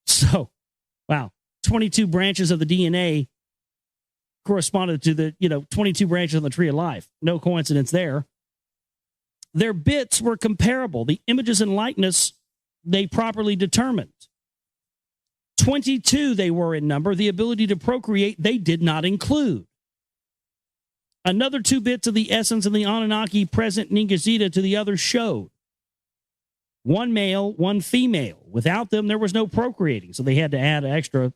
So, wow, 22 branches of the DNA corresponded to the, 22 branches on the tree of life. No coincidence there. Their bits were comparable. The images and likeness they properly determined. 22 they were in number. The ability to procreate they did not include. Another 2 bits of the essence of the Anunnaki present Ningazita to the other showed. 1 male, 1 female. Without them, there was no procreating. So they had to add extra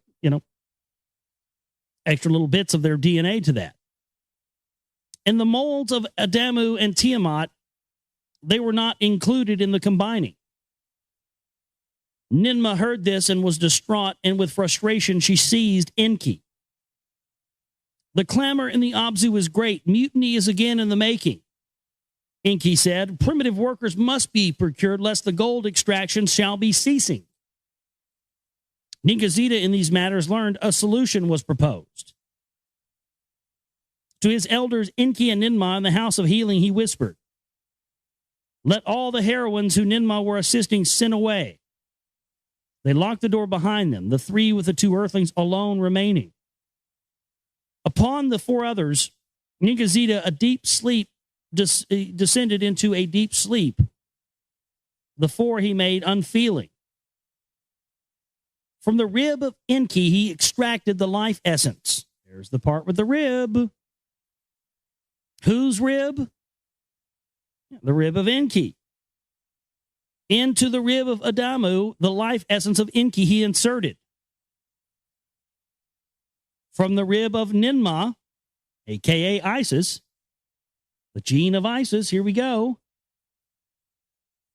little bits of their DNA to that. In the molds of Adamu and Tiamat, they were not included in the combining. Ninmah heard this and was distraught, and with frustration she seized Enki. The clamor in the Abzu is great. Mutiny is again in the making. Enki said, primitive workers must be procured lest the gold extraction shall be ceasing. Ningazita in these matters learned a solution was proposed. To his elders Enki and Ninmah in the House of Healing he whispered, let all the heroines who Ninmah were assisting sin away. They locked the door behind them, the 3 with the 2 earthlings alone remaining. Upon the 4 others, Ningazita, a deep sleep, descended into a deep sleep. The 4 he made unfeeling. From the rib of Enki, he extracted the life essence. There's the part with the rib. Whose rib? The rib of Enki. Into the rib of Adamu, the life essence of Enki he inserted. From the rib of Ninmah, a.k.a. Isis, the gene of Isis, here we go.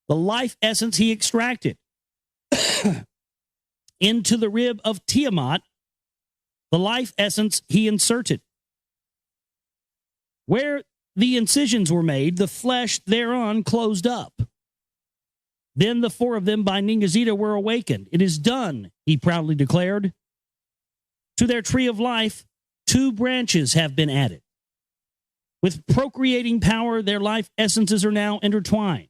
The life essence he extracted. Into the rib of Tiamat, the life essence he inserted. Where the incisions were made, the flesh thereon closed up. Then the 4 of them by Ningazita were awakened. It is done, he proudly declared. To their tree of life, 2 branches have been added. With procreating power, their life essences are now intertwined.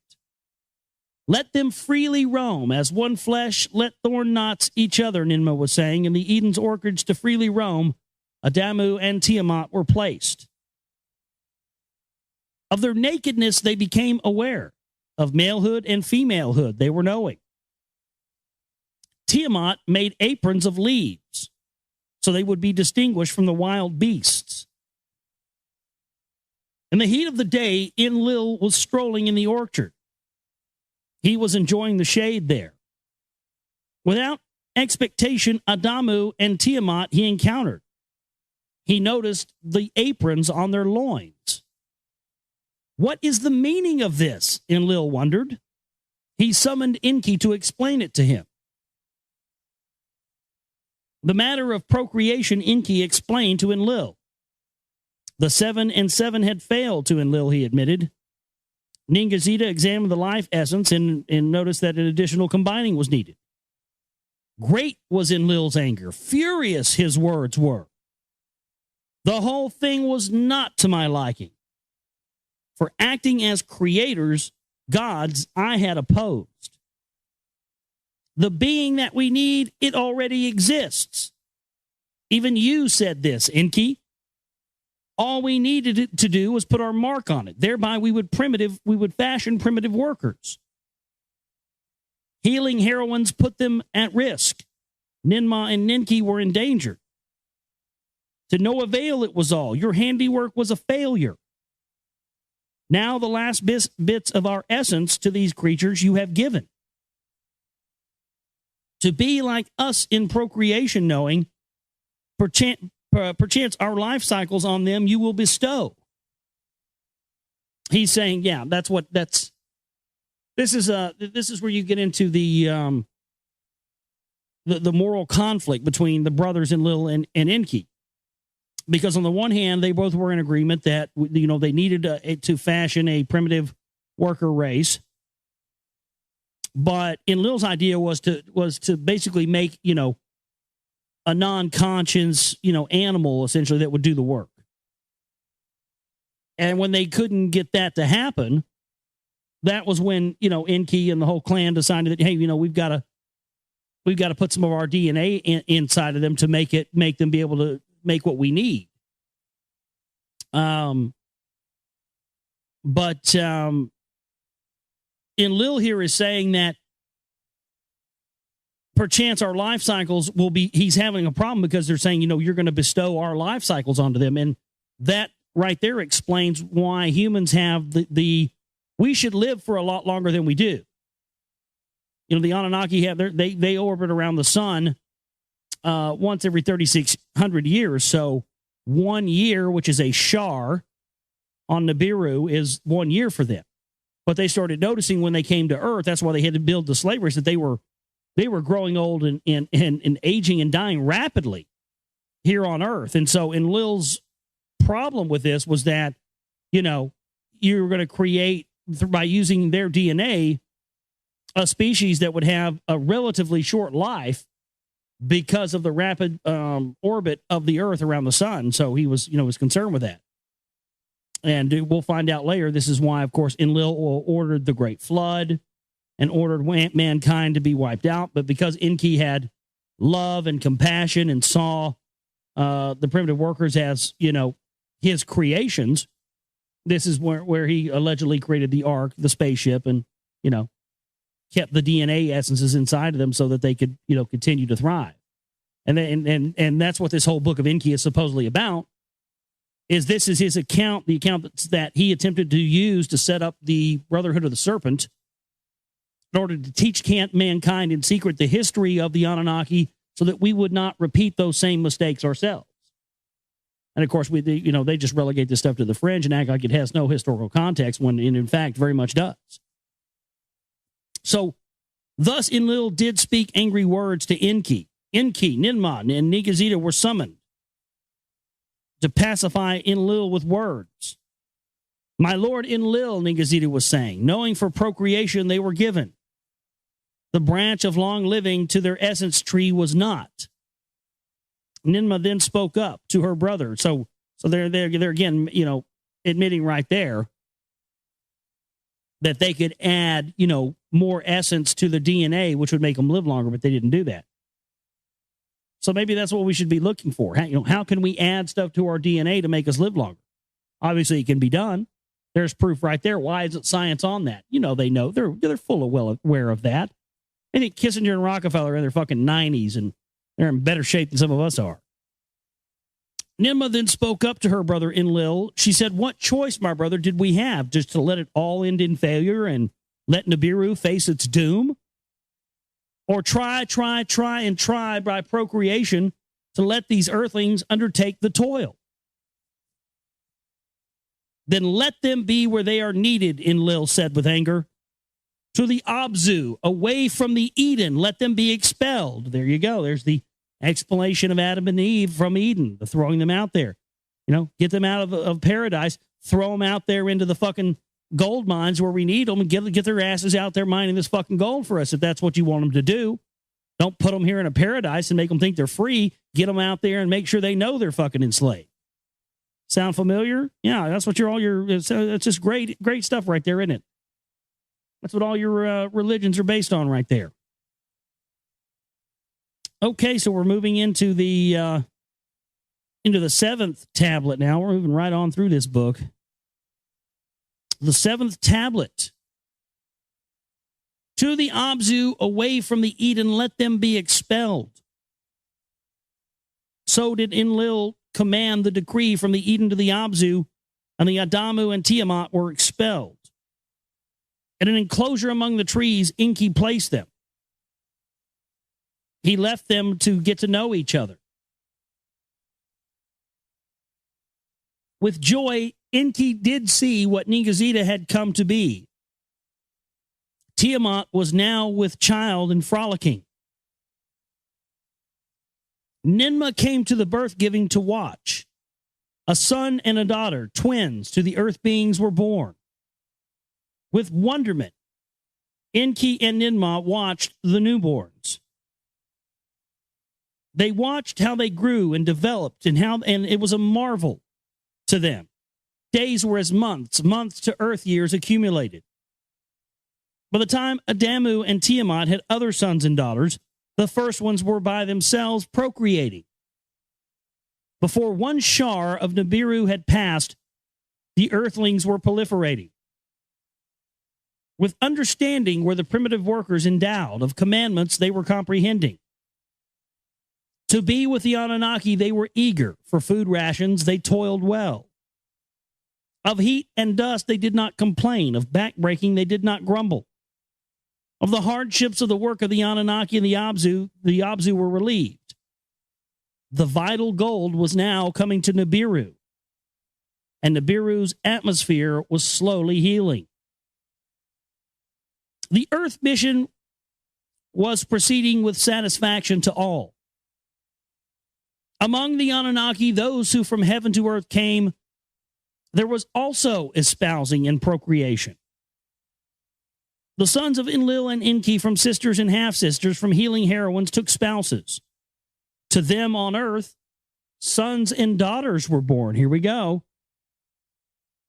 Let them freely roam as one flesh, let thorn knots each other, Ninmah was saying. In the Eden's orchards to freely roam, Adamu and Tiamat were placed. Of their nakedness, they became aware. Of malehood and femalehood, they were knowing. Tiamat made aprons of leaves, so they would be distinguished from the wild beasts. In the heat of the day, Enlil was strolling in the orchard. He was enjoying the shade there. Without expectation, Adamu and Tiamat he encountered. He noticed the aprons on their loins. What is the meaning of this? Enlil wondered. He summoned Enki to explain it to him. The matter of procreation Enki explained to Enlil. The 7 and 7 had failed to Enlil, he admitted. Ningazita examined the life essence and noticed that an additional combining was needed. Great was Enlil's anger. Furious his words were. The whole thing was not to my liking. For acting as creators, gods, I had opposed. The being that we need, it already exists. Even you said this, Enki. All we needed to do was put our mark on it. Thereby we would fashion primitive workers. Healing heroines put them at risk. Ninmah and Enki were in danger. To no avail it was all. Your handiwork was a failure. Now the last bits of our essence to these creatures you have given. to be like us in procreation, knowing perchance our life cycles on them you will bestow. He's saying, yeah, this is where you get into the moral conflict between the brothers Enlil and Enki. Because on the one hand, they both were in agreement that, they needed to fashion a primitive worker race. But Enlil's idea was to basically make, a non-conscious, animal essentially that would do the work. And when they couldn't get that to happen, that was when, Enki and the whole clan decided that, hey, we've got to put some of our DNA inside of them to make them be able to make what we need. But Enlil here is saying that perchance our life cycles he's having a problem because they're saying, you're going to bestow our life cycles onto them. And that right there explains why humans have we should live for a lot longer than we do. The Anunnaki they orbit around the sun once every 3,600 years. So 1 year, which is a shar on Nibiru, is 1 year for them. But they started noticing when they came to Earth, that's why they had to build the slave race, that they were growing old and aging and dying rapidly here on Earth. And so Enlil's problem with this was that, you were going to create, by using their DNA, a species that would have a relatively short life because of the rapid orbit of the Earth around the sun. So he was concerned with that. And we'll find out later, this is why, of course, Enlil ordered the Great Flood and ordered mankind to be wiped out. But because Enki had love and compassion and saw the primitive workers as, his creations, this is where he allegedly created the Ark, the spaceship, and, kept the DNA essences inside of them so that they could, continue to thrive. And that's what this whole book of Enki is supposedly about. This is his account, the account that he attempted to use to set up the Brotherhood of the Serpent in order to teach mankind in secret the history of the Anunnaki so that we would not repeat those same mistakes ourselves. And of course, they just relegate this stuff to the fringe and act like it has no historical context when it, in fact, very much does. So, thus Enlil did speak angry words to Enki. Enki, Ninmah, and Nigazida were summoned to pacify Enlil with words. My lord Enlil, Nigazida was saying, knowing for procreation they were given. The branch of long living to their essence tree was not. Ninmah then spoke up to her brother. So they're again, admitting right there that they could add, more essence to the DNA, which would make them live longer, but they didn't do that. So maybe that's what we should be looking for. How can we add stuff to our DNA to make us live longer? Obviously, it can be done. There's proof right there. Why isn't science on that? They know. They're full of well aware of that. I think Kissinger and Rockefeller are in their fucking 90s, and they're in better shape than some of us are. Ninmah then spoke up to her brother Enlil. She said, what choice, my brother, did we have? Just to let it all end in failure and let Nibiru face its doom? Or try by procreation to let these earthlings undertake the toil? Then let them be where they are needed, Enlil said with anger. To the Abzu, away from the Eden, let them be expelled. There you go. There's the explanation of Adam and Eve from Eden, the throwing them out there. Get them out of paradise, throw them out there into the fucking gold mines where we need them, and get their asses out there mining this fucking gold for us if that's what you want them to do. Don't put them here in a paradise and make them think they're free. Get them out there and make sure they know they're fucking enslaved. Sound familiar? Yeah, that's what it's just great stuff right there, isn't it? That's what all your religions are based on right there. Okay, so we're moving into the seventh tablet now. We're moving right on through this book. The seventh tablet. To the Abzu, away from the Eden, let them be expelled. So did Enlil command the decree from the Eden to the Abzu, and the Adamu and Tiamat were expelled. In an enclosure among the trees, Enki placed them. he left them to get to know each other. With joy, Enki did see what Ningazita had come to be. Tiamat was now with child and frolicking. Ninmah came to the birth giving to watch. A son and a daughter, twins, to the earth beings were born. With wonderment, Enki and Ninmah watched the newborns. They watched how they grew and developed, and it was a marvel to them. Days were as months, months to earth years accumulated. By the time Adamu and Tiamat had other sons and daughters, the first ones were by themselves procreating. Before one shar of Nibiru had passed, the earthlings were proliferating. With understanding were the primitive workers endowed, of commandments they were comprehending. To be with the Anunnaki they were eager, for food rations they toiled well. Of heat and dust they did not complain, of backbreaking they did not grumble. Of the hardships of the work of the Anunnaki and the Abzu were relieved. The vital gold was now coming to Nibiru, and Nibiru's atmosphere was slowly healing. The Earth mission was proceeding with satisfaction to all. Among the Anunnaki, those who from heaven to earth came, there was also espousing and procreation. The sons of Enlil and Enki from sisters and half-sisters from healing heroines took spouses. To them on earth, sons and daughters were born. Here we go.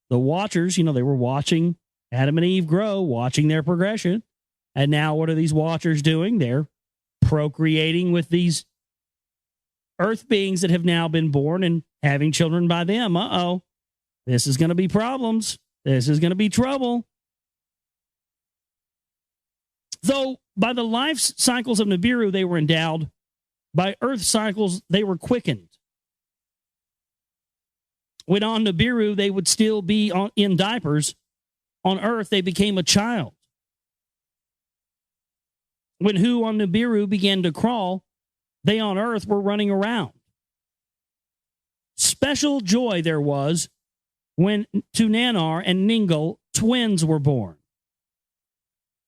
The watchers, they were watching Adam and Eve grow, watching their progression. And now what are these watchers doing? They're procreating with these earth beings that have now been born and having children by them. Uh-oh. This is going to be problems. This is going to be trouble. Though by the life cycles of Nibiru they were endowed, by earth cycles they were quickened. When on Nibiru they would still be in diapers, on earth they became a child. When who on Nibiru began to crawl, they on earth were running around. Special joy there was when to Nanar and Ningal twins were born.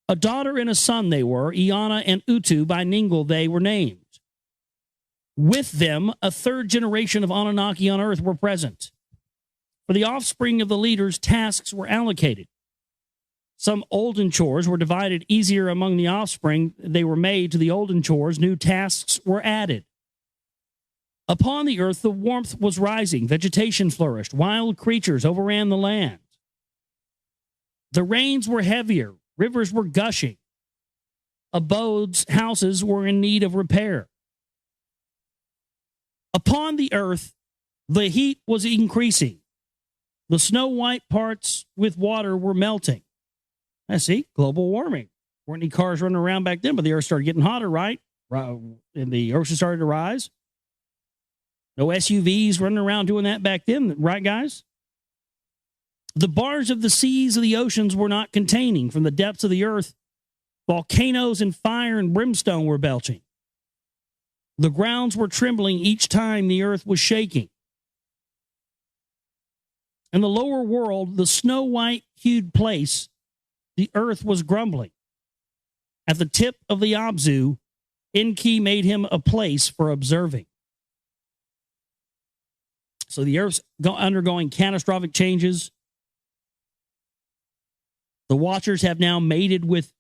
A daughter and a son they were, Iana and Utu, by Ningal they were named. With them, a third generation of Anunnaki on earth were present. For the offspring of the leaders, tasks were allocated. Some olden chores were divided easier among the offspring. They were made to the olden chores. New tasks were added. Upon the earth, the warmth was rising. Vegetation flourished. Wild creatures overran the land. The rains were heavier. Rivers were gushing. Abodes, houses were in need of repair. Upon the earth, the heat was increasing. The snow-white parts with water were melting. I see, global warming. Weren't any cars running around back then, but the earth started getting hotter, right? And the ocean started to rise. No SUVs running around doing that back then, right, guys? The bars of the seas of the oceans were not containing. From the depths of the earth, volcanoes and fire and brimstone were belching. The grounds were trembling each time the earth was shaking. In the lower world, the snow-white-hued place, the earth was grumbling. At the tip of the Abzu, Enki made him a place for observing. So the earth's undergoing catastrophic changes. The Watchers have now mated with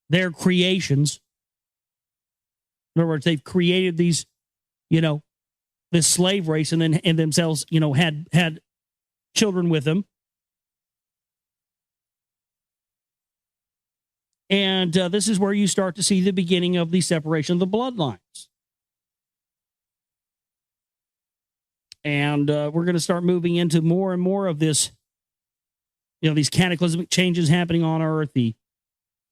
their creations. In other words, they've created these, this slave race and themselves, had children with them. And this is where you start to see the beginning of the separation of the bloodlines. And we're going to start moving into more and more of this, these cataclysmic changes happening on Earth, the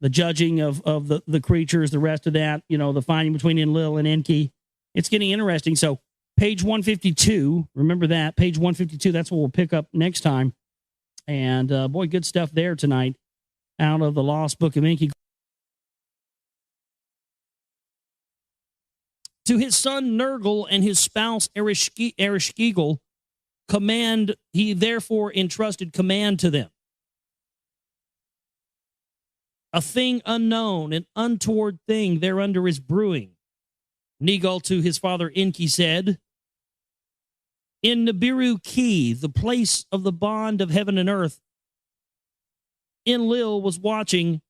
judging of the creatures, the rest of that, the fighting between Enlil and Enki. It's getting interesting. So page 152, remember that, page 152, that's what we'll pick up next time. And boy, good stuff there tonight out of the Lost Book of Enki. To his son Nergal and his spouse Ereshkigal, he therefore entrusted command to them. A thing unknown, an untoward thing thereunder is brewing. Negal to his father Enki said, in Nibiru Key, the place of the bond of heaven and earth, Enlil was watching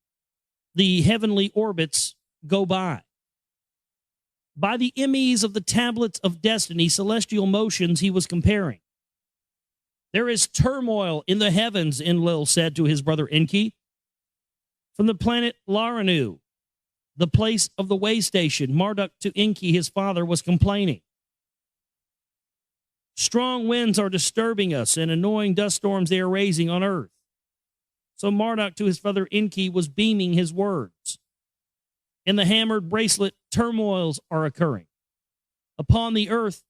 the heavenly orbits go by. By the emise of the tablets of destiny, celestial motions he was comparing. There is turmoil in the heavens, Enlil said to his brother Enki. From the planet Laranu, the place of the way station, Marduk to Enki, his father, was complaining. Strong winds are disturbing us, and annoying dust storms they are raising on earth. So Marduk to his father Enki was beaming his words. In the hammered bracelet, turmoils are occurring. Upon the earth,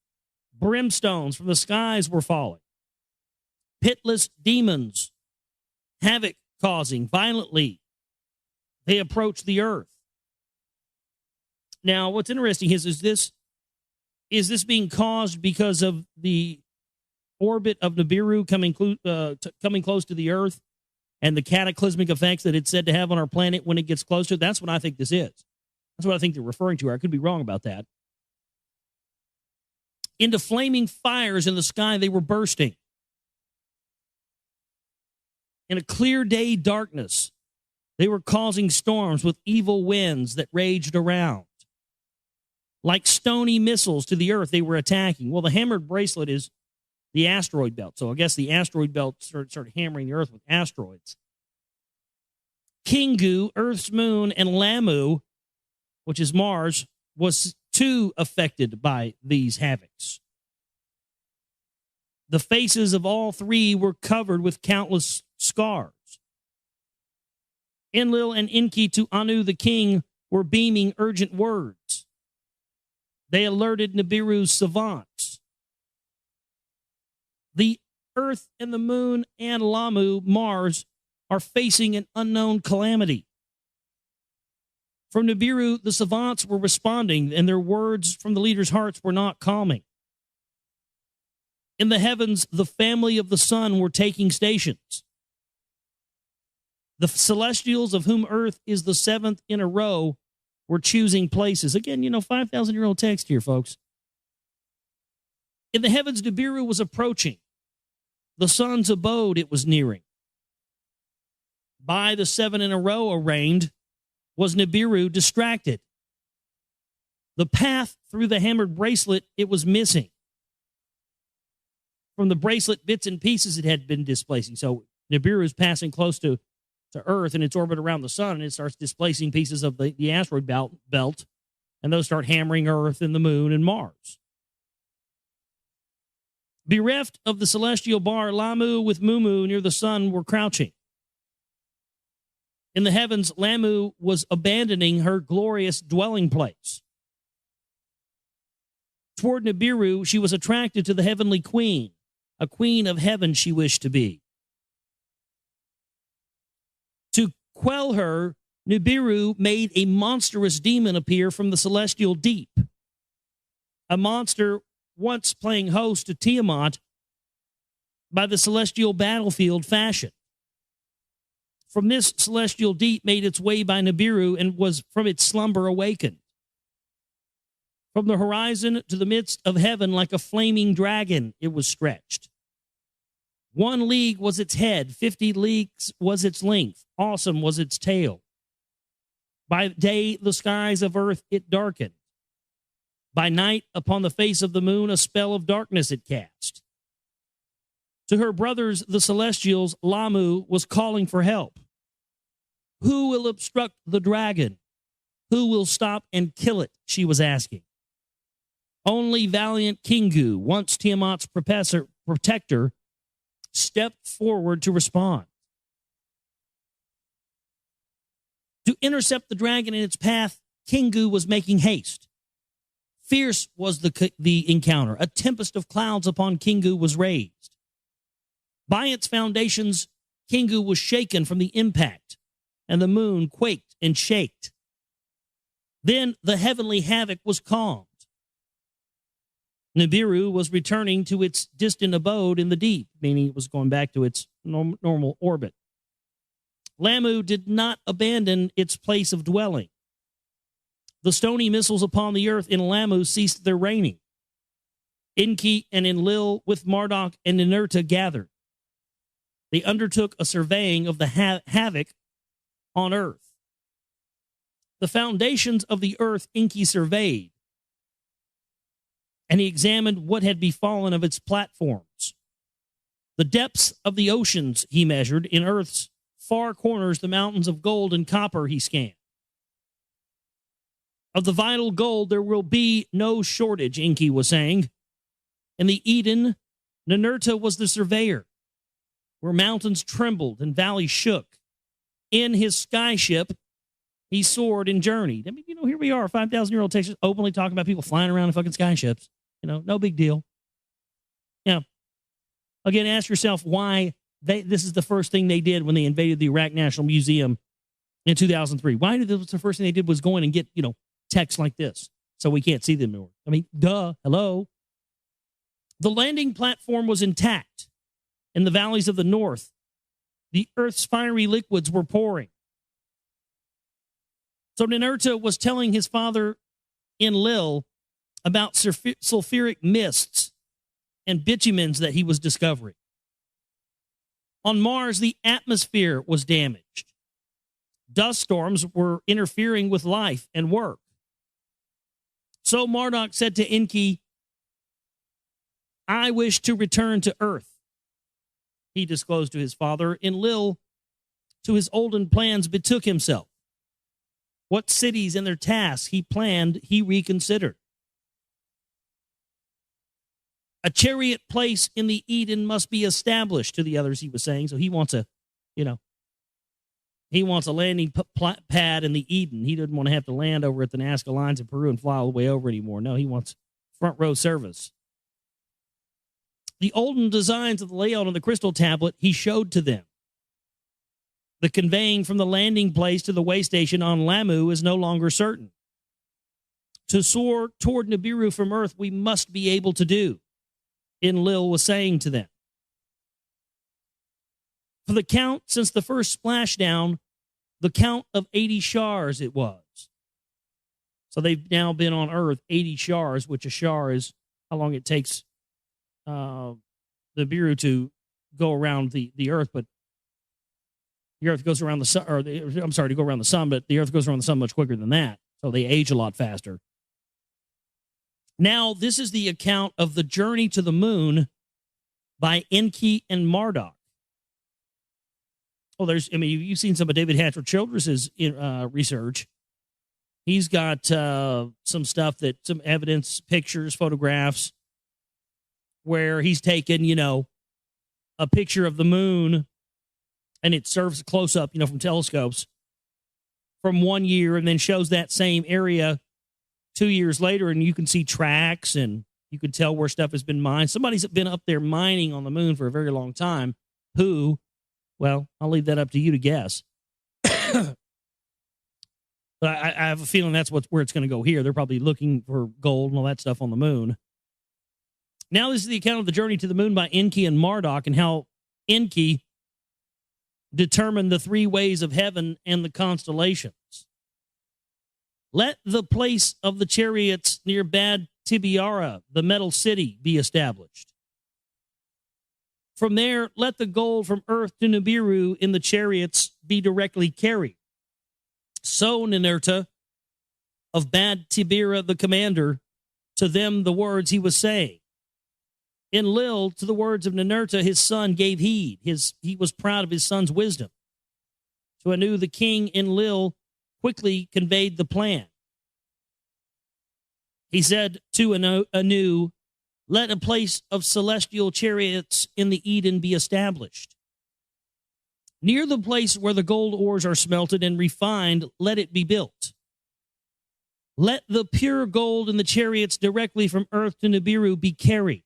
brimstones from the skies were falling. Pitless demons, havoc causing violently, they approach the earth. Now, what's interesting is this being caused because of the orbit of Nibiru coming close to the earth and the cataclysmic effects that it's said to have on our planet when it gets close to it? That's what I think this is. That's what I think they're referring to. I could be wrong about that. Into flaming fires in the sky, they were bursting. In a clear day darkness, they were causing storms with evil winds that raged around. Like stony missiles to the earth, they were attacking. Well, the hammered bracelet is the asteroid belt. So I guess the asteroid belt started hammering the earth with asteroids. Kingu, Earth's moon, and Lamu, which is Mars, was too affected by these havocs. The faces of all three were covered with countless scars. Enlil and Enki to Anu the king were beaming urgent words. They alerted Nibiru's savants. The earth and the moon and Lamu, Mars, are facing an unknown calamity. From Nibiru, the savants were responding, and their words from the leaders' hearts were not calming. In the heavens, the family of the sun were taking stations. The celestials, of whom Earth is the seventh in a row, were choosing places. Again, 5,000-year-old text here, folks. In the heavens, Nibiru was approaching. The sun's abode it was nearing. By the seven in a row arraigned was Nibiru distracted. The path through the hammered bracelet it was missing. From the bracelet, bits and pieces it had been displacing. So Nibiru is passing close to Earth in its orbit around the sun, and it starts displacing pieces of the asteroid belt, and those start hammering Earth and the moon and Mars. Bereft of the celestial bar, Lamu with Mumu near the sun were crouching. In the heavens, Lamu was abandoning her glorious dwelling place. Toward Nibiru, she was attracted to the heavenly queen, a queen of heaven she wished to be. To quell her, Nibiru made a monstrous demon appear from the celestial deep. A monster once playing host to Tiamat by the celestial battlefield fashion. From this celestial deep made its way by Nibiru and was from its slumber awakened. From the horizon to the midst of heaven like a flaming dragon it was stretched. 1 league was its head, 50 leagues was its length, awesome was its tail. By day the skies of earth it darkened. By night upon the face of the moon a spell of darkness it cast. To her brothers, the celestials, Lamu was calling for help. Who will obstruct the dragon? Who will stop and kill it? She was asking. Only valiant Kingu, once Tiamat's protector, stepped forward to respond. To intercept the dragon in its path, Kingu was making haste. Fierce was the encounter. A tempest of clouds upon Kingu was raised. By its foundations, Kingu was shaken from the impact, and the moon quaked and shaked. Then the heavenly havoc was calmed. Nibiru was returning to its distant abode in the deep, meaning it was going back to its normal orbit. Lamu did not abandon its place of dwelling. The stony missiles upon the earth in Lamu ceased their raining. Enki and Enlil with Marduk and Ninurta gathered. They undertook a surveying of the havoc on earth. The foundations of the earth Enki surveyed, and he examined what had befallen of its platforms. The depths of the oceans he measured, in earth's far corners the mountains of gold and copper he scanned. Of the vital gold there will be no shortage, Enki was saying. In the Eden, Ninurta was the surveyor, where mountains trembled and valleys shook. In his skyship, he soared and journeyed. I mean, here we are, 5,000-year-old Texas, openly talking about people flying around in fucking skyships. No big deal. Now, again, ask yourself why this is the first thing they did when they invaded the Iraq National Museum in 2003. Why did this the first thing they did was go in and get, text like this so we can't see them anymore? I mean, duh, hello. The landing platform was intact. In the valleys of the north, the earth's fiery liquids were pouring. So Ninurta was telling his father Enlil about sulfuric mists and bitumens that he was discovering. On Mars, the atmosphere was damaged. Dust storms were interfering with life and work. So Marduk said to Enki, I wish to return to Earth. He disclosed to his father. Enlil, to his olden plans, betook himself. What cities and their tasks he planned, he reconsidered. A chariot place in the Eden must be established, to the others he was saying. So he wants a landing pad in the Eden. He doesn't want to have to land over at the Nazca Lines in Peru and fly all the way over anymore. No, he wants front row service. The olden designs of the layout on the crystal tablet he showed to them. The conveying from the landing place to the way station on Lamu is no longer certain. To soar toward Nibiru from Earth, we must be able to do, Enlil was saying to them. For the count since the first splashdown, the count of 80 shars it was. So they've now been on Earth 80 shars, which a shar is how long it takes the Nibiru to go around the Earth, but the Earth goes around the sun, to go around the sun, but the Earth goes around the sun much quicker than that. So they age a lot faster. Now, this is the account of the journey to the moon by Enki and Marduk. Oh, you've seen some of David Hatcher Childress's research. He's got some evidence, pictures, photographs, where he's taken, a picture of the moon, and it serves a close-up, from telescopes from 1 year, and then shows that same area 2 years later, and you can see tracks, and you can tell where stuff has been mined. Somebody's been up there mining on the moon for a very long time. Who? Well, I'll leave that up to you to guess. But I have a feeling that's where it's going to go here. They're probably looking for gold and all that stuff on the moon. Now this is the account of the journey to the moon by Enki and Marduk, and how Enki determined the three ways of heaven and the constellations. Let the place of the chariots near Bad Tibiara, the metal city, be established. From there, let the gold from Earth to Nibiru in the chariots be directly carried. So Ninurta of Bad Tibira, the commander, to them the words he was saying. Enlil, to the words of Ninurta, his son, gave heed. He was proud of his son's wisdom. To Anu, the king, Enlil quickly conveyed the plan. He said to Anu, let a place of celestial chariots in the Eden be established. Near the place where the gold ores are smelted and refined, let it be built. Let the pure gold in the chariots directly from Earth to Nibiru be carried.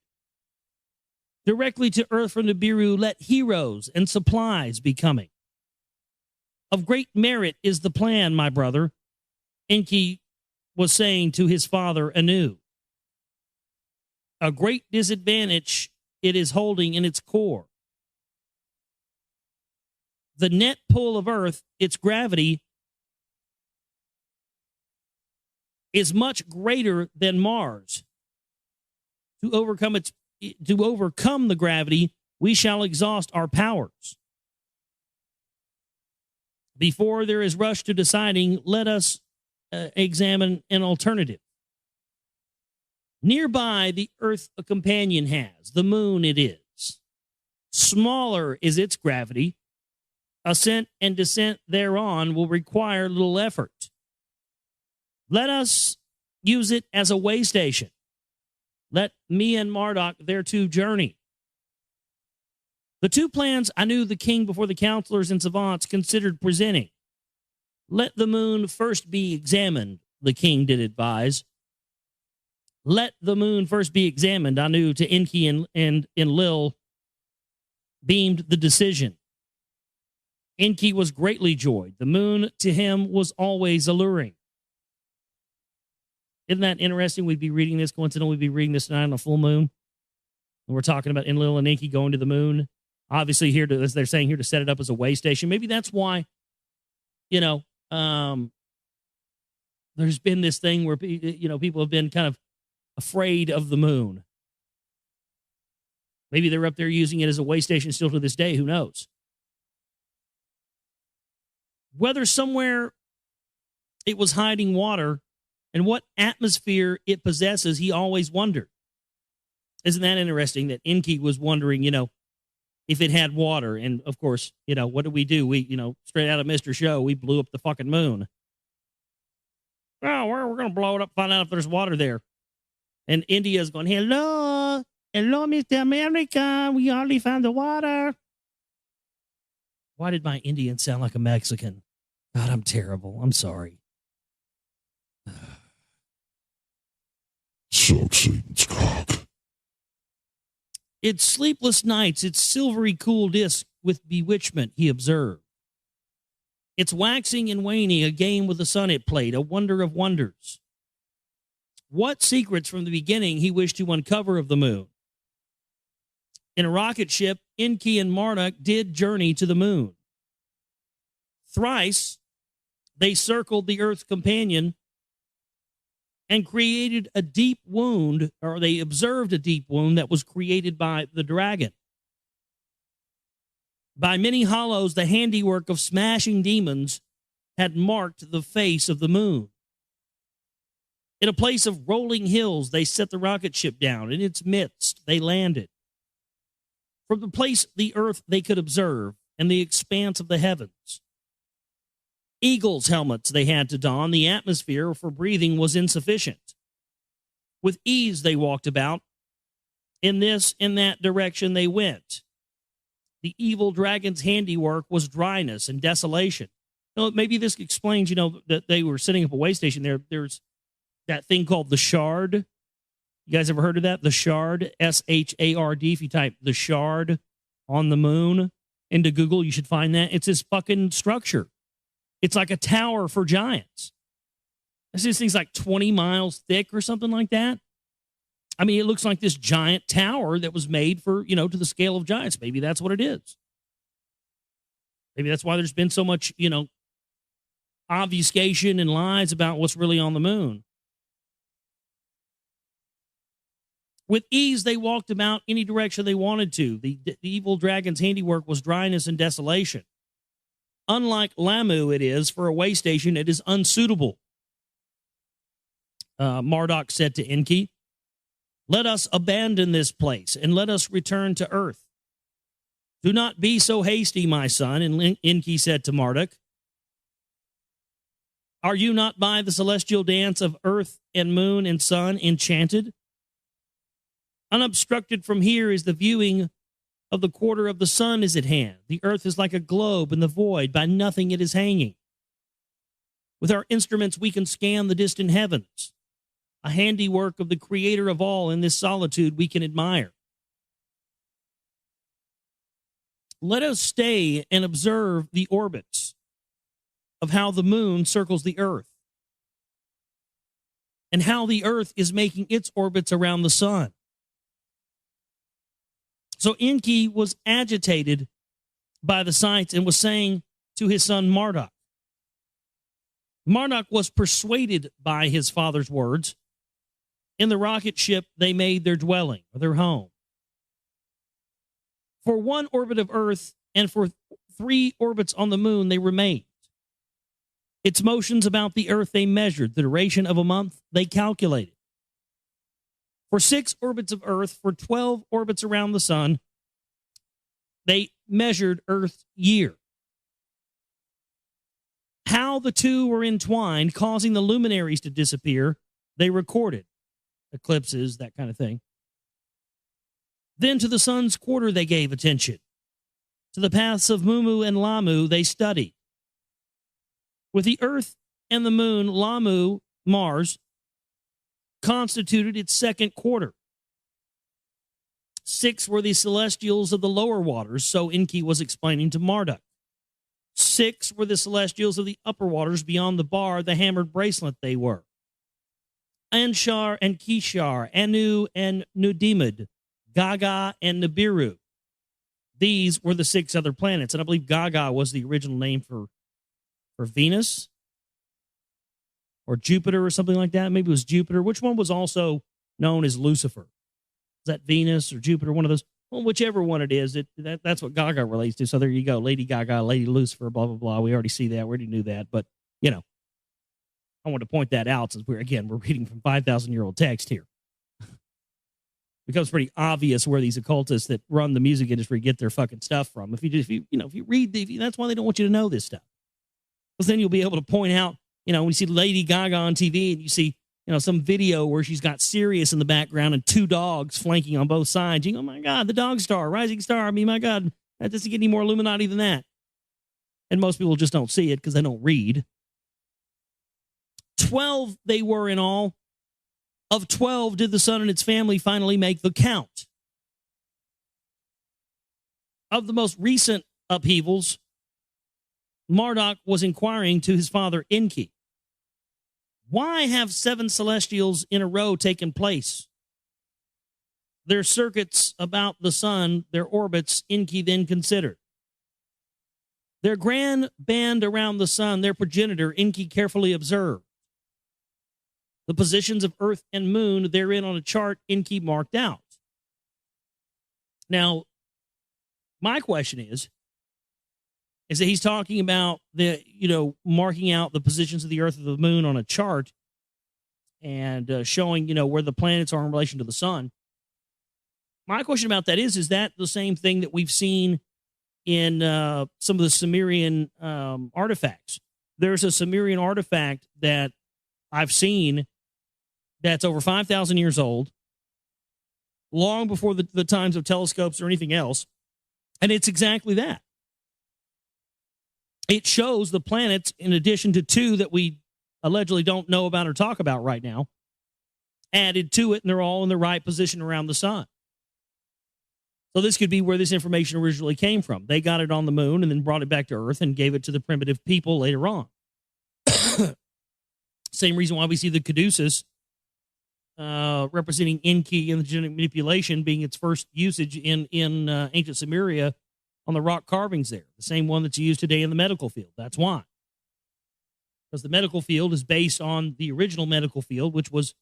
Directly to Earth from Nibiru, let heroes and supplies be coming. Of great merit is the plan, my brother, Enki was saying to his father Anu. a great disadvantage it is holding in its core. The net pull of Earth, its gravity, is much greater than Mars. To overcome the gravity, we shall exhaust our powers. Before there is rush to deciding, let us examine an alternative. Nearby, the Earth a companion has, the moon it is. Smaller is its gravity. Ascent and descent thereon will require little effort. Let us use it as a way station. Let me and Marduk thereto journey. The two plans I knew the king before the counselors and savants considered presenting. Let the moon first be examined, the king did advise. Let the moon first be examined, I knew to Enki and Lil beamed the decision. Enki was greatly joyed. The moon to him was always alluring. Isn't that interesting? We'd be reading this, coincidentally, we'd be reading this tonight on a full moon. And we're talking about Enlil and Enki going to the moon. Obviously, here to, as they're saying here, to set it up as a way station. Maybe that's why, there's been this thing where, people have been kind of afraid of the moon. Maybe they're up there using it as a way station still to this day. Who knows? Whether somewhere it was hiding water and what atmosphere it possesses, he always wondered. Isn't that interesting that Enki was wondering, if it had water? And of course, what did we do? We, straight out of Mr. Show, we blew up the fucking moon. Oh, we're going to blow it up, find out if there's water there. And India's going, hello, Mr. America, we already found the water. Why did my Indian sound like a Mexican? God, I'm terrible. I'm sorry. Suck Satan's cock. Its sleepless nights, its silvery cool disk with bewitchment, he observed. Its waxing and waning, a game with the sun it played, a wonder of wonders. What secrets from the beginning he wished to uncover of the moon? In a rocket ship, Enki and Marduk did journey to the moon. Thrice, they circled the Earth's companion and created a deep wound, or they observed a deep wound that was created by the dragon. By many hollows, the handiwork of smashing demons had marked the face of the moon. In a place of rolling hills, they set the rocket ship down. In its midst, they landed. From the place the earth they could observe, and the expanse of the heavens. Eagles' helmets they had to don. The atmosphere for breathing was insufficient. With ease they walked about. In this, in that direction they went. The evil dragon's handiwork was dryness and desolation. Maybe this explains, that they were setting up a way station there. There's that thing called the Shard. You guys ever heard of that? The Shard, S-H-A-R-D. If you type the Shard on the moon into Google, you should find that. It's this fucking structure. It's like a tower for giants. This thing's like 20 miles thick or something like that. I mean, it looks like this giant tower that was made for, to the scale of giants. Maybe that's what it is. Maybe that's why there's been so much, obfuscation and lies about what's really on the moon. With ease, they walked about any direction they wanted to. The evil dragon's handiwork was dryness and desolation. Unlike Lamu, it is, for a way station, it is unsuitable. Marduk said to Enki, let us abandon this place and let us return to earth. Do not be so hasty, my son. And Enki said to Marduk, are you not by the celestial dance of earth and moon and sun enchanted? Unobstructed from here is the viewing of the quarter of the sun is at hand. The earth is like a globe in the void. By nothing it is hanging. With our instruments we can scan the distant heavens. A handiwork of the creator of all. In this solitude we can admire. Let us stay and observe the orbits of how the moon circles the earth and how the earth is making its orbits around the sun. So Enki was agitated by the sights and was saying to his son Marduk. Marduk was persuaded by his father's words. In the rocket ship, they made their dwelling, or their home. For one orbit of Earth and for 3 orbits on the moon, they remained. Its motions about the Earth they measured. The duration of a month they calculated. For 6 orbits of Earth, for 12 orbits around the sun, they measured Earth's year. How the two were entwined, causing the luminaries to disappear, they recorded. Eclipses, that kind of thing. Then to the sun's quarter they gave attention. To the paths of Mumu and Lamu they studied. With the earth and the moon, Lamu, Mars, constituted its second quarter. 6 were the celestials of the lower waters, so Enki was explaining to Marduk. 6 were the celestials of the upper waters beyond the bar, the hammered bracelet they were. Anshar and Kishar, Anu and Nudimud, Gaga and Nibiru. These were the 6 other planets, and I believe Gaga was the original name for Venus or Jupiter or something like that. Maybe it was Jupiter. Which one was also known as Lucifer? Is that Venus or Jupiter? One of those. Well, whichever one it is, that's what Gaga relates to. So there you go. Lady Gaga, Lady Lucifer, blah, blah, blah. We already see that. We already knew that. But, you know, I want to point that out since we're reading from 5,000-year-old text here. It becomes pretty obvious where these occultists that run the music industry get their fucking stuff from. If you read, that's why they don't want you to know this stuff. Because then you'll be able to point out, when you see Lady Gaga on TV and you see, some video where she's got Sirius in the background and 2 dogs flanking on both sides. You go, oh my God, the dog star, rising star. I mean, my God, that doesn't get any more Illuminati than that. And most people just don't see it because they don't read. 12 they were in all. Of 12 did the sun and its family finally make the count. Of the most recent upheavals, Marduk was inquiring to his father Enki, why have 7 celestials in a row taken place? Their circuits about the sun, their orbits, Enki then considered. Their grand band around the sun, their progenitor, Enki carefully observed. The positions of Earth and Moon therein on a chart, Enki marked out. Now, my question is that he's talking about marking out the positions of the Earth and the Moon on a chart and showing, where the planets are in relation to the sun. My question about that is that the same thing that we've seen in some of the Sumerian artifacts? There's a Sumerian artifact that I've seen that's over 5,000 years old, long before the times of telescopes or anything else, and it's exactly that. It shows the planets, in addition to 2 that we allegedly don't know about or talk about right now, added to it, and they're all in the right position around the sun. So this could be where this information originally came from. They got it on the moon and then brought it back to Earth and gave it to the primitive people later on. Same reason why we see the caduceus representing Enki and the genetic manipulation being its first usage in ancient Sumeria on the rock carvings there. The same one that's used today in the medical field. That's why. Because the medical field is based on the original medical field, which was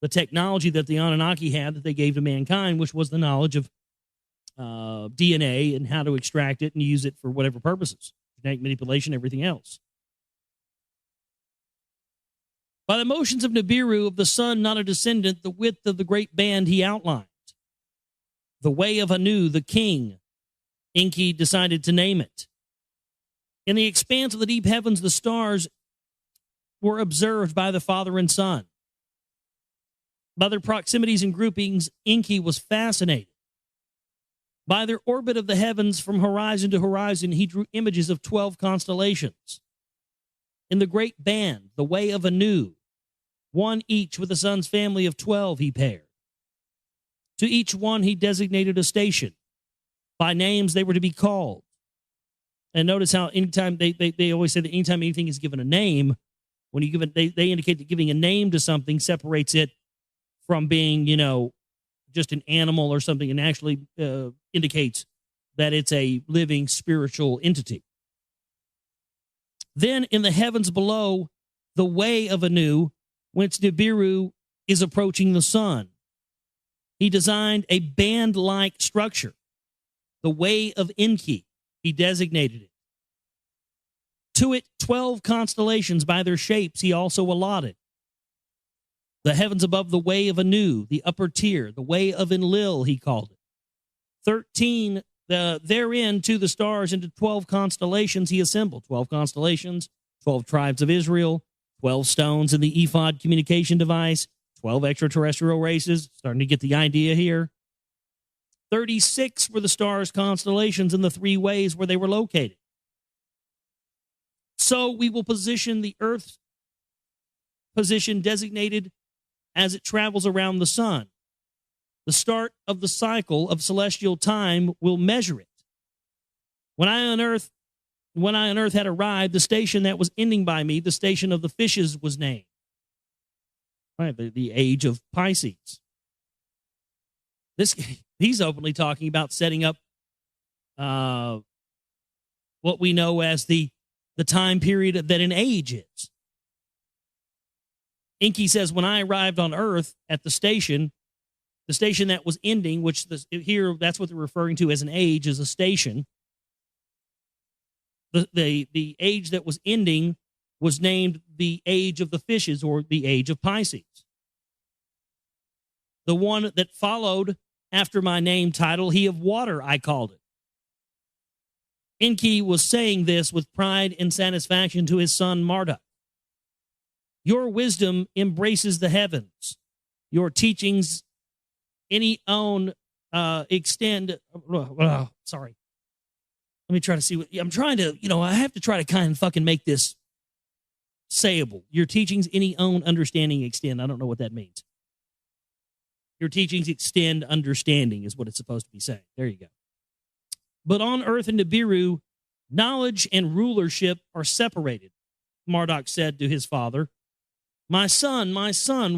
the technology that the Anunnaki had that they gave to mankind, which was the knowledge of DNA and how to extract it and use it for whatever purposes. Genetic manipulation, everything else. By the motions of Nibiru, of the sun, not a descendant, the width of the great band he outlined. The way of Anu, the king, Enki decided to name it. In the expanse of the deep heavens, the stars were observed by the father and son. By their proximities and groupings, Enki was fascinated. By their orbit of the heavens from horizon to horizon, he drew images of 12 constellations. In the great band, the way of Anu, 1 each with the sun's family of 12 he paired. To each one he designated a station. By names they were to be called. And notice how anytime they always say that anytime anything is given a name, when you give it, they indicate that giving a name to something separates it from being, just an animal or something. It actually indicates that it's a living spiritual entity. Then in the heavens below, the way of Anu, whence Nibiru is approaching the sun. He designed a band-like structure, the way of Enki, he designated it. To it, 12 constellations by their shapes he also allotted. The heavens above the way of Anu, the upper tier, the way of Enlil, he called it. 13, therein to the stars into 12 constellations he assembled. 12 constellations, 12 tribes of Israel, 12 stones in the ephod communication device, 12 extraterrestrial races. Starting to get the idea here. 36 were the stars' constellations in the 3 ways where they were located. So we will position the Earth's position designated as it travels around the sun. The start of the cycle of celestial time will measure it. When I on earth had arrived, the station that was ending by me, the station of the fishes, was named. Right, the age of Pisces. He's openly talking about setting up what we know as the time period that an age is. Enki says, when I arrived on Earth at the station that was ending, which here that's what they're referring to as an age, is a station. The age that was ending was named the age of the fishes, or the age of Pisces. The one that followed after my name title, he of water, I called it. Enki was saying this with pride and satisfaction to his son Marduk. Your wisdom embraces the heavens. Your teachings any own extend. Sorry. Let me try to see what I'm trying to, I have to try to kind of fucking make this sayable. Your teachings any own understanding extend. I don't know what that means. Your teachings extend understanding is what it's supposed to be saying. There you go. But on earth and Nibiru, knowledge and rulership are separated, Marduk said to his father. My son,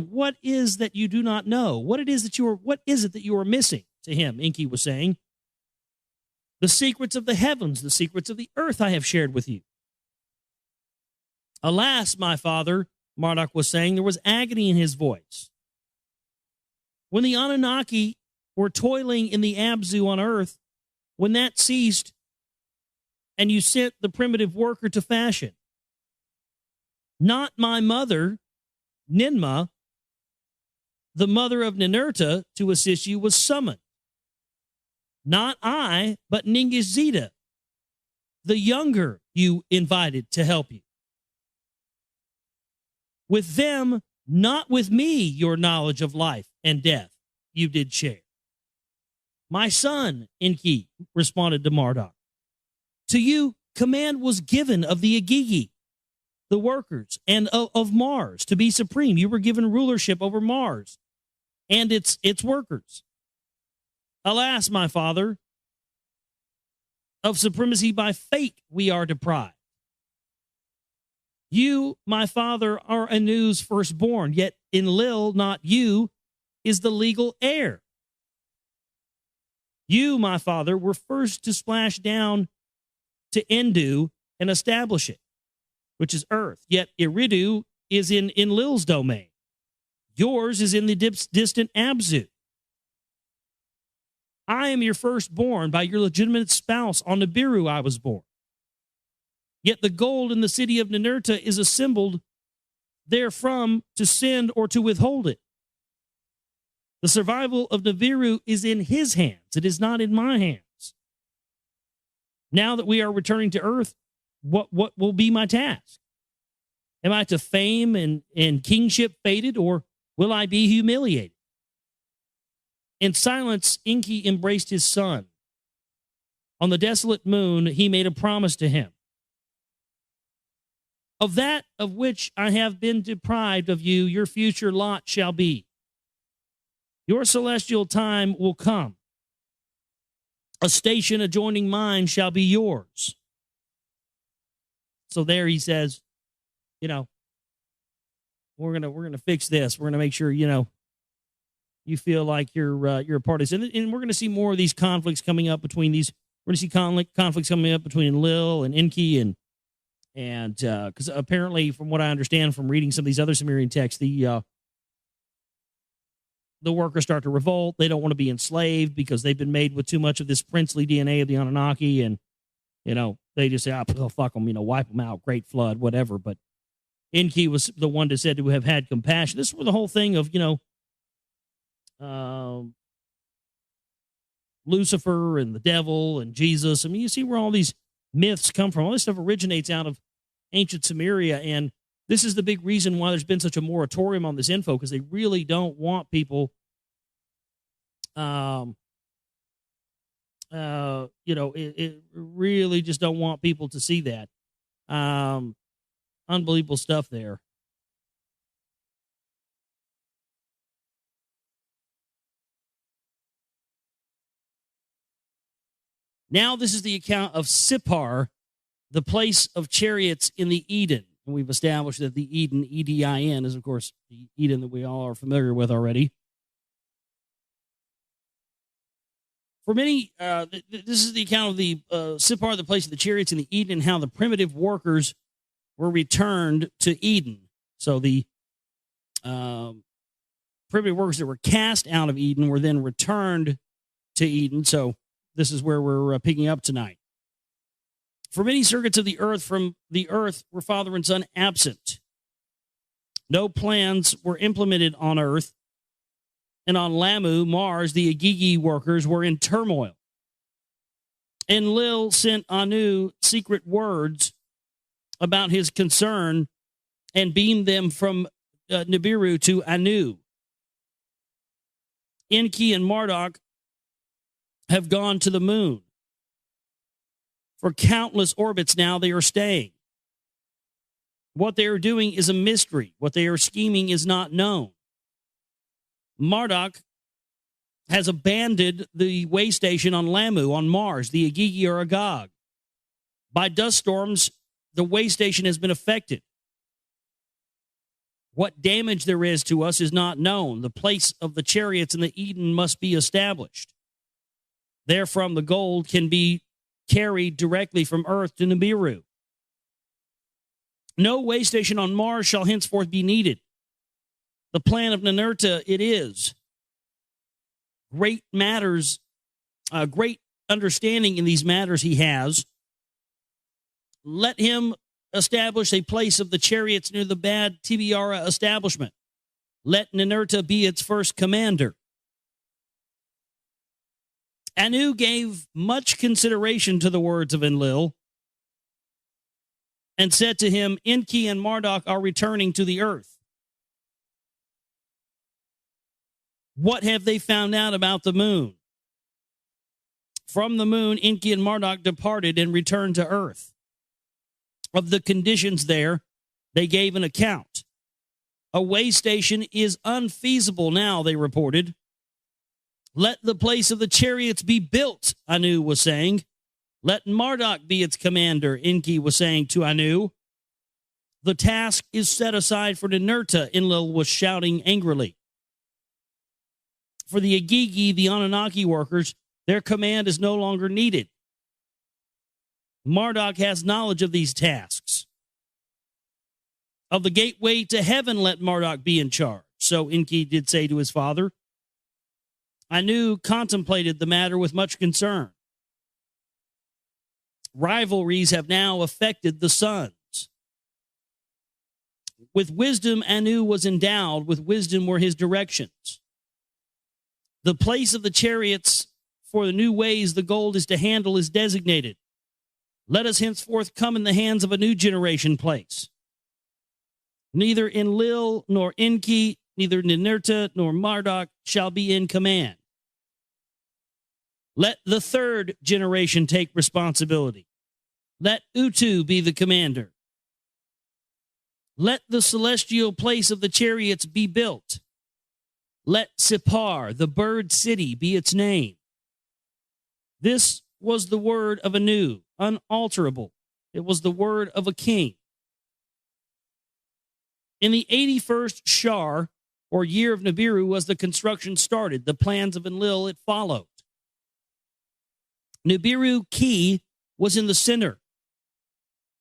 what is that you do not know? What is it that you are missing? To him, Enki was saying. The secrets of the heavens, the secrets of the earth I have shared with you. Alas, my father, Marduk was saying, there was agony in his voice. When the Anunnaki were toiling in the Abzu on earth, when that ceased, and you sent the primitive worker to fashion, not my mother, Ninmah, the mother of Ninurta, to assist you, was summoned. Not I, but Ningishzida, the younger, you invited to help you. With them, not with me, your knowledge of life and death you did share. My son, Enki responded to Marduk. To you, command was given of the Agigi, the workers, and of Mars to be supreme. You were given rulership over Mars and its workers. Alas, my father, of supremacy by fate we are deprived. You, my father, are Anu's firstborn, yet Enlil, not you, is the legal heir. You, my father, were first to splash down to Endu and establish it, which is earth, yet Eridu is in Enlil's domain. Yours is in the distant Abzu. I am your firstborn. By your legitimate spouse on Nibiru I was born. Yet the gold in the city of Ninurta is assembled therefrom to send or to withhold it. The survival of Nibiru is in his hands. It is not in my hands. Now that we are returning to earth, what will be my task? Am I to fame and kingship fated, or will I be humiliated? In silence, Enki embraced his son. On the desolate moon, he made a promise to him. Of that of which I have been deprived of you, your future lot shall be. Your celestial time will come. A station adjoining mine shall be yours. So there he says, we're gonna fix this. We're gonna make sure, you feel like you're a part of this. And we're going to see more of these conflicts coming up between these. We're going to see conflicts coming up between Enlil and Enki, and because apparently, from what I understand from reading some of these other Sumerian texts, the workers start to revolt. They don't want to be enslaved because they've been made with too much of this princely DNA of the Anunnaki, and they just say, "Oh, fuck them," wipe them out, great flood, whatever. But Enki was the one that said to have had compassion. This was the whole thing of Lucifer and the devil and Jesus. I mean, you see where all these myths come from. All this stuff originates out of ancient Sumeria, and this is the big reason why there's been such a moratorium on this info, because they really don't want people, it really just don't want people to see that. Unbelievable stuff there. Now this is the account of Sippar, the place of chariots in the Eden. And we've established that the Eden, E-D-I-N, is, of course, the Eden that we all are familiar with already. For many, this is the account of the Sippar, the place of the chariots in the Eden, and how the primitive workers were returned to Eden. So the primitive workers that were cast out of Eden were then returned to Eden. So this is where we're picking up tonight. For many circuits of the earth, from the earth were father and son absent. No plans were implemented on earth. And on Lamu, Mars, the Agigi workers were in turmoil. Enlil sent Anu secret words about his concern and beamed them from Nibiru to Anu. Enki and Marduk have gone to the moon. For countless orbits now they are staying. What they are doing is a mystery. What they are scheming is not known. Marduk has abandoned the way station on Lamu, on Mars. The Agigi are agog. By dust storms, the way station has been affected. What damage there is to us is not known. The place of the chariots in the Eden must be established. Therefrom, the gold can be carried directly from Earth to Nibiru. No way station on Mars shall henceforth be needed. The plan of Ninurta it is. Great matters, great understanding in these matters he has. Let him establish a place of the chariots near the bad Tibiara establishment. Let Ninurta be its first commander. Anu gave much consideration to the words of Enlil and said to him, Enki and Marduk are returning to the earth. What have they found out about the moon? From the moon, Enki and Marduk departed and returned to earth. Of the conditions there, they gave an account. A way station is unfeasible now, they reported. Let the place of the chariots be built, Anu was saying. Let Marduk be its commander, Enki was saying to Anu. The task is set aside for Ninurta, Enlil was shouting angrily. For the Agigi, the Anunnaki workers, their command is no longer needed. Marduk has knowledge of these tasks. Of the gateway to heaven, let Marduk be in charge. So Enki did say to his father. Anu contemplated the matter with much concern. Rivalries have now affected the sons. With wisdom, Anu was endowed. With wisdom were his directions. The place of the chariots for the new ways the gold is to handle is designated. Let us henceforth come in the hands of a new generation place. Neither Enlil nor Enki, neither Ninurta nor Marduk shall be in command. Let the third generation take responsibility. Let Utu be the commander. Let the celestial place of the chariots be built. Let Sippar, the bird city, be its name. This was the word of Anu, unalterable. It was the word of a king. In the 81st Shar, or year of Nibiru was the construction started. The plans of Enlil it followed. Nibiru Key was in the center.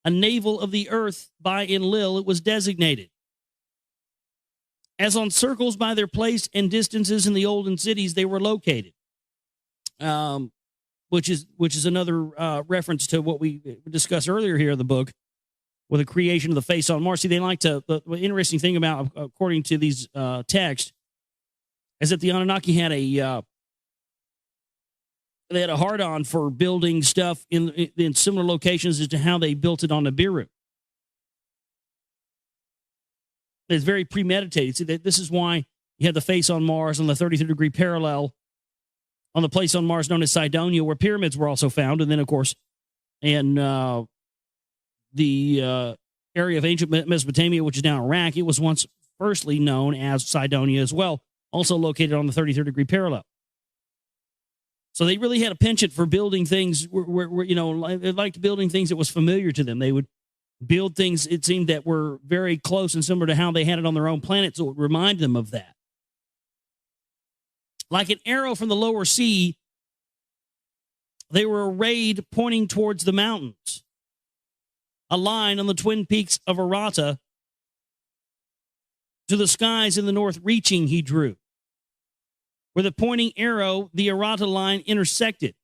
A navel of the earth by Enlil it was designated. As on circles by their place and distances in the olden cities they were located. Which is another reference to what we discussed earlier here in the book with the creation of the face on Mars. See, they like to, the interesting thing about, according to these texts, is that the Anunnaki had they had a hard-on for building stuff in similar locations as to how they built it on Nibiru. It's very premeditated. See, this is why you had the face on Mars on the 33-degree parallel on the place on Mars known as Cydonia, where pyramids were also found. And then, of course, in the area of ancient Mesopotamia, which is now Iraq, it was once firstly known as Cydonia as well, also located on the 33rd-degree parallel. So they really had a penchant for building things where they liked building things that was familiar to them. They would build things, it seemed, that were very close and similar to how they had it on their own planet, so it would remind them of that. Like an arrow from the lower sea, they were arrayed pointing towards the mountains. A line on the twin peaks of Arata to the skies in the north reaching, he drew. Where the pointing arrow, the Arata line intersected.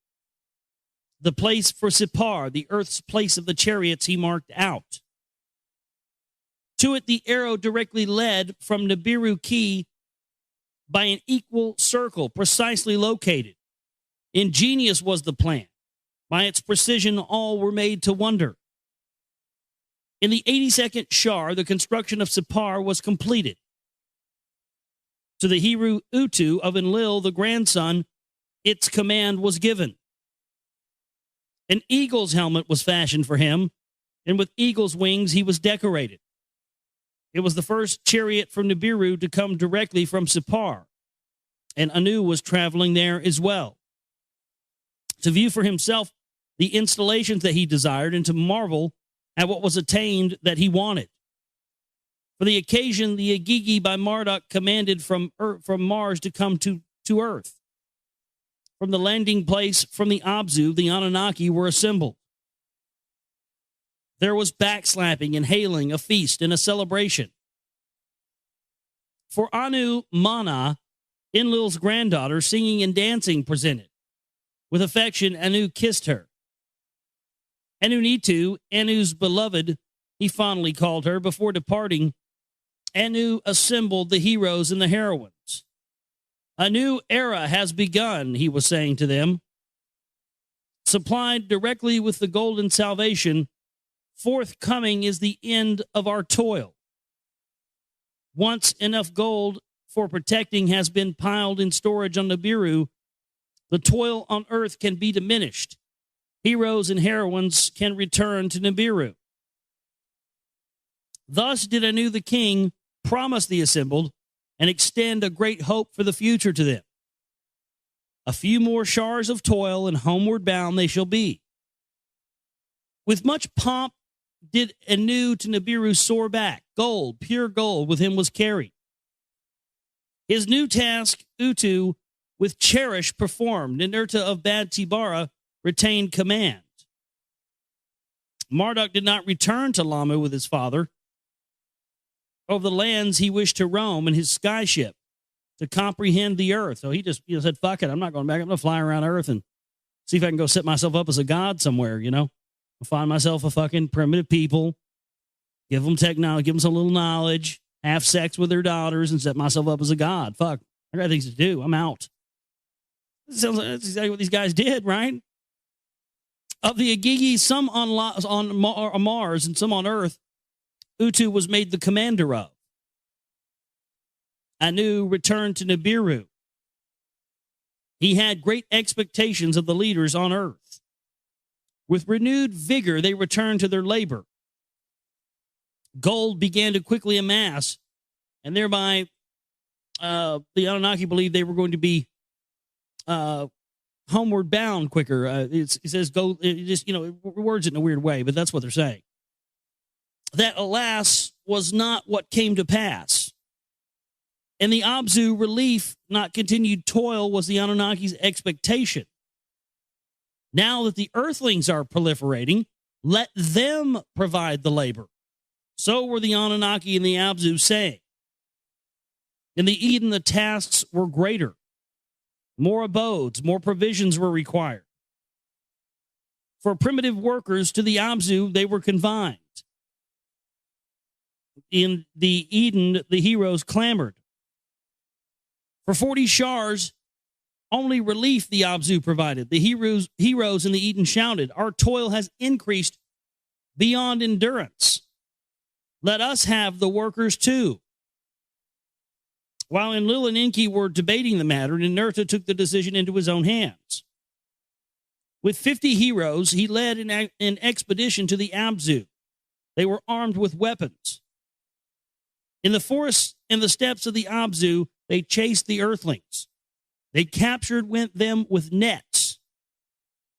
The place for Sipar, the earth's place of the chariots, he marked out. To it, the arrow directly led from Nibiru Key by an equal circle, precisely located. Ingenious was the plan. By its precision, all were made to wonder. In the 82nd Shar, the construction of Sipar was completed. To the Heru Utu of Enlil, the grandson, its command was given. An eagle's helmet was fashioned for him, and with eagle's wings he was decorated. It was the first chariot from Nibiru to come directly from Sipar, and Anu was traveling there as well. To view for himself the installations that he desired and to marvel at what was attained that he wanted. For the occasion, the Agigi by Marduk commanded from Mars to come to Earth. From the landing place from the Abzu, the Anunnaki were assembled. There was backslapping and hailing, a feast and a celebration. For Anu Mana, Enlil's granddaughter, singing and dancing presented. With affection, Anu kissed her. Anu Nitu, Anu's beloved, he fondly called her. Before departing, Anu assembled the heroes and the heroines. A new era has begun, he was saying to them. Supplied directly with the golden salvation, forthcoming is the end of our toil. Once enough gold for protecting has been piled in storage on Nibiru, the toil on earth can be diminished. Heroes and heroines can return to Nibiru. Thus did Anu the king promise the assembled and extend a great hope for the future to them. A few more shars of toil, and homeward bound they shall be. With much pomp did Anu to Nibiru soar back. Gold, pure gold, with him was carried. His new task, Utu, with cherish performed. Ninurta of Bad Tibara retained command. Marduk did not return to Lamu with his father. Over the lands he wished to roam in his skyship to comprehend the earth. So he just said, fuck it, I'm not going back. I'm going to fly around Earth and see if I can go set myself up as a god somewhere, I'll find myself a fucking primitive people, give them technology, give them some little knowledge, have sex with their daughters, and set myself up as a god. Fuck, I got things to do. I'm out. Sounds like that's exactly what these guys did, right? Of the Agigi, some on Mars and some on Earth, Utu was made the commander of. Anu returned to Nibiru. He had great expectations of the leaders on Earth. With renewed vigor, they returned to their labor. Gold began to quickly amass, and thereby the Anunnaki believed they were going to be homeward bound quicker. It says gold, it just, words it in a weird way, but that's what they're saying. That, alas, was not what came to pass. And the Abzu relief, not continued toil, was the Anunnaki's expectation. Now that the earthlings are proliferating, let them provide the labor. So were the Anunnaki and the Abzu saying. In the Eden, the tasks were greater. More abodes, more provisions were required. For primitive workers, to the Abzu, they were confined. In the Eden, the heroes clamored. For 40 shars, only relief the Abzu provided. The heroes in the Eden shouted, "Our toil has increased beyond endurance. Let us have the workers too." While Enlil and Enki were debating the matter, Ninurta took the decision into his own hands. With 50 heroes, he led an expedition to the Abzu. They were armed with weapons. In the forests and the steppes of the Abzu, they chased the earthlings. They captured them with nets,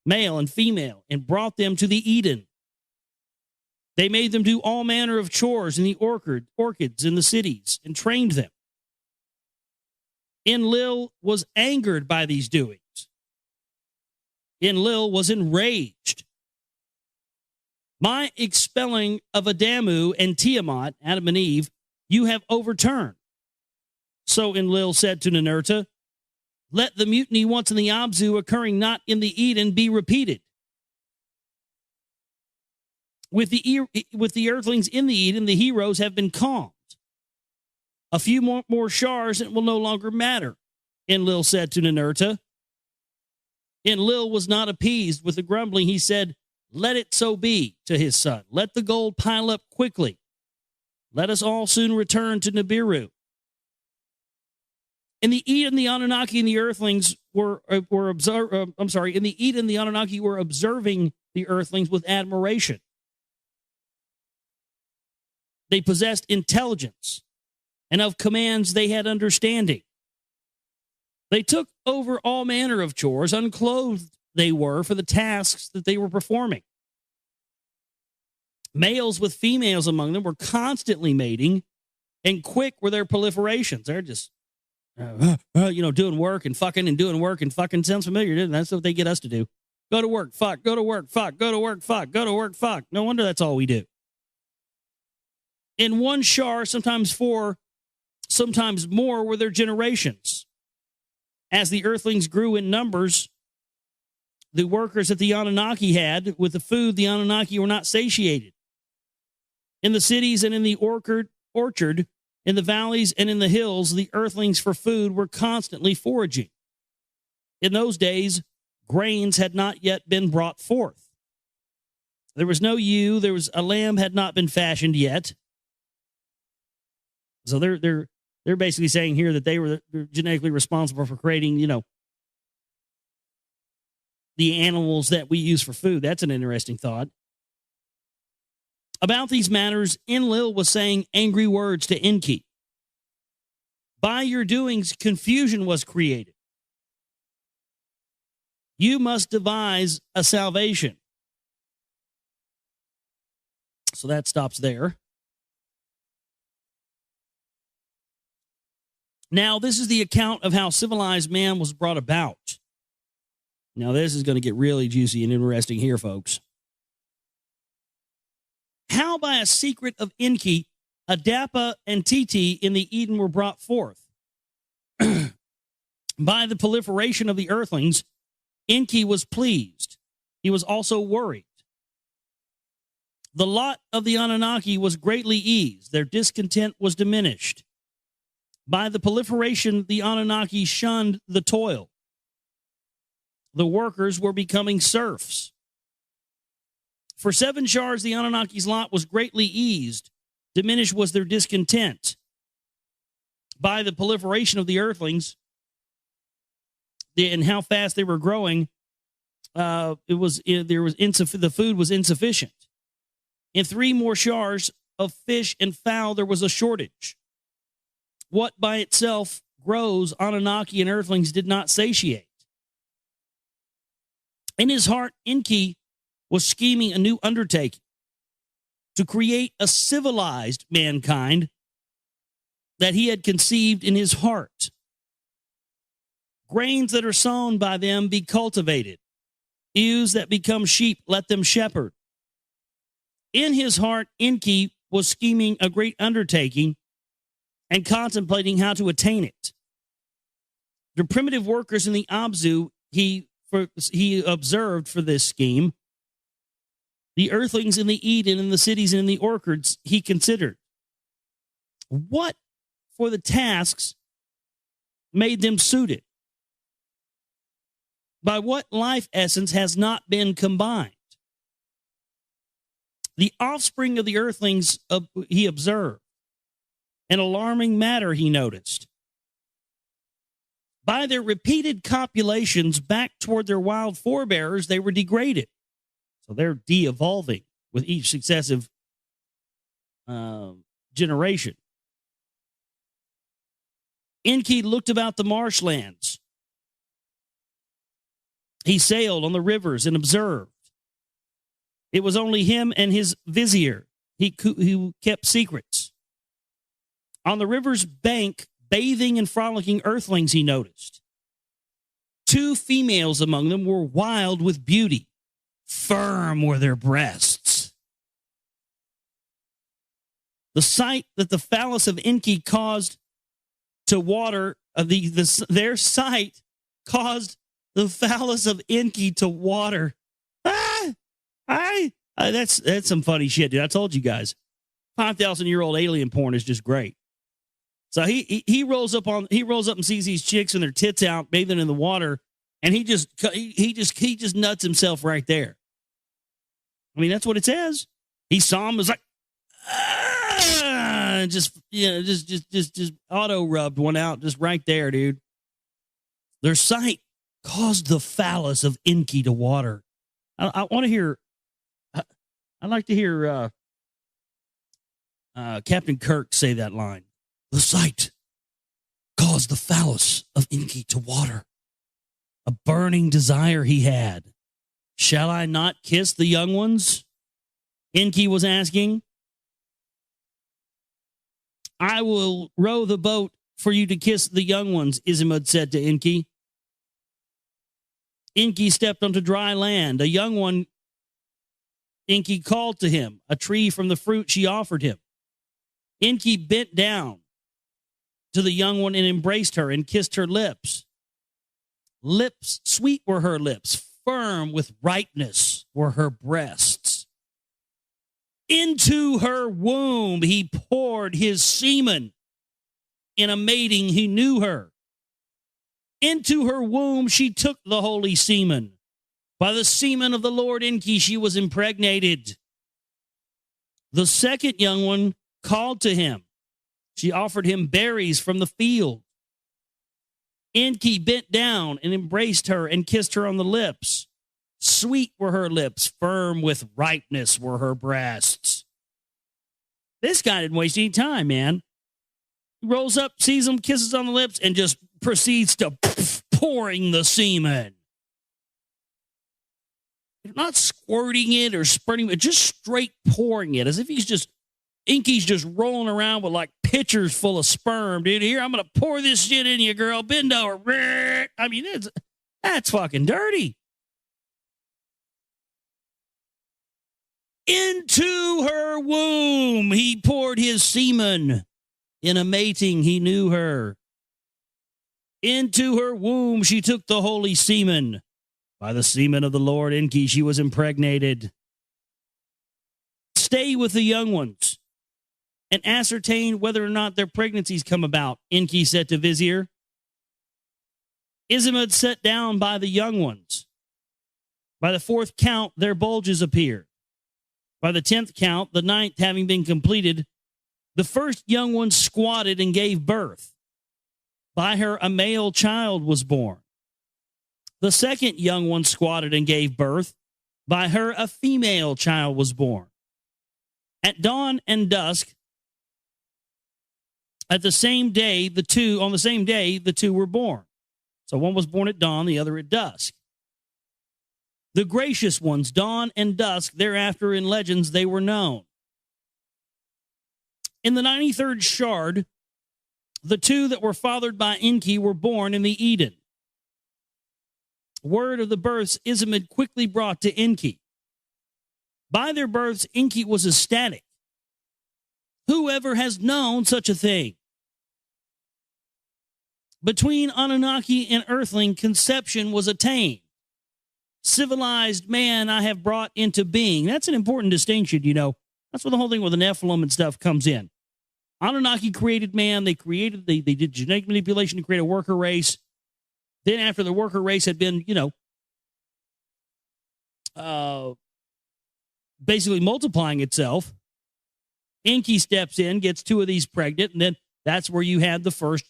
male and female, and brought them to the Eden. They made them do all manner of chores in the orchids in the cities and trained them. Enlil was angered by these doings. Enlil was enraged. My expelling of Adamu and Tiamat, Adam and Eve, you have overturned. So Enlil said to Ninurta, let the mutiny once in the Abzu occurring not in the Eden be repeated. With the earthlings in the Eden, the heroes have been calmed. A few more shars and it will no longer matter, Enlil said to Ninurta. Enlil was not appeased with the grumbling. He said, let it so be, to his son. Let the gold pile up quickly. Let us all soon return to Nibiru. In the Eden, the Anunnaki and the earthlings were observing the earthlings with admiration. They possessed intelligence, and of commands they had understanding. They took over all manner of chores, unclothed they were for the tasks that they were performing. Males with females among them were constantly mating, and quick were their proliferations. They're just, doing work and fucking and doing work and fucking. Sounds familiar, doesn't it? That's what they get us to do. Go to work, fuck, go to work, fuck, go to work, fuck, go to work, fuck. No wonder that's all we do. In one shar, sometimes 4, sometimes more were their generations. As the earthlings grew in numbers, the workers that the Anunnaki had with the food, the Anunnaki were not satiated. In the cities and in the orchard, in the valleys and in the hills, the earthlings for food were constantly foraging. In those days, grains had not yet been brought forth. There was no ewe, a lamb had not been fashioned yet. So they're basically saying here that they're genetically responsible for creating, the animals that we use for food. That's an interesting thought. About these matters, Enlil was saying angry words to Enki. By your doings, confusion was created. You must devise a salvation. So that stops there. Now, this is the account of how civilized man was brought about. Now, this is going to get really juicy and interesting here, folks. How by a secret of Enki, Adapa and Titi in the Eden were brought forth. By the proliferation of the earthlings, Enki was pleased. He was also worried. The lot of the Anunnaki was greatly eased. Their discontent was diminished. By the proliferation, the Anunnaki shunned the toil. The workers were becoming serfs. For 7 shars, the Anunnaki's lot was greatly eased. Diminished was their discontent. By the proliferation of the earthlings and how fast they were growing, the food was insufficient. In 3 more shars of fish and fowl, there was a shortage. What by itself grows, Anunnaki and earthlings did not satiate. In his heart, Enki was scheming a new undertaking to create a civilized mankind that he had conceived in his heart. Grains that are sown by them be cultivated. Ewes that become sheep, let them shepherd. In his heart, Enki was scheming a great undertaking and contemplating how to attain it. The primitive workers in the Abzu he observed for this scheme. The earthlings in the Eden, in the cities, and in the orchards he considered. What for the tasks made them suited? By what life essence has not been combined? The offspring of the earthlings he observed. An alarming matter he noticed. By their repeated copulations back toward their wild forebears, they were degraded. So they're de-evolving with each successive generation. Enki looked about the marshlands. He sailed on the rivers and observed. It was only him and his vizier who kept secrets. On the river's bank, bathing and frolicking earthlings, he noticed. 2 females among them were wild with beauty. Firm were their breasts. The sight that the phallus of Enki caused to water, their sight caused the phallus of Enki to water. That's some funny shit, dude. I told you guys. 5,000-year-old alien porn is just great. So he rolls up and sees these chicks and their tits out bathing in the water, and he just nuts himself right there. I mean, that's what it says. He saw him, was like, just auto rubbed one out just right there, dude. Their sight caused the phallus of Enki to water. I want to hear. I'd like to hear Captain Kirk say that line. The sight caused the phallus of Enki to water. A burning desire he had. Shall I not kiss the young ones? Enki was asking. I will row the boat for you to kiss the young ones, Izimud said to Enki. Enki stepped onto dry land. A young one, Enki called to him, a tree from the fruit she offered him. Enki bent down to the young one and embraced her and kissed her lips. Lips, sweet were her lips, firm with ripeness were her breasts. Into her womb he poured his semen. In a mating he knew her. Into her womb she took the holy semen. By the semen of the Lord Enki she was impregnated. The second young one called to him. She offered him berries from the field. Enki bent down and embraced her and kissed her on the lips. Sweet were her lips, firm with ripeness were her breasts. This guy didn't waste any time, man. He rolls up, sees him, kisses on the lips, and just proceeds to pouring the semen. Not squirting it or spurting it, just straight pouring it, as if Enki's just rolling around with like pitchers full of sperm, dude. Here, I'm going to pour this shit in you, girl. Bend over. I mean, that's fucking dirty. Into her womb he poured his semen. In a mating he knew her. Into her womb she took the holy semen. By the semen of the Lord Enki she was impregnated. Stay with the young ones and ascertain whether or not their pregnancies come about, Enki said to Vizier. Izimud sat down by the young ones. By the 4th count, their bulges appeared. By the 10th count, the 9th having been completed, the first young one squatted and gave birth. By her, a male child was born. The second young one squatted and gave birth. By her, a female child was born. At dawn and dusk, on the same day, the two were born. So one was born at dawn, the other at dusk. The gracious ones, dawn and dusk, thereafter in legends they were known. In the 93rd shard, The two that were fathered by Enki were born in the Eden. Word of the births Izimid quickly brought to Enki. By their births, Enki was ecstatic. Whoever has known such a thing? Between Anunnaki and Earthling, conception was attained. Civilized man I have brought into being. That's an important distinction, you know. That's where the whole thing with the Nephilim and stuff comes in. Anunnaki created man. They did genetic manipulation to create a worker race. Then after the worker race had been, basically multiplying itself, Enki steps in, gets two of these pregnant, and then that's where you had the first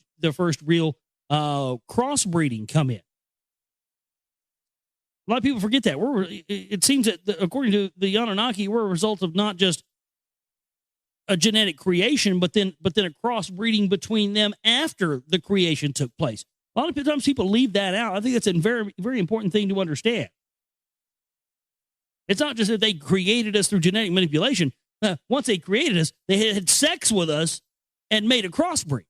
real crossbreeding come in. A lot of people forget that. It seems that, according to the Anunnaki, we're a result of not just a genetic creation, but then a crossbreeding between them after the creation took place. A lot of times people leave that out. I think that's a very, very important thing to understand. It's not just that they created us through genetic manipulation. Once they created us, they had sex with us and made a crossbreed.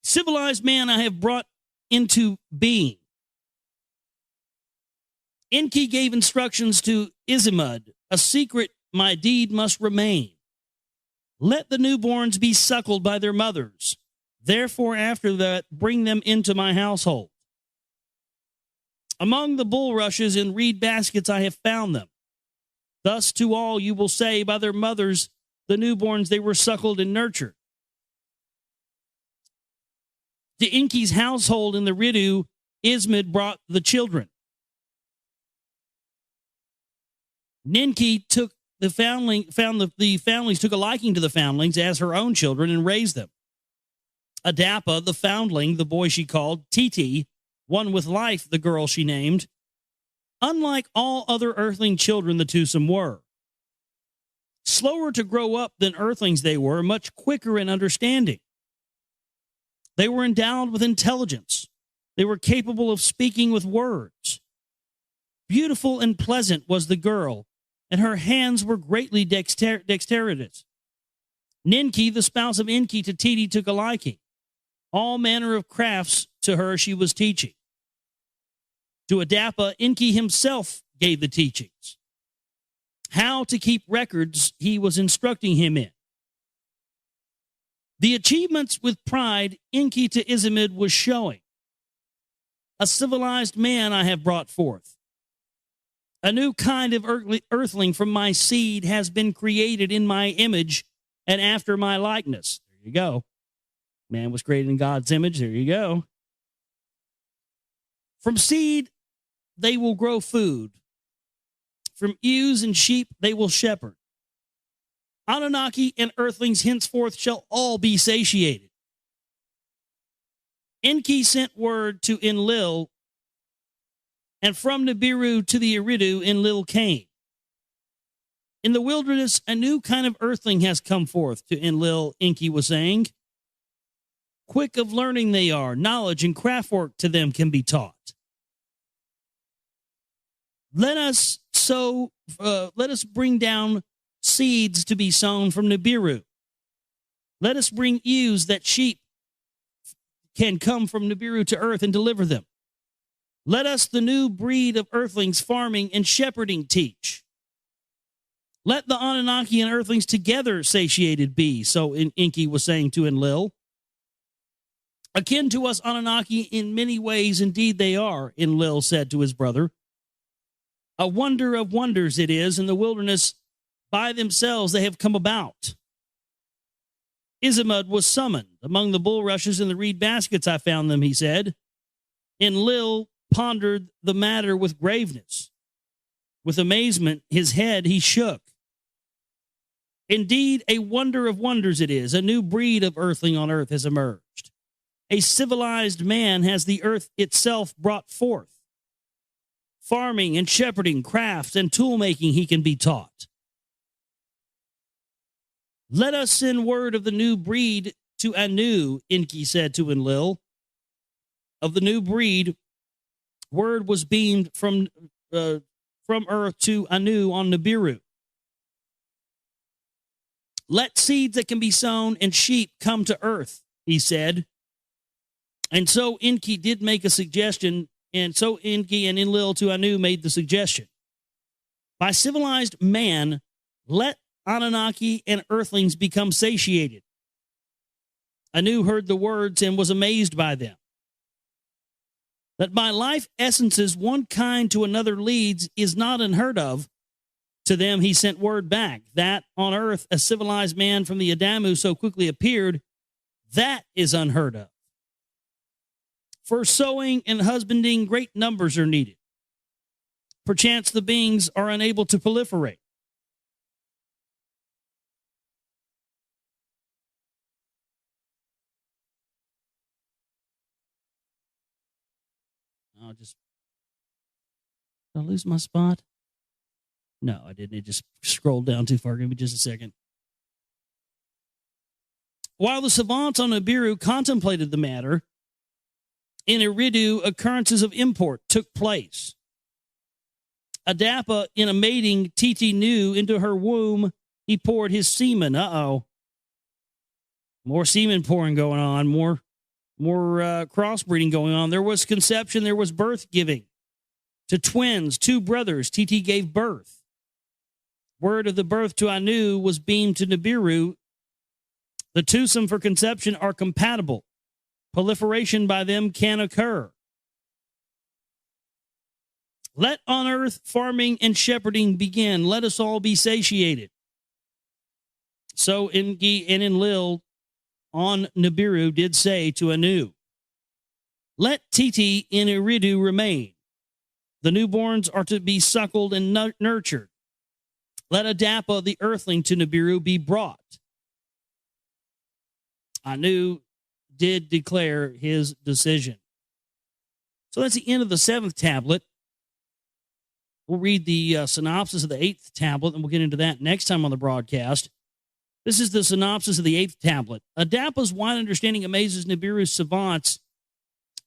Civilized man I have brought into being. Enki gave instructions to Izimud. A secret my deed must remain. Let the newborns be suckled by their mothers. Therefore, after that, bring them into my household. Among the bulrushes and reed baskets I have found them. Thus to all you will say, by their mothers, the newborns they were suckled and nurtured. To Enki's household in the Ridu, Izmid brought the children. Enki took the foundlings took a liking to the foundlings as her own children and raised them. Adapa, the foundling, the boy she called, Titi, one with life, the girl she named. Unlike all other earthling children, the twosome were. Slower to grow up than earthlings they were, much quicker in understanding. They were endowed with intelligence. They were capable of speaking with words. Beautiful and pleasant was the girl, and her hands were greatly dexterous. Ninki, the spouse of Enki, to Titi took a liking. All manner of crafts to her she was teaching. To Adapa, Enki himself gave the teachings. How to keep records he was instructing him in. The achievements with pride Enki to Izimid was showing. A civilized man I have brought forth. A new kind of earthling from my seed has been created in my image and after my likeness. There you go. Man was created in God's image. There you go. From seed, they will grow food. From ewes and sheep, they will shepherd. Anunnaki and earthlings henceforth shall all be satiated. Enki sent word to Enlil, and from Nibiru to the Eridu, Enlil came. In the wilderness, a new kind of earthling has come forth, to Enlil, Enki was saying. Quick of learning they are, knowledge and craftwork to them can be taught. Let us bring down seeds to be sown from Nibiru. Let us bring ewes that sheep can come from Nibiru to earth and deliver them. Let us the new breed of earthlings farming and shepherding teach. Let the Anunnaki and earthlings together satiated be, so Enki was saying to Enlil. Akin to us Anunnaki in many ways, indeed they are, Enlil said to his brother. A wonder of wonders it is, in the wilderness by themselves they have come about. Izimud was summoned. Among the bulrushes and the reed baskets I found them, he said. Enlil pondered the matter with graveness. With amazement, his head he shook. Indeed, a wonder of wonders it is. A new breed of earthling on earth has emerged. A civilized man has the earth itself brought forth. Farming and shepherding, crafts and tool making he can be taught. Let us send word of the new breed to Anu, Enki said to Enlil. Of the new breed, word was beamed from earth to Anu on Nibiru. Let seeds that can be sown and sheep come to earth, he said. And so Enki did make a suggestion, and so Enki and Enlil to Anu made the suggestion. By civilized man, let Anunnaki and earthlings become satiated. Anu heard the words and was amazed by them. That by life essences one kind to another leads is not unheard of. To them he sent word back that on earth a civilized man from the Adamu so quickly appeared, that is unheard of. For sowing and husbanding great numbers are needed. Perchance the beings are unable to proliferate. Did I lose my spot? No, I didn't. It just scrolled down too far. Give me just a second. While the savants on Nibiru contemplated the matter, in Eridu, occurrences of import took place. Adapa, in a mating Titi knew into her womb, he poured his semen. Uh-oh. More semen pouring going on, more crossbreeding going on. There was conception, there was birth giving. To twins, 2 brothers, Titi gave birth. Word of the birth to Anu was beamed to Nibiru. The twosome for conception are compatible. Proliferation by them can occur. Let on earth farming and shepherding begin. Let us all be satiated. So Enki and Enlil on Nibiru did say to Anu, let Titi in Eridu remain. The newborns are to be suckled and nurtured. Let Adapa, the earthling, to Nibiru be brought. Anu did declare his decision. So that's the end of the 7th tablet. We'll read the synopsis of the 8th tablet, and we'll get into that next time on the broadcast. This is the synopsis of the 8th tablet. Adapa's wide understanding amazes Nibiru's savants.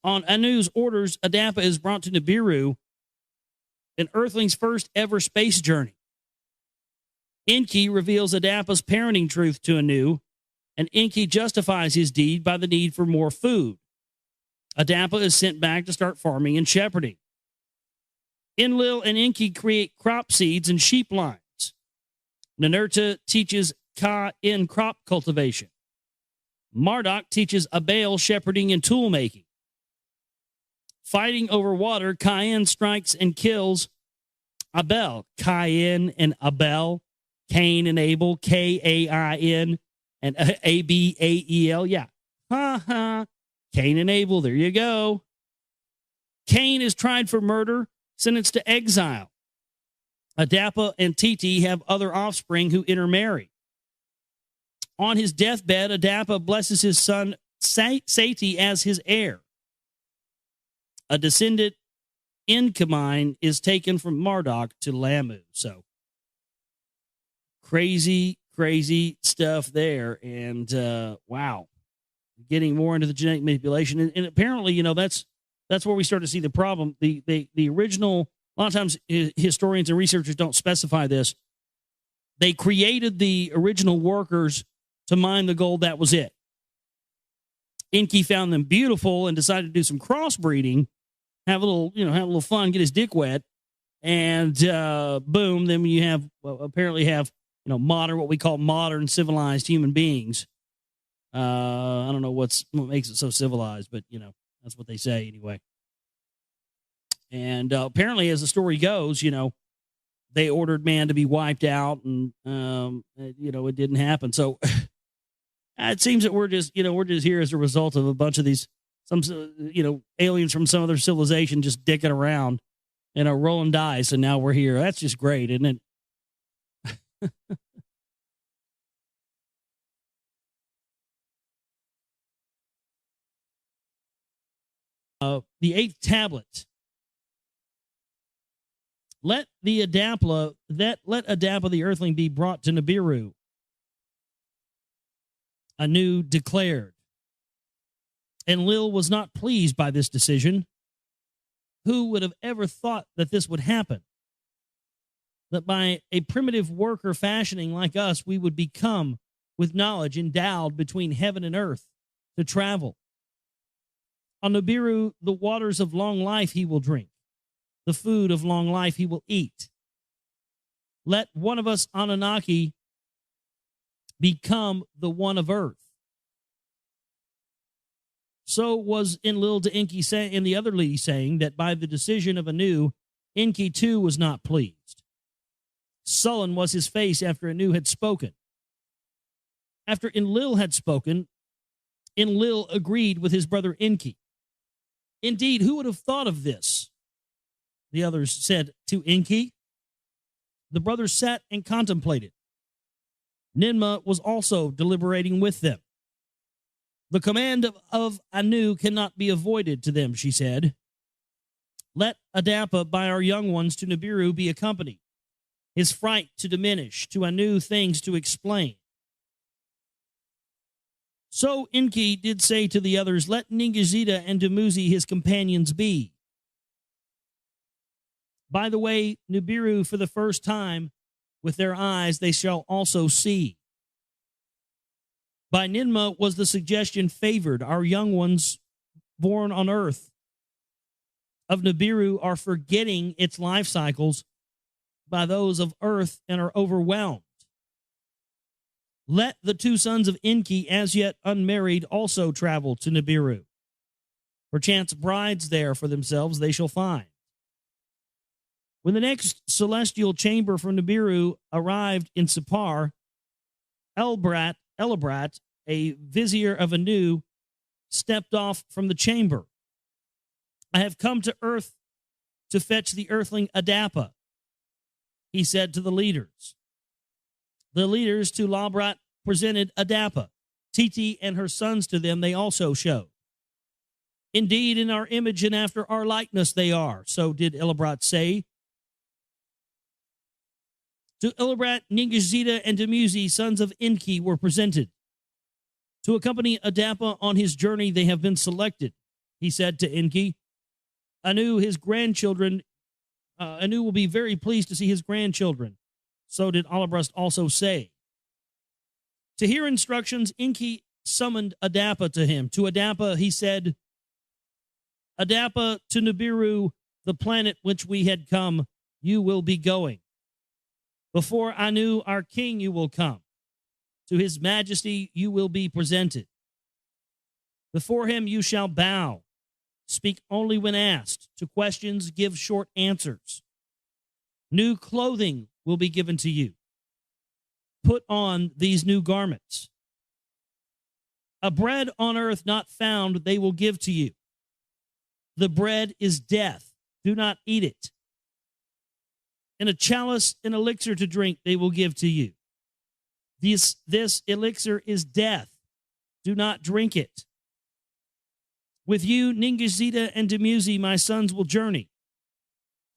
On Anu's orders, Adapa is brought to Nibiru, an earthling's first ever space journey. Enki reveals Adapa's parenting truth to Anu, and Enki justifies his deed by the need for more food. Adapa is sent back to start farming and shepherding. Enlil and Enki create crop seeds and sheep lines. Ninurta teaches Ka in crop cultivation. Marduk teaches Abel shepherding and tool making. Fighting over water, Cain strikes and kills Abel. Cain and Abel, Cain and Abel, Kain and Abel. Yeah. Ha ha. Cain and Abel, there you go. Cain is tried for murder, sentenced to exile. Adapa and Titi have other offspring who intermarry. On his deathbed, Adapa blesses his son Sati as his heir. A descendant, Enki, is taken from Marduk to Lamu. So, crazy stuff there. And, wow. Getting more into the genetic manipulation. And apparently, that's where we start to see the problem. The original, a lot of times historians and researchers don't specify this. They created the original workers to mine the gold. That was it. Enki found them beautiful and decided to do some crossbreeding, have a little fun, get his dick wet, and boom, then you have apparently have modern, what we call modern civilized human beings. I don't know what makes it so civilized, but that's what they say anyway. And apparently, as the story goes, they ordered man to be wiped out, and it didn't happen. So it seems that we're just here as a result of a bunch of these aliens from some other civilization just dicking around, rolling dice, and now we're here. That's just great, isn't it? The 8th tablet. Let Adapa the earthling be brought to Nibiru. Anu declared. Enlil was not pleased by this decision. Who would have ever thought that this would happen? That by a primitive worker fashioning like us, we would become with knowledge, endowed between heaven and earth to travel. On Nibiru, the waters of long life he will drink. The food of long life he will eat. Let one of us Anunnaki become the one of earth. So was Enlil to Enki and the other lady saying that by the decision of Anu, Enki too was not pleased. Sullen was his face after Anu had spoken. After Enlil had spoken, Enlil agreed with his brother Enki. Indeed, who would have thought of this? The others said to Enki. The brothers sat and contemplated. Ninmah was also deliberating with them. The command of Anu cannot be avoided to them, she said. Let Adapa by our young ones to Nibiru be accompanied, his fright to diminish, to Anu things to explain. So Enki did say to the others, let Ningishzida and Dumuzi his companions be. By the way, Nibiru for the first time, with their eyes they shall also see. By Ninmah was the suggestion favored. Our young ones born on earth of Nibiru are forgetting its life cycles by those of earth and are overwhelmed. Let the two sons of Enki, as yet unmarried, also travel to Nibiru. Perchance brides there for themselves they shall find. When the next celestial chamber from Nibiru arrived in Sipar, Elibrat, a vizier of Anu, stepped off from the chamber. I have come to earth to fetch the earthling Adapa, he said to the leaders. The leaders to Labrat presented Adapa. Titi and her sons to them they also showed. Indeed, in our image and after our likeness they are, so did Elibrat say. To Elibrat, Ningishzida, and Dumuzi, sons of Enki, were presented. To accompany Adapa on his journey, they have been selected, he said to Enki. Anu, his grandchildren, Anu will be very pleased to see his grandchildren. So did Alabrast also say. To hear instructions, Enki summoned Adapa to him. To Adapa, he said, Adapa, to Nibiru, the planet which we had come, you will be going. Before Anu, our king, you will come. To his majesty you will be presented. Before him you shall bow. Speak only when asked. To questions give short answers. New clothing will be given to you. Put on these new garments. A bread on earth not found they will give to you. The bread is death. Do not eat it. In a chalice, an elixir to drink they will give to you. This elixir is death. Do not drink it. With you, Ningishzida and Dumuzi, my sons, will journey.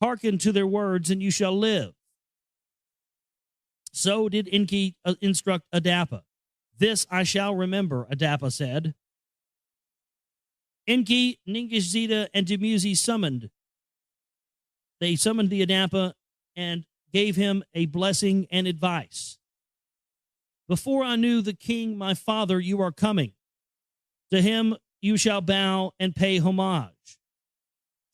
Hearken to their words, and you shall live. So did Enki instruct Adapa. This I shall remember, Adapa said. Enki, Ningishzida, and Dumuzi summoned. They summoned the Adapa and gave him a blessing and advice. Before I knew the king, my father, you are coming. To him you shall bow and pay homage.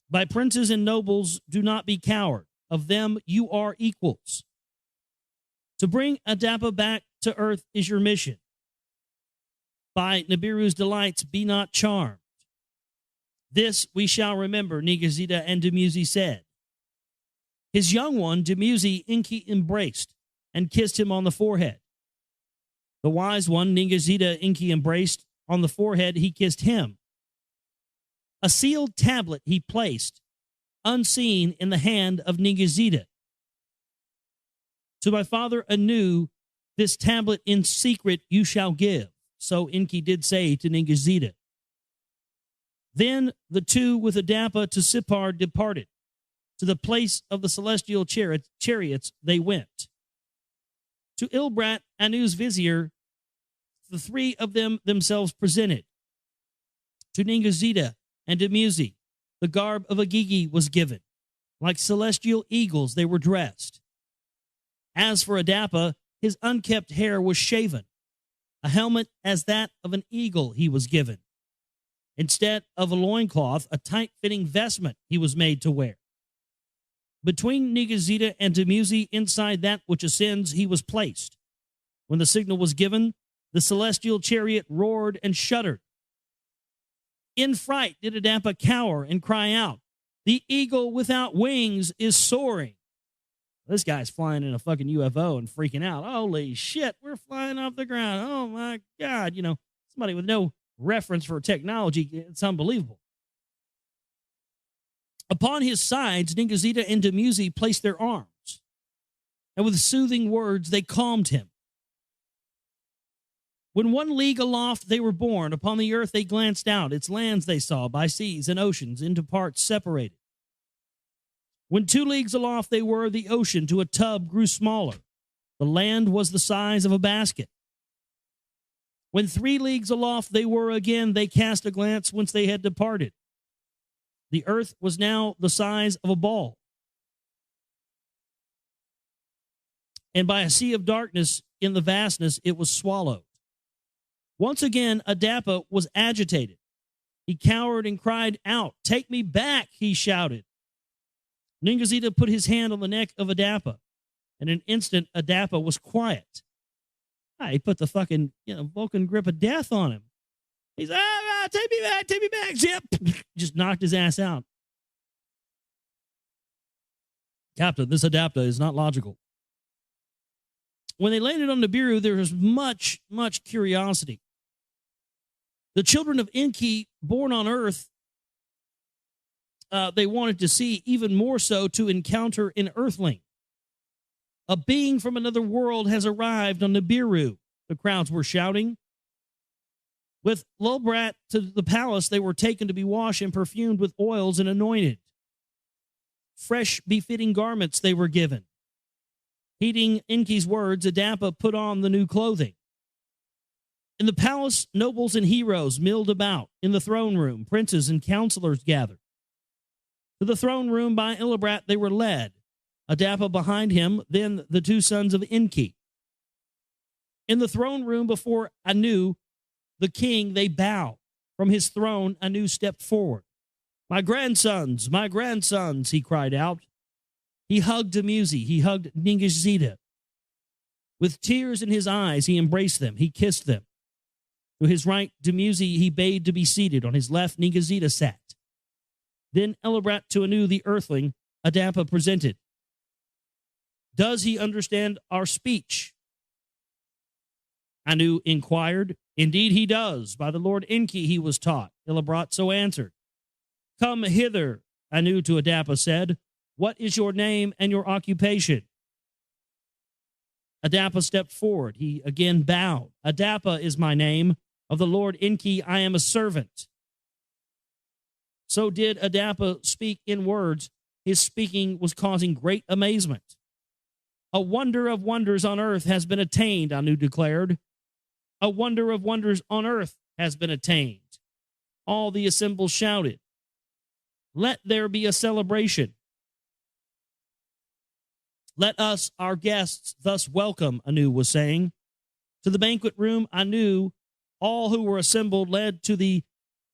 By princes and nobles, do not be coward. Of them you are equals. To bring Adapa back to earth is your mission. By Nibiru's delights, be not charmed. This we shall remember, Ningishzida and Dumuzi said. His young one, Dumuzi, Enki embraced and kissed him on the forehead. The wise one, Ningishzida, Enki embraced on the forehead, he kissed him. A sealed tablet he placed, unseen, in the hand of Ningishzida. To my father Anu, this tablet in secret you shall give. So Enki did say to Ningishzida. Then the two with Adapa to Sipar departed. To the place of the celestial chariots they went. To Ilbrat, Anu's vizier, the three of them themselves presented. To Ningishzida and Dumuzi, the garb of Agigi was given. Like celestial eagles they were dressed. As for Adapa, his unkept hair was shaven. A helmet as that of an eagle he was given. Instead of a loincloth, a tight-fitting vestment he was made to wear. Between Nigazida and Dumuzi, inside that which ascends, he was placed. When the signal was given, the celestial chariot roared and shuddered. In fright did Adapa cower and cry out, "The eagle without wings is soaring." This guy's flying in a fucking UFO and freaking out. Holy shit, we're flying off the ground. Oh my God. You know, somebody with no reference for technology, it's unbelievable. Upon his sides, Ningazida and Dumuzi placed their arms, and with soothing words they calmed him. When 1 league aloft they were borne, upon the earth they glanced out, its lands they saw, by seas and oceans, into parts separated. When 2 leagues aloft they were, the ocean to a tub grew smaller. The land was the size of a basket. When 3 leagues aloft they were again, they cast a glance whence they had departed. The earth was now the size of a ball. And by a sea of darkness in the vastness it was swallowed. Once again, Adapa was agitated. He cowered and cried out, "Take me back," he shouted. Ningazida put his hand on the neck of Adapa. In an instant, Adapa was quiet. He put the fucking Vulcan grip of death on him. He's, take me back, zip. Just knocked his ass out. Captain, this Adapa is not logical. When they landed on Nibiru, there was much, much curiosity. The children of Enki, born on Earth, they wanted to see, even more so to encounter an earthling. A being from another world has arrived on Nibiru, the crowds were shouting. With Lulbrat to the palace, they were taken to be washed and perfumed with oils and anointed. Fresh, befitting garments they were given. Heeding Enki's words, Adapa put on the new clothing. In the palace, nobles and heroes milled about. In the throne room, princes and counselors gathered. To the throne room by Illibrat they were led. Adapa behind him, then the 2 sons of Enki. In the throne room before Anu, the king, they bowed. From his throne, Anu stepped forward. My grandsons, he cried out. He hugged Dumuzi, he hugged Ningishzida. With tears in his eyes, he embraced them, he kissed them. To his right, Dumuzi, he bade to be seated. On his left, Ningishzida sat. Then Elibrat to Anu, the earthling, Adapa presented. Does he understand our speech? Anu inquired. Indeed he does. By the Lord Enki he was taught. Elibrat so answered. Come hither, Anu to Adapa said. What is your name and your occupation? Adapa stepped forward. He again bowed. Adapa is my name. Of the Lord Enki I am a servant. So did Adapa speak in words. His speaking was causing great amazement. A wonder of wonders on earth has been attained, Anu declared. A wonder of wonders on earth has been attained. All the assembled shouted. Let there be a celebration. Let us, our guests, thus welcome, Anu was saying. To the banquet room, Anu, all who were assembled, led to the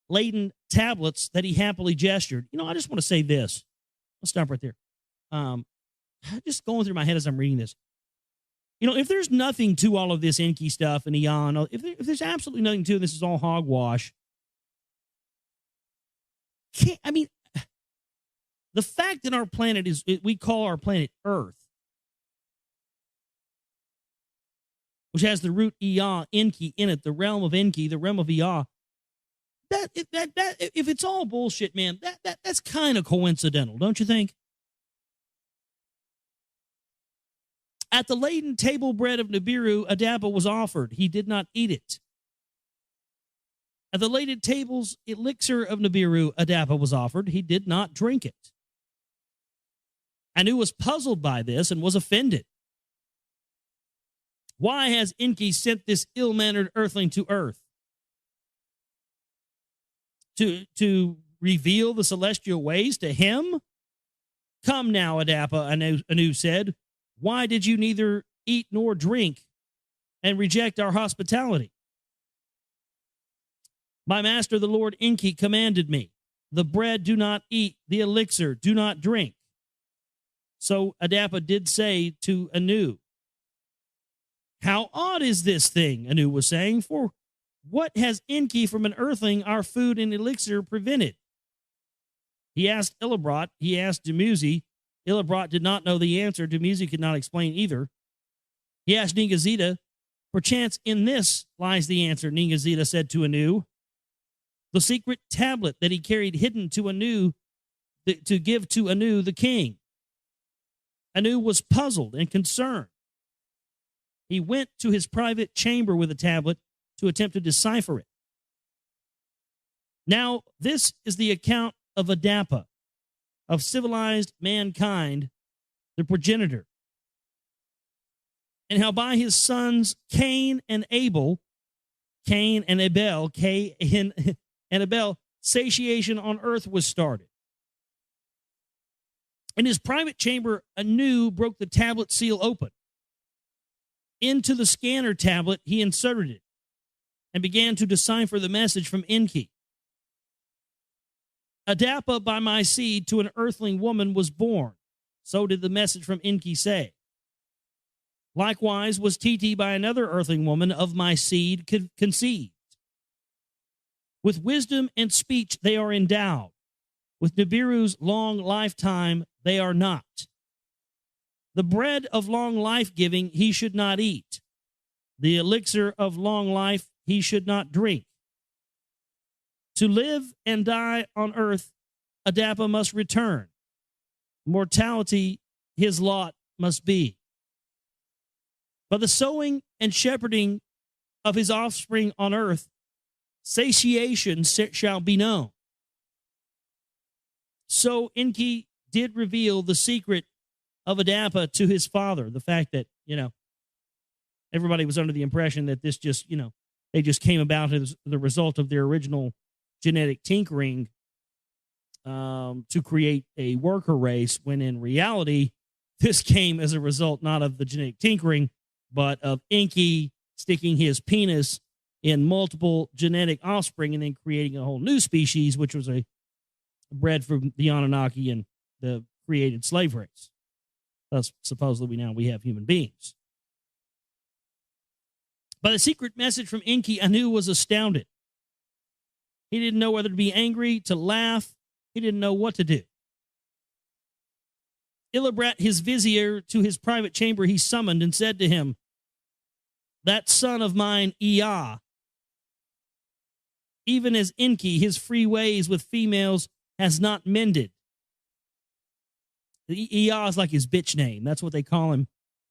laden tablets that he happily gestured. I just want to say this. Let's stop right there. Just going through my head as I'm reading this. If there's nothing to all of this Enki stuff and Eon, if there's absolutely nothing to it, this is all hogwash. The fact that our planet we call our planet Earth, which has the root Ea, Enki in it, the realm of Enki, the realm of Ea, that if it's all bullshit, man, that's kind of coincidental, don't you think? At the laden table bread of Nibiru, Adapa was offered. He did not eat it. At the laden table's elixir of Nibiru, Adapa was offered. He did not drink it. Anu was puzzled by this and was offended. Why has Enki sent this ill-mannered earthling to earth? To reveal the celestial ways to him? Come now, Adapa, Anu said. Why did you neither eat nor drink and reject our hospitality? My master, the Lord Enki, commanded me, the bread do not eat, the elixir do not drink. So Adapa did say to Anu, how odd is this thing, Anu was saying, for what has Enki from an earthling our food and elixir prevented? He asked Illibrot, he asked Dumuzi. Illibrot did not know the answer. Dumuzi could not explain either. He asked Ningazida, perchance in this lies the answer, Ningazida said to Anu. The secret tablet that he carried hidden to Anu, to give to Anu the king. Anu was puzzled and concerned. He went to his private chamber with the tablet to attempt to decipher it. Now, this is the account of Adapa, of civilized mankind, the progenitor, and how by his sons Cain and Abel, satiation on earth was started. In his private chamber, Anu broke the tablet seal open. Into the scanner tablet, he inserted it and began to decipher the message from Enki. Adapa by my seed to an earthling woman was born. So did the message from Enki say. Likewise was Titi by another earthling woman of my seed conceived. With wisdom and speech they are endowed. With Nibiru's long lifetime they are not. The bread of long life giving he should not eat. The elixir of long life he should not drink. To live and die on earth, Adapa must return. Mortality his lot must be. By the sowing and shepherding of his offspring on earth, satiation shall be known. So Enki did reveal the secret of Adapa to his father. The fact that, everybody was under the impression that this just, they just came about as the result of their original genetic tinkering to create a worker race, when in reality, this came as a result not of the genetic tinkering, but of Enki sticking his penis in multiple genetic offspring and then creating a whole new species, which was a bred from the Anunnaki and the created slave race. Thus, supposedly, we have human beings. By the secret message from Enki, Anu was astounded. He didn't know whether to be angry, to laugh. He didn't know what to do. Illibrat, his vizier, to his private chamber he summoned and said to him, that son of mine, Ea, even as Enki, his free ways with females has not mended. Ea is like his bitch name. That's what they call him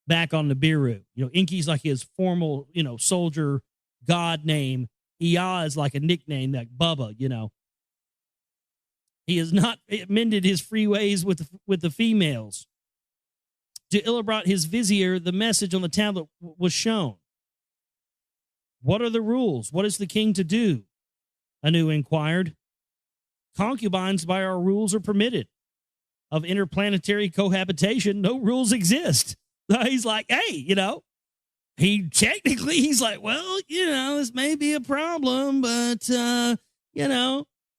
back on Nibiru. Enki's like his formal, soldier god name. Ea is like a nickname, like Bubba, He has not mended his free ways with the females. To Illibrat, his vizier, the message on the tablet was shown. What are the rules? What is the king to do? Anu inquired. Concubines by our rules are permitted. Of interplanetary cohabitation, no rules exist. So he's like, hey, he's like, well, this may be a problem, but,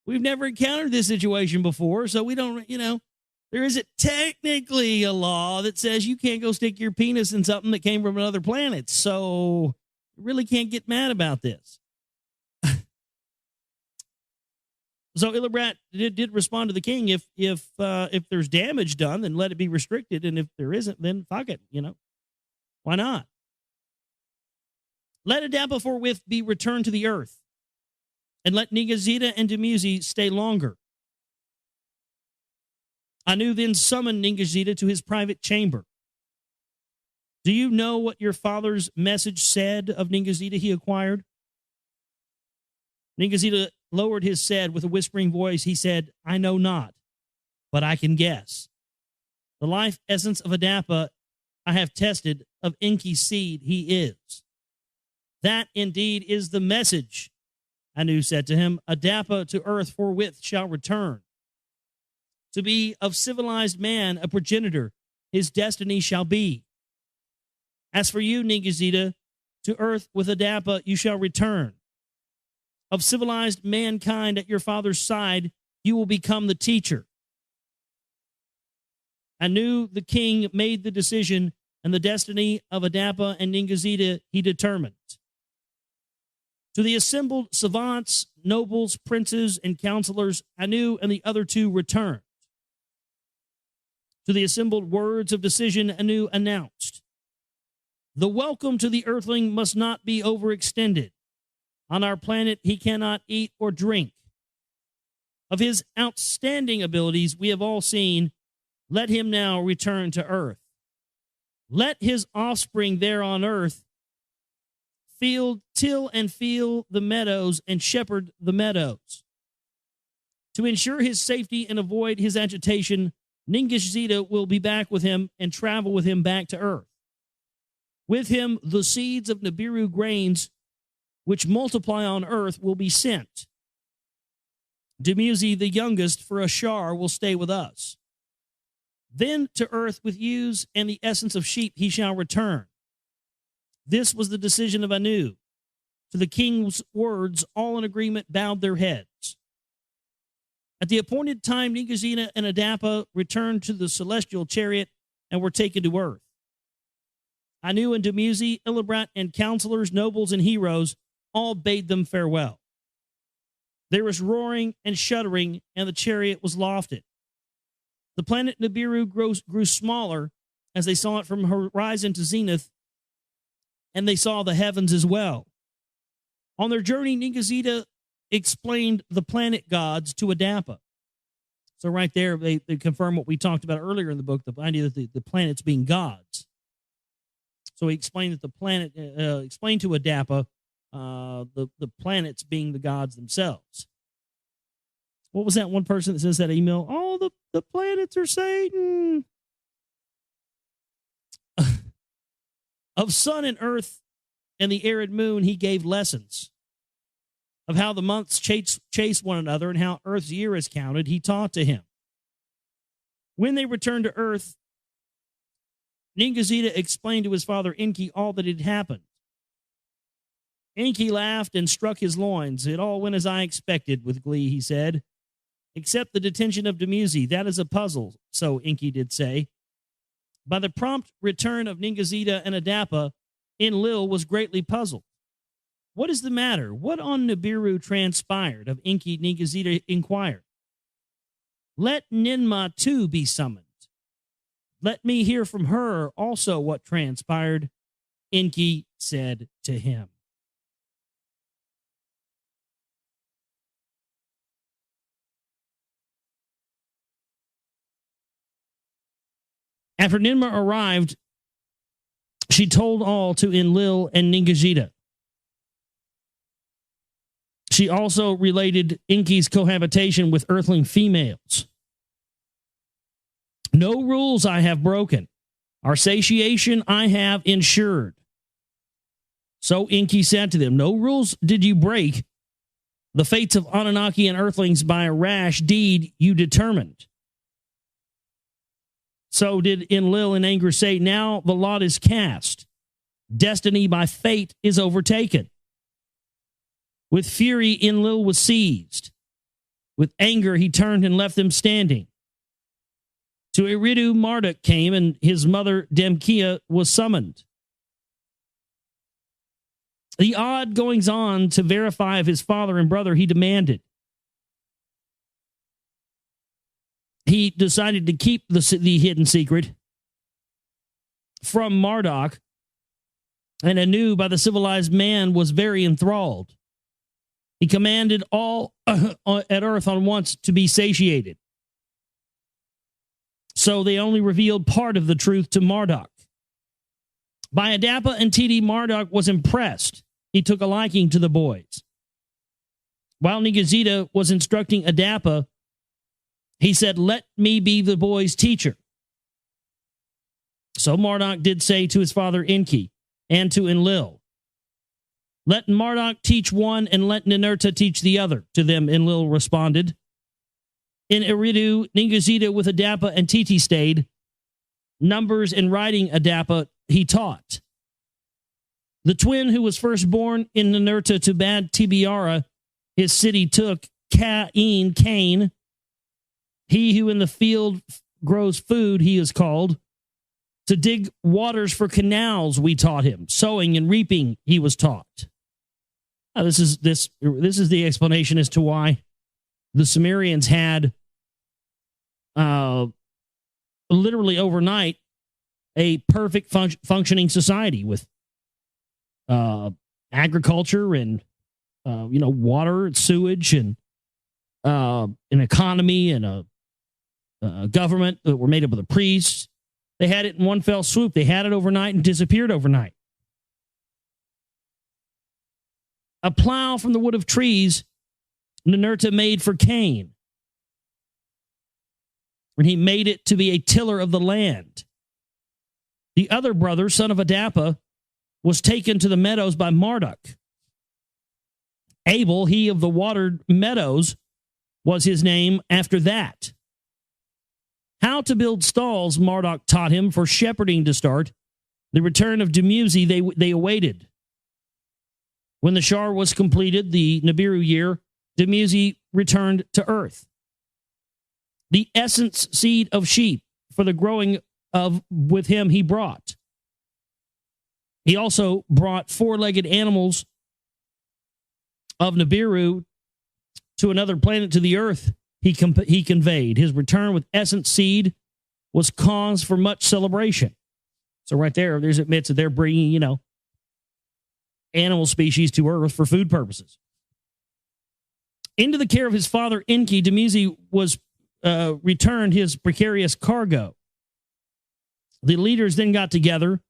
we've never encountered this situation before, so we don't, there isn't technically a law that says you can't go stick your penis in something that came from another planet, so you really can't get mad about this. So Illibrat did respond to the king, if there's damage done, then let it be restricted, and if there isn't, then fuck it, why not? Let Adapa forthwith be returned to the earth, and let Ningazida and Dumuzi stay longer. Anu then summoned Ningazida to his private chamber. Do you know what your father's message said of Ningazida? He inquired. Ningazida lowered his head with a whispering voice. He said, I know not, but I can guess. The life essence of Adapa I have tested, of Enki's seed he is. That indeed is the message, Anu said to him. Adapa to earth forthwith shall return. To be of civilized man a progenitor, his destiny shall be. As for you, Ningazida, to earth with Adapa you shall return. of civilized mankind at your father's side, you will become the teacher. Anu, the king, made the decision, and the destiny of Adapa and Ningazida he determined. To the assembled savants, nobles, princes, and counselors, Anu and the other two returned. To the assembled words of decision, Anu announced, "The welcome to the earthling must not be overextended. On our planet, he cannot eat or drink. Of his outstanding abilities we have all seen, let him now return to earth. Let his offspring there on earth till and feel the meadows and shepherd the meadows. To ensure his safety and avoid his agitation, Ningishzida will be back with him and travel with him back to earth. With him, the seeds of Nibiru grains, which multiply on earth, will be sent. Dumuzi, the youngest, for Ashar, will stay with us. Then to earth with ewes and the essence of sheep he shall return." This was the decision of Anu. To the king's words, all in agreement bowed their heads. At the appointed time, Ningazina and Adapa returned to the celestial chariot and were taken to earth. Anu and Dumuzi, Illibrat, and counselors, nobles, and heroes all bade them farewell. There was roaring and shuddering, and the chariot was lofted. The planet Nibiru grew smaller as they saw it from horizon to zenith, and they saw the heavens as well. On their journey, Ningazida explained the planet gods to Adapa. So right there, they confirm what we talked about earlier in the book, the idea that the planets being gods. So he explained that the planet, explained to Adapa the planets being the gods themselves. What was that one person that says that email? Oh, the planets are Satan. Of sun and earth and the arid moon, he gave lessons. Of how the months chase one another and how earth's year is counted, he taught to him. When they returned to earth, Ningazida explained to his father Enki all that had happened. Enki laughed and struck his loins. "It all went as I expected," with glee, he said. "Except the detention of Dumuzi. That is a puzzle," so Enki did say. By the prompt return of Ningazida and Adapa, Enlil was greatly puzzled. "What is the matter? What on Nibiru transpired?" of Enki, Ningazida inquired. "Let Ninma too be summoned. Let me hear from her also what transpired," Enki said to him. After Ninma arrived, she told all to Enlil and Ningazida. She also related Enki's cohabitation with earthling females. "No rules I have broken. Our satiation I have ensured." So Enki said to them, "No rules did you break. The fates of Anunnaki and earthlings by a rash deed you determined." So did Enlil in anger say, "Now the lot is cast. Destiny by fate is overtaken." With fury, Enlil was seized. With anger, he turned and left them standing. To Eridu, Marduk came, and his mother, Demkia, was summoned. The odd goings on to verify of his father and brother he demanded. He decided to keep the hidden secret from Marduk, and Anu, by the civilized man, was very enthralled. He commanded all at earth on once to be satiated. So they only revealed part of the truth to Marduk. By Adapa and Titi, Marduk was impressed. He took a liking to the boys. While Ningazida was instructing Adapa, he said, "Let me be the boy's teacher." So Marduk did say to his father Enki and to Enlil, "Let Marduk teach one and let Ninurta teach the other." To them Enlil responded. In Eridu, Ningazida with Adapa and Titi stayed. Numbers and writing Adapa he taught. The twin who was first born in Ninurta to Bad Tibiara his city took Cain, he who in the field grows food, he is called. To dig waters for canals, we taught him. Sowing and reaping, he was taught. This is the explanation as to why the Sumerians had literally overnight a perfect functioning society with agriculture and water and sewage and an economy and a government that were made up of the priests. They had it in one fell swoop. They had it overnight and disappeared overnight. A plow from the wood of trees Ninurta made for Cain. And he made it to be a tiller of the land. The other brother, son of Adapa, was taken to the meadows by Marduk. Abel, he of the watered meadows, was his name after that. How to build stalls, Marduk taught him for shepherding to start. The return of Dumuzi they awaited. When the Shar was completed, the Nibiru year, Dumuzi returned to earth. The essence seed of sheep for the growing of with him he brought. He also brought four-legged animals of Nibiru to another planet, to the earth. He conveyed. His return with essence seed was cause for much celebration. So right there's admits that they're bringing, animal species to earth for food purposes. Into the care of his father Enki, Dumuzi was returned his precarious cargo. The leaders then got together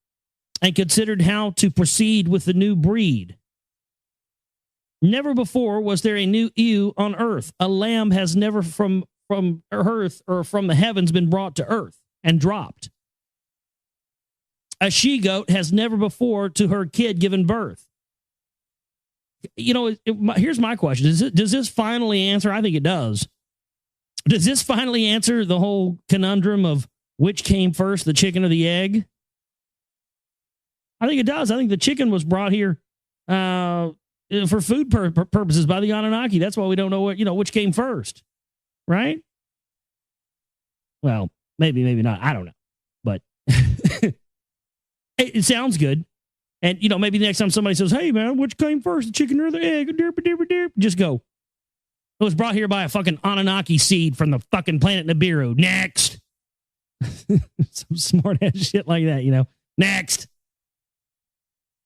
and considered how to proceed with the new breed. Never before was there a new ewe on earth. A lamb has never from earth or from the heavens been brought to earth and dropped. A she-goat has never before to her kid given birth. Here's my question. Does this finally answer? I think it does. Does this finally answer the whole conundrum of which came first, the chicken or the egg? I think it does. I think the chicken was brought here for food purposes by the Anunnaki. That's why we don't know which came first, right? Well, maybe not. I don't know, but it sounds good. And maybe next time somebody says, "Hey man, which came first, the chicken or the egg?" Just go. It was brought here by a fucking Anunnaki seed from the fucking planet Nibiru. Next. Some smart ass shit like that, Next.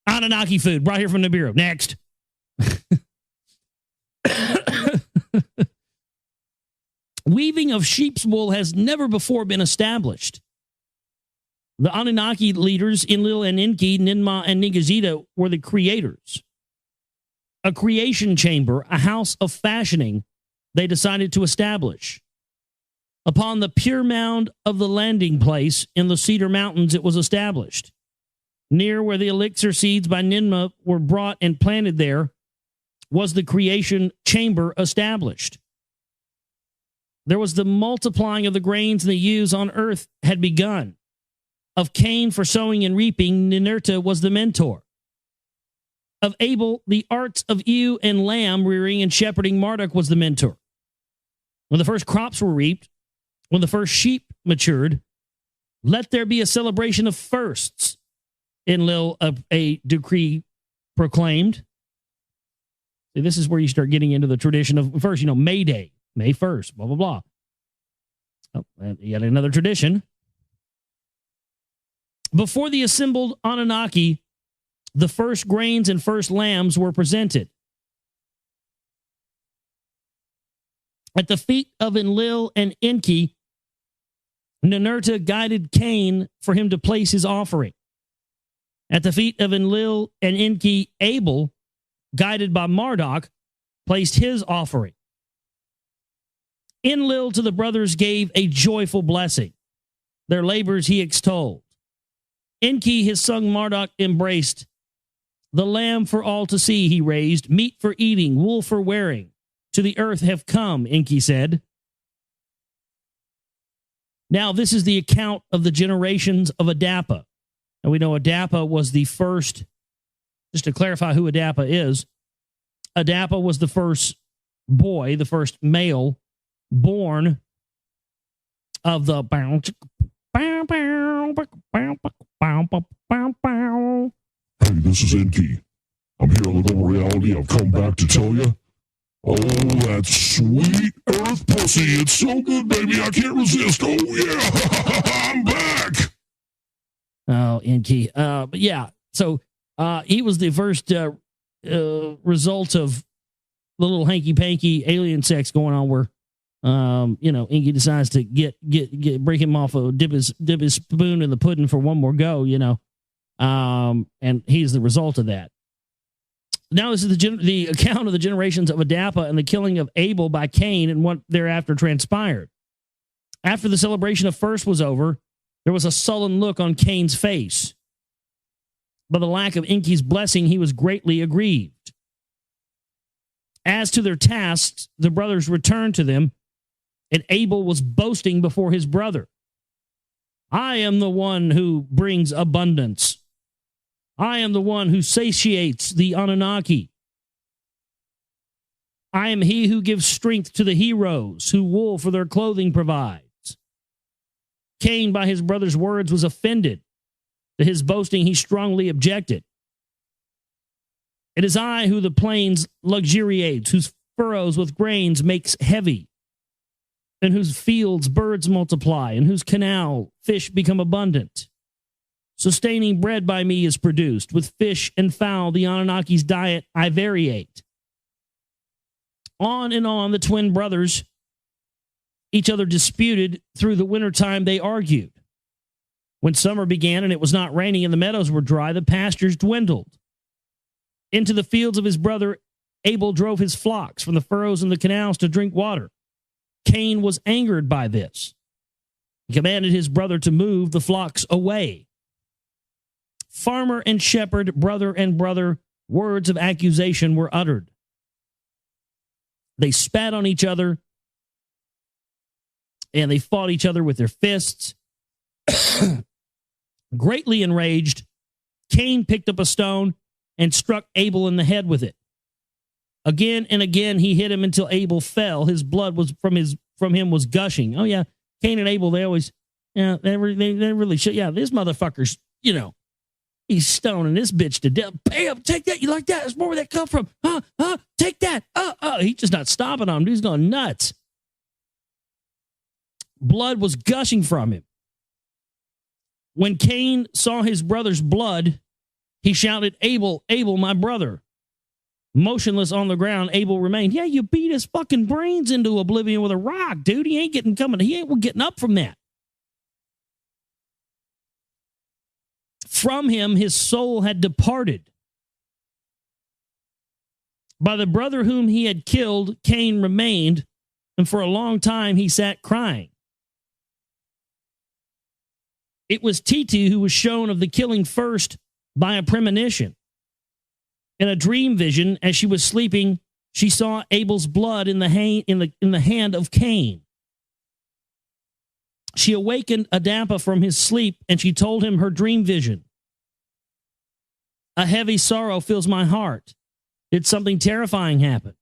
Anunnaki food brought here from Nibiru. Next. Weaving of sheep's wool has never before been established. The Anunnaki leaders, Enlil and Enki, Ninmah and Ningishita, were the creators. A creation chamber, a house of fashioning, they decided to establish. Upon the pure mound of the landing place in the Cedar Mountains, it was established. Near where the elixir seeds by Ninmah were brought and planted there was the creation chamber established. There was the multiplying of the grains and the ewes on earth had begun. Of Cain for sowing and reaping, Ninurta was the mentor. Of Abel, the arts of ewe and lamb rearing and shepherding, Marduk was the mentor. When the first crops were reaped, when the first sheep matured, let there be a celebration of firsts. Enlil, a decree proclaimed. See, this is where you start getting into the tradition of first, May Day, May 1st, blah, blah, blah. Oh, yet another tradition. Before the assembled Anunnaki, the first grains and first lambs were presented. At the feet of Enlil and Enki, Ninurta guided Cain for him to place his offering. At the feet of Enlil and Enki, Abel, guided by Marduk, placed his offering. Enlil to the brothers gave a joyful blessing. Their labors he extolled. Enki, his son Marduk, embraced. The lamb for all to see he raised, meat for eating, wool for wearing. To the earth have come, Enki said. Now this is the account of the generations of Adapa. And we know Adapa was the first, just to clarify who Adapa is, Adapa was the first boy, the first male born of the Hey, this is Enki. I'm here on the Global Reality. I've come back to tell you. Oh, that sweet earth pussy. It's so good, baby. I can't resist. Oh, yeah. I'm back. Oh, Enki. But yeah, so he was the first result of the little hanky-panky alien sex going on where, Enki decides to break him off, dip his spoon in the pudding for one more go, and he's the result of that. Now this is the account of the generations of Adapa and the killing of Abel by Cain and what thereafter transpired. After the celebration of first was over, there was a sullen look on Cain's face. By the lack of Enki's blessing, he was greatly aggrieved. As to their tasks, the brothers returned to them, and Abel was boasting before his brother. I am the one who brings abundance. I am the one who satiates the Anunnaki. I am he who gives strength to the heroes, who wool for their clothing provides. Cain, by his brother's words, was offended. To his boasting, he strongly objected. It is I who the plains luxuriates, whose furrows with grains makes heavy, and whose fields birds multiply, and whose canal fish become abundant. Sustaining bread by me is produced. With fish and fowl, the Anunnaki's diet I variate. On and on the twin brothers, each other disputed. Through the wintertime they argued. When summer began and it was not raining and the meadows were dry, the pastures dwindled. Into the fields of his brother, Abel drove his flocks from the furrows and the canals to drink water. Cain was angered by this. He commanded his brother to move the flocks away. Farmer and shepherd, brother and brother, words of accusation were uttered. They spat on each other, and they fought each other with their fists. Greatly enraged, Cain picked up a stone and struck Abel in the head with it. Again and again he hit him until Abel fell. His blood was from him was gushing. Oh yeah, Cain and Abel, they really should. Yeah, this motherfucker's, he's stoning this bitch to death. Bam, take that. You like that? That's more where that come from. Take that. He's just not stopping on him. He's going nuts. Blood was gushing from him. When Cain saw his brother's blood, he shouted, Abel, Abel, my brother. Motionless on the ground, Abel remained. Yeah, you beat his fucking brains into oblivion with a rock, dude. He ain't getting up from that. From him, his soul had departed. By the brother whom he had killed, Cain remained, and for a long time he sat crying. It was Titi who was shown of the killing first by a premonition. In a dream vision, as she was sleeping, she saw Abel's blood in the hand of Cain. She awakened Adapa from his sleep, and she told him her dream vision. A heavy sorrow fills my heart. Did something terrifying happen?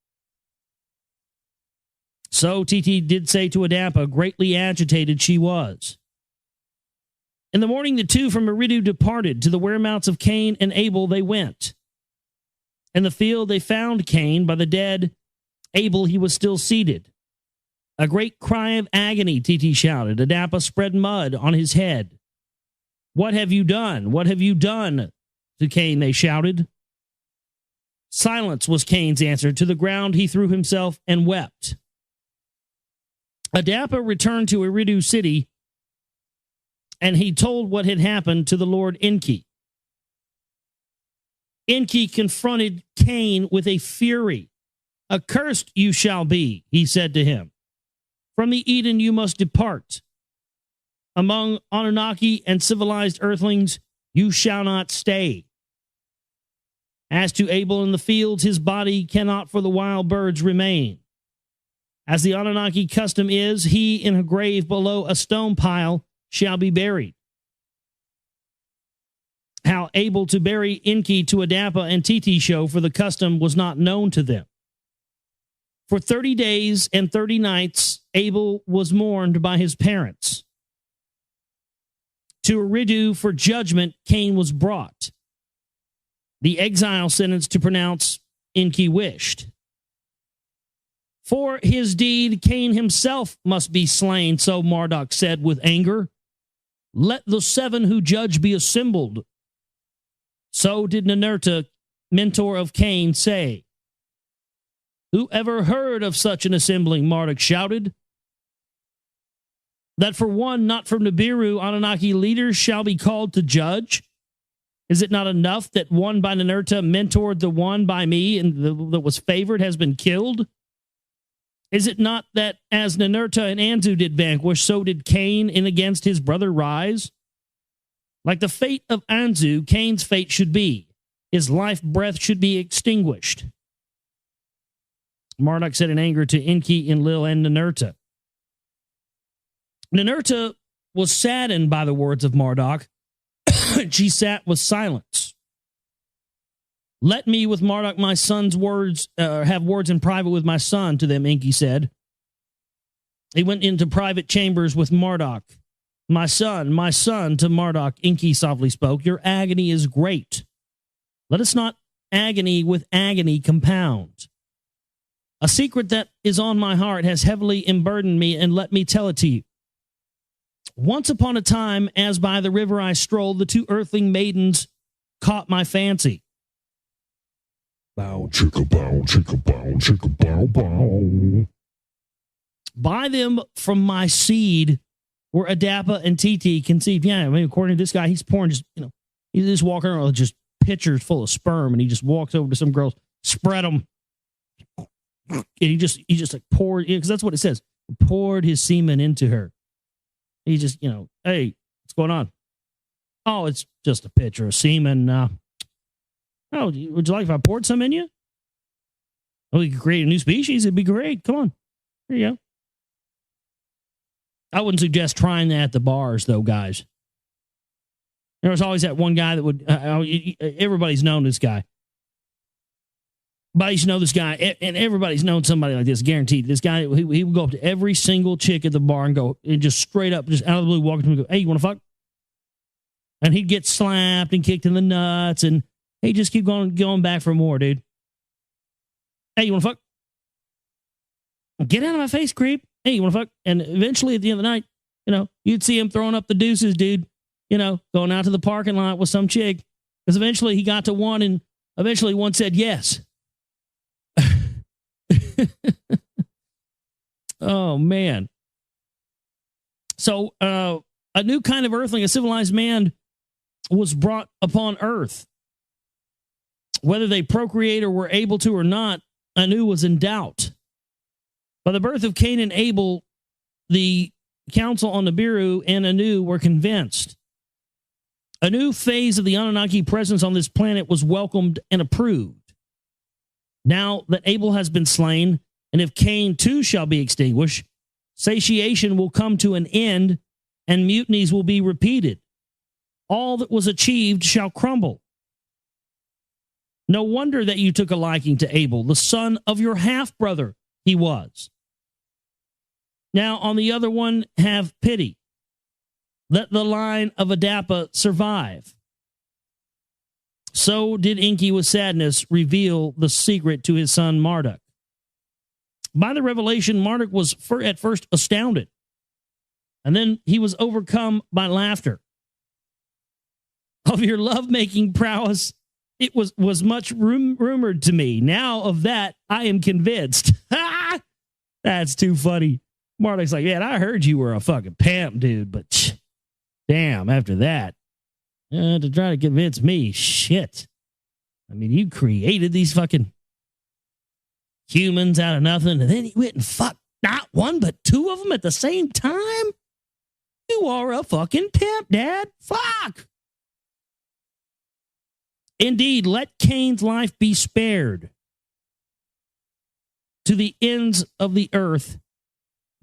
So Titi did say to Adapa, greatly agitated she was. In the morning, the two from Eridu departed. To the whereabouts of Cain and Abel they went. In the field they found Cain by the dead. Abel, he was still seated. A great cry of agony, Titi shouted. Adapa spread mud on his head. What have you done? What have you done? To Cain they shouted. Silence was Cain's answer. To the ground he threw himself and wept. Adapa returned to Eridu city, and he told what had happened to the Lord Enki. Enki confronted Cain with a fury. Accursed you shall be, he said to him. From the Eden you must depart. Among Anunnaki and civilized earthlings you shall not stay. As to Abel in the fields, his body cannot for the wild birds remain. As the Anunnaki custom is, he in a grave below a stone pile shall be buried. How Abel to bury Enki to Adapa and Titi show, for the custom was not known to them. For 30 days and 30 nights, Abel was mourned by his parents. To Eridu for judgment, Cain was brought. The exile sentence to pronounce Enki wished. For his deed, Cain himself must be slain, so Marduk said with anger. Let the 7 who judge be assembled. So did Ninurta, mentor of Cain, say. Who ever heard of such an assembling? Marduk shouted. That for one not from Nibiru, Anunnaki leaders shall be called to judge? Is it not enough that one by Ninurta mentored the one by me and that was favored has been killed? Is it not that as Ninurta and Anzu did vanquish, so did Cain in against his brother rise? Like the fate of Anzu, Cain's fate should be. His life breath should be extinguished. Marduk said in anger to Enki, Enlil, and Ninurta. Ninurta was saddened by the words of Marduk. She sat with silence. Let me with Marduk, my son's words, have words in private with my son, to them, Enki said. He went into private chambers with Marduk. My son, to Marduk, Enki softly spoke, your agony is great. Let us not agony with agony compound. A secret that is on my heart has heavily emburdened me, and let me tell it to you. Once upon a time, as by the river I strolled, the 2 earthling maidens caught my fancy. Bow, chicka, bow, chicka, bow, chicka, bow, bow. By them from my seed were Adapa and Titi conceived. Yeah, I mean, according to this guy, he's pouring just, he's just walking around with just pitchers full of sperm, and he just walks over to some girls, spread them. And he just like poured, because that's what it says, poured his semen into her. He just, hey, what's going on? Oh, it's just a pitcher of semen. Oh, would you like if I poured some in you? Oh, we could create a new species. It'd be great. Come on. Here you go. I wouldn't suggest trying that at the bars, though, guys. There was always that one guy that would, everybody's known this guy. Everybody's know this guy, and everybody's known somebody like this, guaranteed. This guy, he would go up to every single chick at the bar and go, and just straight up, just out of the blue, walk up to him and go, hey, you want to fuck? And he'd get slapped and kicked in the nuts, and he'd just keep going back for more, dude. Hey, you want to fuck? Get out of my face, creep. Hey, you want to fuck? And eventually, at the end of the night, you'd see him throwing up the deuces, dude, going out to the parking lot with some chick. Because eventually he got to one, and eventually one said yes. Oh, man. So a new kind of earthling, a civilized man, was brought upon earth. Whether they procreate or were able to or not, Anu was in doubt. By the birth of Cain and Abel, the council on Nibiru and Anu were convinced. A new phase of the Anunnaki presence on this planet was welcomed and approved. Now that Abel has been slain, and if Cain too shall be extinguished, satiation will come to an end, and mutinies will be repeated. All that was achieved shall crumble. No wonder that you took a liking to Abel, the son of your half-brother he was. Now on the other one, have pity. Let the line of Adapa survive. So did Enki with sadness reveal the secret to his son Marduk. By the revelation, Marduk was at first astounded, and then he was overcome by laughter. Of your lovemaking prowess, it was much rumored to me. Now of that, I am convinced. That's too funny. Marduk's like, man, I heard you were a fucking pimp, dude, but damn, after that, to try to convince me, shit. I mean, you created these fucking humans out of nothing, and then you went and fucked not one, but 2 of them at the same time? You are a fucking pimp, Dad. Fuck. Indeed, let Cain's life be spared. To the ends of the earth,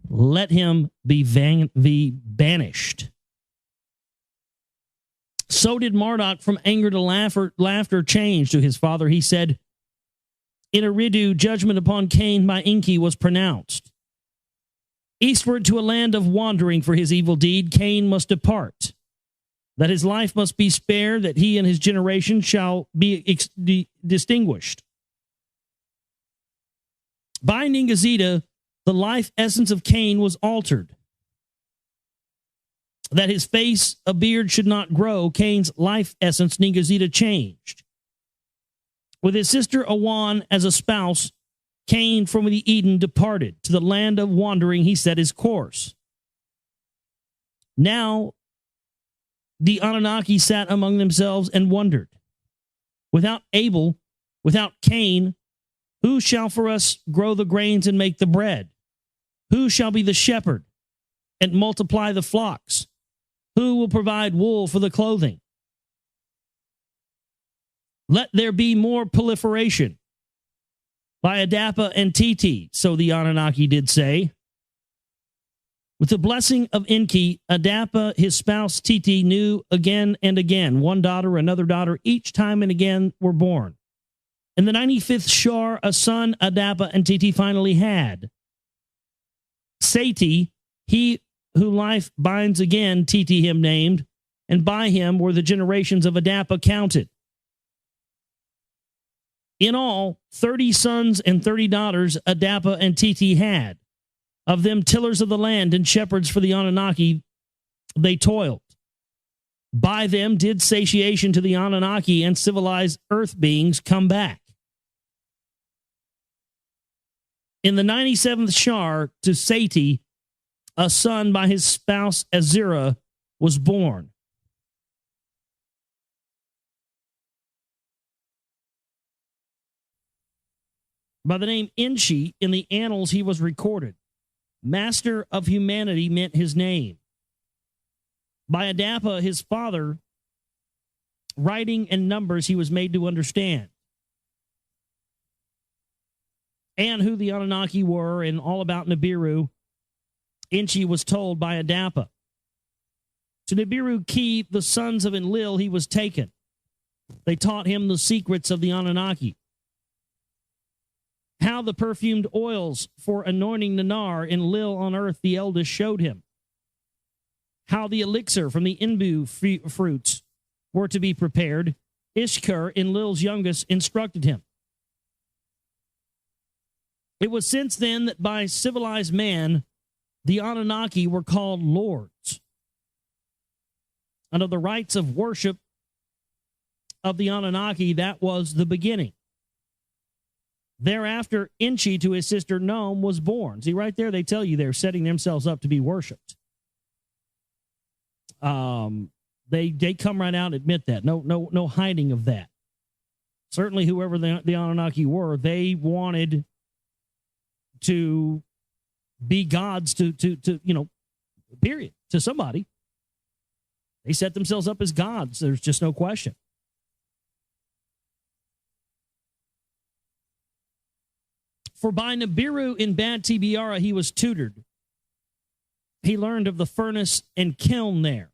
let him be banished. So did Marduk from anger to laughter change to his father. He said, in Eridu, judgment upon Cain by Enki was pronounced. Eastward to a land of wandering for his evil deed, Cain must depart. That his life must be spared, that he and his generation shall be distinguished. By Ningazida, the life essence of Cain was altered. That his face, a beard, should not grow, Cain's life essence, Ningazida, changed. With his sister Awan as a spouse, Cain from the Eden departed. To the land of wandering he set his course. Now the Anunnaki sat among themselves and wondered. Without Abel, without Cain, who shall for us grow the grains and make the bread? Who shall be the shepherd and multiply the flocks? Who will provide wool for the clothing? Let there be more proliferation. By Adapa and Titi, so the Anunnaki did say. With the blessing of Enki, Adapa, his spouse Titi, knew again and again, one daughter, another daughter, each time and again were born. In the 95th Shar, a son Adapa and Titi finally had. Sati, he who life binds again, Titi him named, and by him were the generations of Adapa counted. In all, 30 sons and 30 daughters Adapa and Titi had. Of them tillers of the land and shepherds for the Anunnaki, they toiled. By them did satiation to the Anunnaki and civilized earth beings come back. In the 97th Shar, to Sati, a son by his spouse Azura was born. By the name Enki, in the annals he was recorded. Master of humanity meant his name. By Adapa, his father, writing and numbers he was made to understand. And who the Anunnaki were and all about Nibiru, Enki was told by Adapa. To Nibiru Ki, the sons of Enlil, he was taken. They taught him the secrets of the Anunnaki. How the perfumed oils for anointing Nanar in Lil on earth the eldest showed him. How the elixir from the Inbu fruits were to be prepared, Ishkur, Enlil's youngest, instructed him. It was since then that by civilized man, the Anunnaki were called lords. Under the rites of worship of the Anunnaki, that was the beginning. Thereafter, Enki to his sister Nome was born. See, right there, they tell you they're setting themselves up to be worshipped. They come right out and admit that. No hiding of that. Certainly, whoever the Anunnaki were, they wanted to be gods to period, to somebody. They set themselves up as gods. There's just no question. For by Nibiru in Bad Tibiara he was tutored. He learned of the furnace and kiln there.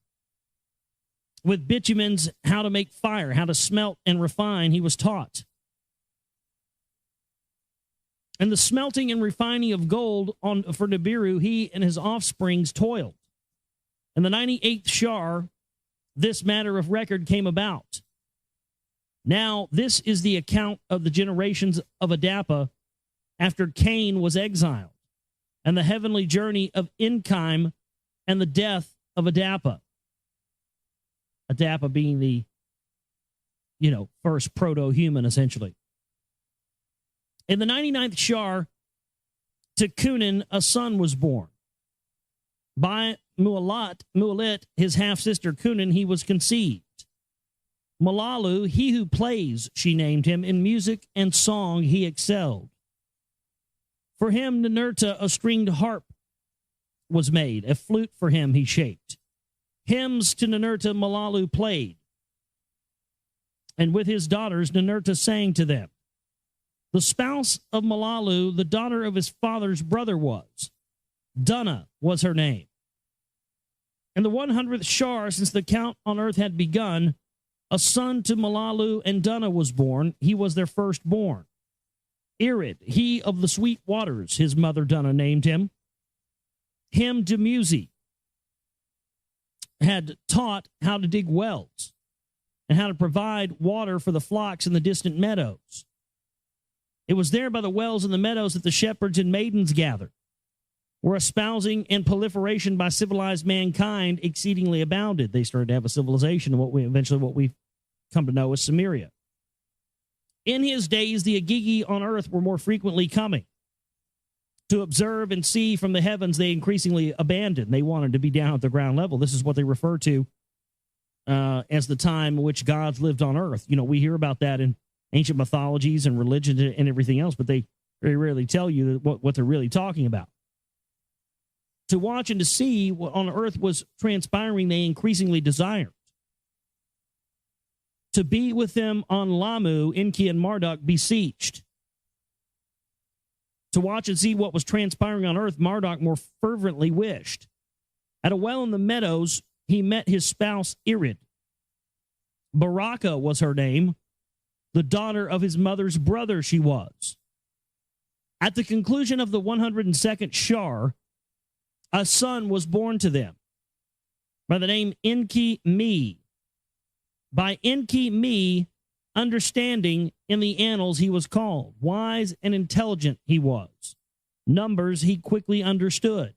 With bitumens, how to make fire, how to smelt and refine, he was taught. And the smelting and refining of gold for Nibiru, he and his offsprings toiled. In the 98th Shar, this matter of record came about. Now, this is the account of the generations of Adapa after Cain was exiled, and the heavenly journey of Enki and the death of Adapa. Adapa being the, first proto-human, essentially. In the 99th Shar, to Cunan, a son was born. By Mu'alit, his half-sister Cunan, he was conceived. Malalu, he who plays, she named him. In music and song he excelled. For him, Ninurta, a stringed harp was made. A flute for him he shaped. Hymns to Ninurta Malalu played. And with his daughters, Ninurta sang to them. The spouse of Malalu, the daughter of his father's brother was. Dunna was her name. In the 100th Shar, since the count on earth had begun, a son to Malalu and Dunna was born. He was their firstborn. Irid, he of the sweet waters, his mother Dunna named him. Him Demuzi had taught how to dig wells and how to provide water for the flocks in the distant meadows. It was there by the wells and the meadows that the shepherds and maidens gathered, where espousing and proliferation by civilized mankind exceedingly abounded. They started to have a civilization, and what we come to know as Samaria. In his days, the Agigi on earth were more frequently coming. To observe and see from the heavens, they increasingly abandoned. They wanted to be down at the ground level. This is what they refer to as the time in which gods lived on earth. You know, we hear about that in ancient mythologies and religion and everything else, but they very rarely tell you what they're really talking about. To watch and to see what on earth was transpiring, they increasingly desired. To be with them on Lamu, Enki and Marduk beseeched. To watch and see what was transpiring on earth, Marduk more fervently wished. At a well in the meadows, he met his spouse Irid. Baraka was her name, the daughter of his mother's brother she was. At the conclusion of the 102nd Shar, a son was born to them by the name Enki Me. By Enki Me, understanding in the annals he was called. Wise and intelligent he was. Numbers he quickly understood.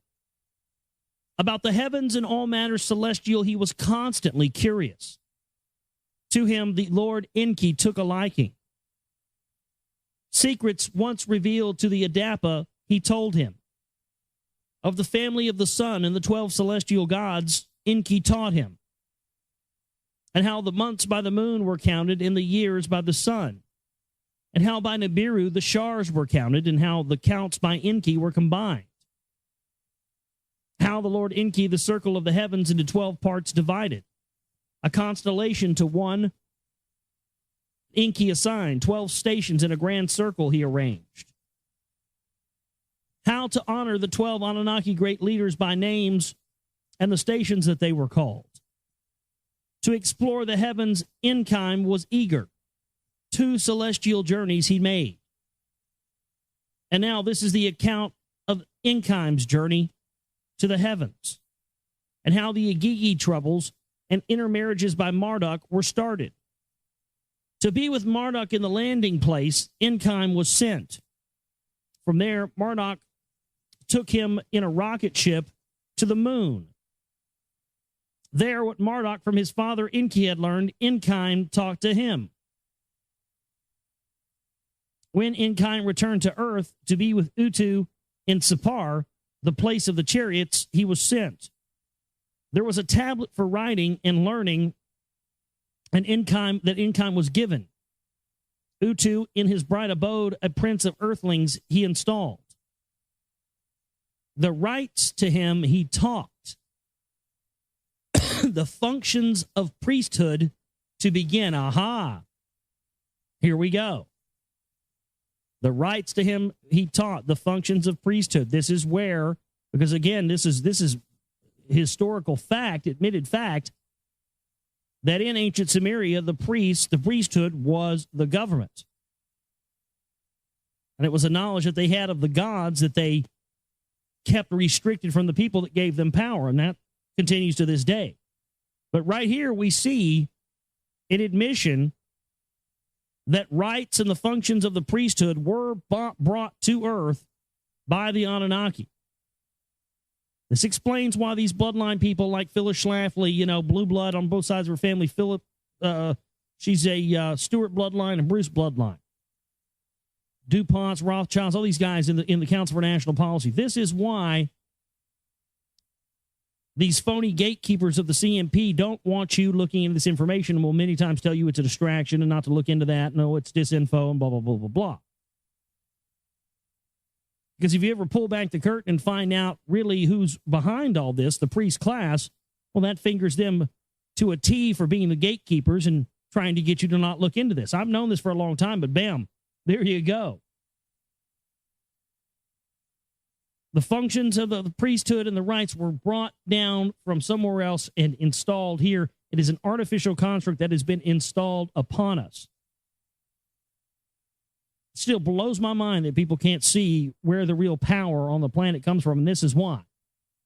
About the heavens and all matters celestial he was constantly curious. To him the Lord Enki took a liking. Secrets once revealed to the Adapa he told him. Of the family of the sun and the 12 celestial gods Enki taught him. And how the months by the moon were counted and the years by the sun. And how by Nibiru the Shars were counted and how the counts by Enki were combined. How the Lord Enki the circle of the heavens into 12 parts divided. A constellation to one Enki assigned, 12 stations in a grand circle he arranged. How to honor the 12 Anunnaki great leaders by names and the stations that they were called. To explore the heavens, Enki was eager. 2 celestial journeys he made. And now this is the account of Enki's journey to the heavens, and how the Agigi troubles and intermarriages by Marduk were started. To be with Marduk in the landing place, Enki was sent. From there, Marduk took him in a rocket ship to the moon. There, what Marduk from his father Enki had learned, Enki talked to him. When Enki returned to earth to be with Utu in Sapar, the place of the chariots, he was sent. There was a tablet for writing and learning, and Enki was given. Utu, in his bright abode, a prince of earthlings, he installed. The rites to him he taught. The functions of priesthood to begin. Aha! Here we go. The rites to him he taught, the functions of priesthood. This is where, because again, this is historical fact, admitted fact, that in ancient Samaria, the priesthood was the government. And it was a knowledge that they had of the gods that they kept restricted from the people that gave them power, and that continues to this day. But right here we see an admission that rights and the functions of the priesthood were brought to earth by the Anunnaki. This explains why these bloodline people like Phyllis Schlafly, blue blood on both sides of her family. Philip, she's a Stewart bloodline and Bruce bloodline. DuPonts, Rothschilds, all these guys in the Council for National Policy. This is why these phony gatekeepers of the CMP don't want you looking into this information and will many times tell you it's a distraction and not to look into that. No, it's disinfo and blah, blah, blah, blah, blah. Because if you ever pull back the curtain and find out really who's behind all this, the priest class, well, that fingers them to a T for being the gatekeepers and trying to get you to not look into this. I've known this for a long time, but bam, there you go. The functions of the priesthood and the rites were brought down from somewhere else and installed here. It is an artificial construct that has been installed upon us. Still blows my mind that people can't see where the real power on the planet comes from, and this is why.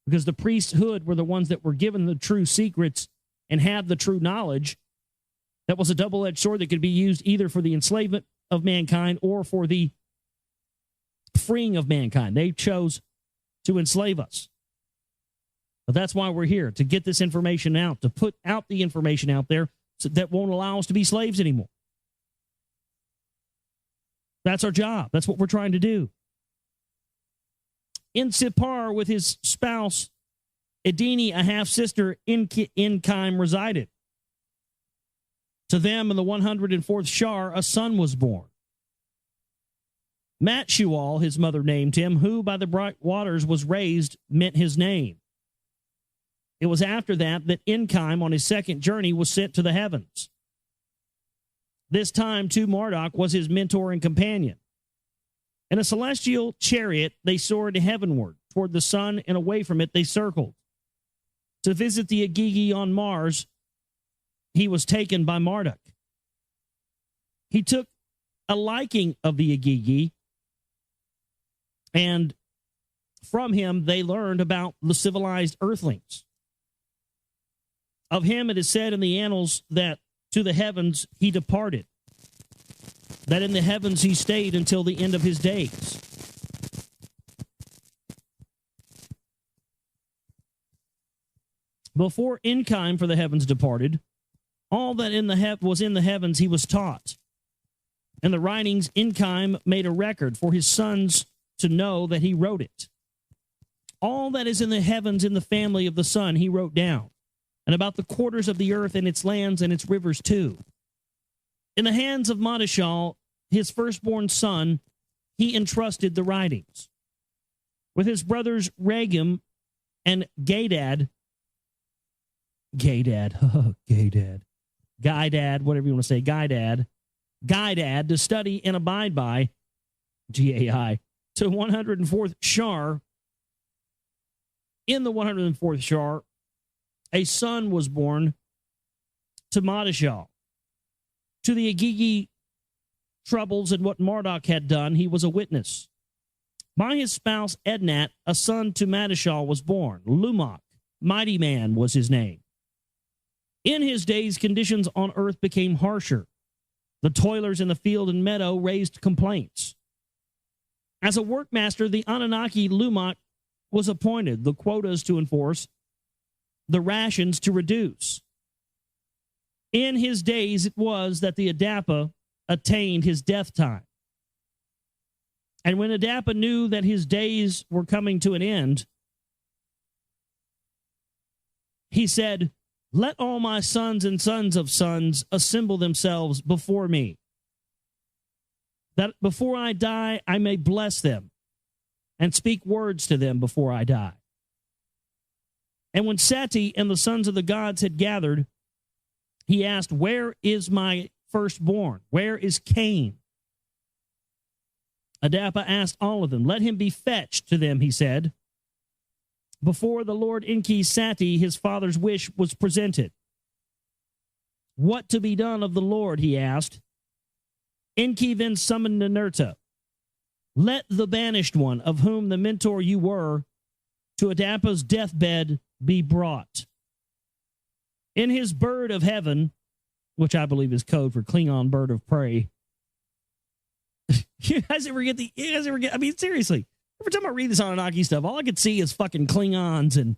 Because the priesthood were the ones that were given the true secrets and had the true knowledge. That was a double-edged sword that could be used either for the enslavement of mankind or for the freeing of mankind. They chose to enslave us. But that's why we're here, to get this information out, to put out the information out there that won't allow us to be slaves anymore. That's our job. That's what we're trying to do. In Sippar, with his spouse, Edeni, a half-sister, Enki resided. To them, in the 104th Shar, a son was born. Matshual, his mother named him, who by the bright waters was raised, meant his name. It was after that Enki, on his second journey, was sent to the heavens. This time, too, Marduk was his mentor and companion. In a celestial chariot, they soared heavenward toward the sun, and away from it they circled. To visit the Agigi on Mars, he was taken by Marduk. He took a liking of the Agigi, and from him they learned about the civilized earthlings. Of him it is said in the annals that to the heavens he departed, that in the heavens he stayed until the end of his days. Before Enki for the heavens departed, all that was in the heavens he was taught. In the writings, Enki made a record for his sons to know that he wrote it. All that is in the heavens in the family of the sun he wrote down, and about the quarters of the earth and its lands and its rivers too. In the hands of Madashal, his firstborn son, he entrusted the writings. With his brothers Regem and Gadad, Gaidad, whatever you want to say, Gaidad, to study and abide by, Gai, to 104th Shar. In the 104th Shar, a son was born to Madashal. To the Agigi troubles and what Marduk had done, he was a witness. By his spouse Ednat, a son to Madashal was born. Lumak, mighty man, was his name. In his days, conditions on earth became harsher. The toilers in the field and meadow raised complaints. As a workmaster, the Anunnaki Lumak was appointed, the quotas to enforce, the rations to reduce. In his days, it was that the Adapa attained his death time. And when Adapa knew that his days were coming to an end, he said, "Let all my sons and sons of sons assemble themselves before me, that before I die I may bless them and speak words to them before I die." And when Sati and the sons of the gods had gathered, he asked, "Where is my firstborn? Where is Cain?" Adapa asked all of them, "Let him be fetched to them," he said. Before the Lord Enki Sati, his father's wish was presented. "What to be done of the Lord?" he asked. Enki then summoned Ninurta. "Let the banished one, of whom the mentor you were, to Adapa's deathbed be brought. In his bird of heaven," which I believe is code for Klingon bird of prey. You guys ever get I mean, seriously, every time I read this Anunnaki stuff, all I could see is fucking Klingons and,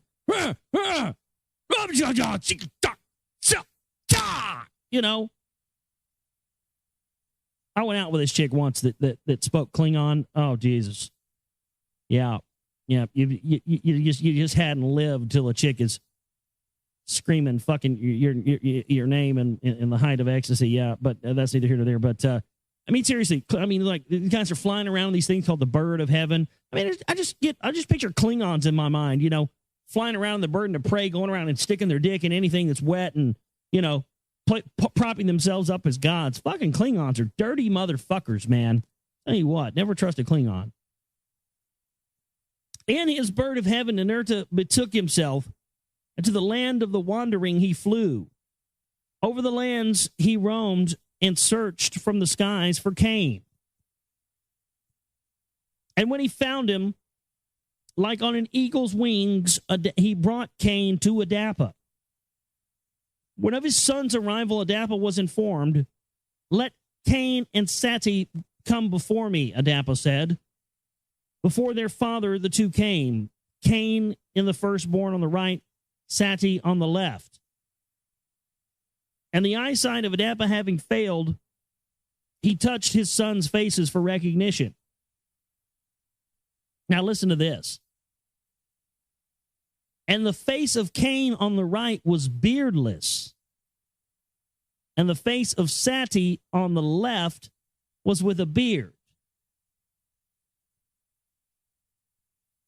you know. I went out with this chick once that spoke Klingon. Oh, Jesus. Yeah. You just hadn't lived till a chick is screaming fucking your name in the height of ecstasy. Yeah, but that's neither here nor there. But I mean, seriously, I mean, like, these guys are flying around these things called the bird of heaven. I mean, I just picture Klingons in my mind, you know, flying around the bird of prey, going around and sticking their dick in anything that's wet and, you know, propping themselves up as gods. Fucking Klingons are dirty motherfuckers, man. Tell you what, never trust a Klingon. In his bird of heaven, Ninurta betook himself, and to the land of the wandering he flew. Over the lands he roamed and searched from the skies for Cain. And when he found him, like on an eagle's wings, he brought Cain to Adapa. When of his son's arrival, Adapa was informed, "Let Cain and Sati come before me," Adapa said. Before their father, the two came, Cain in the firstborn on the right, Sati on the left. And the eyesight of Adapa having failed, he touched his sons' faces for recognition. Now listen to this. And the face of Cain on the right was beardless, and the face of Sati on the left was with a beard.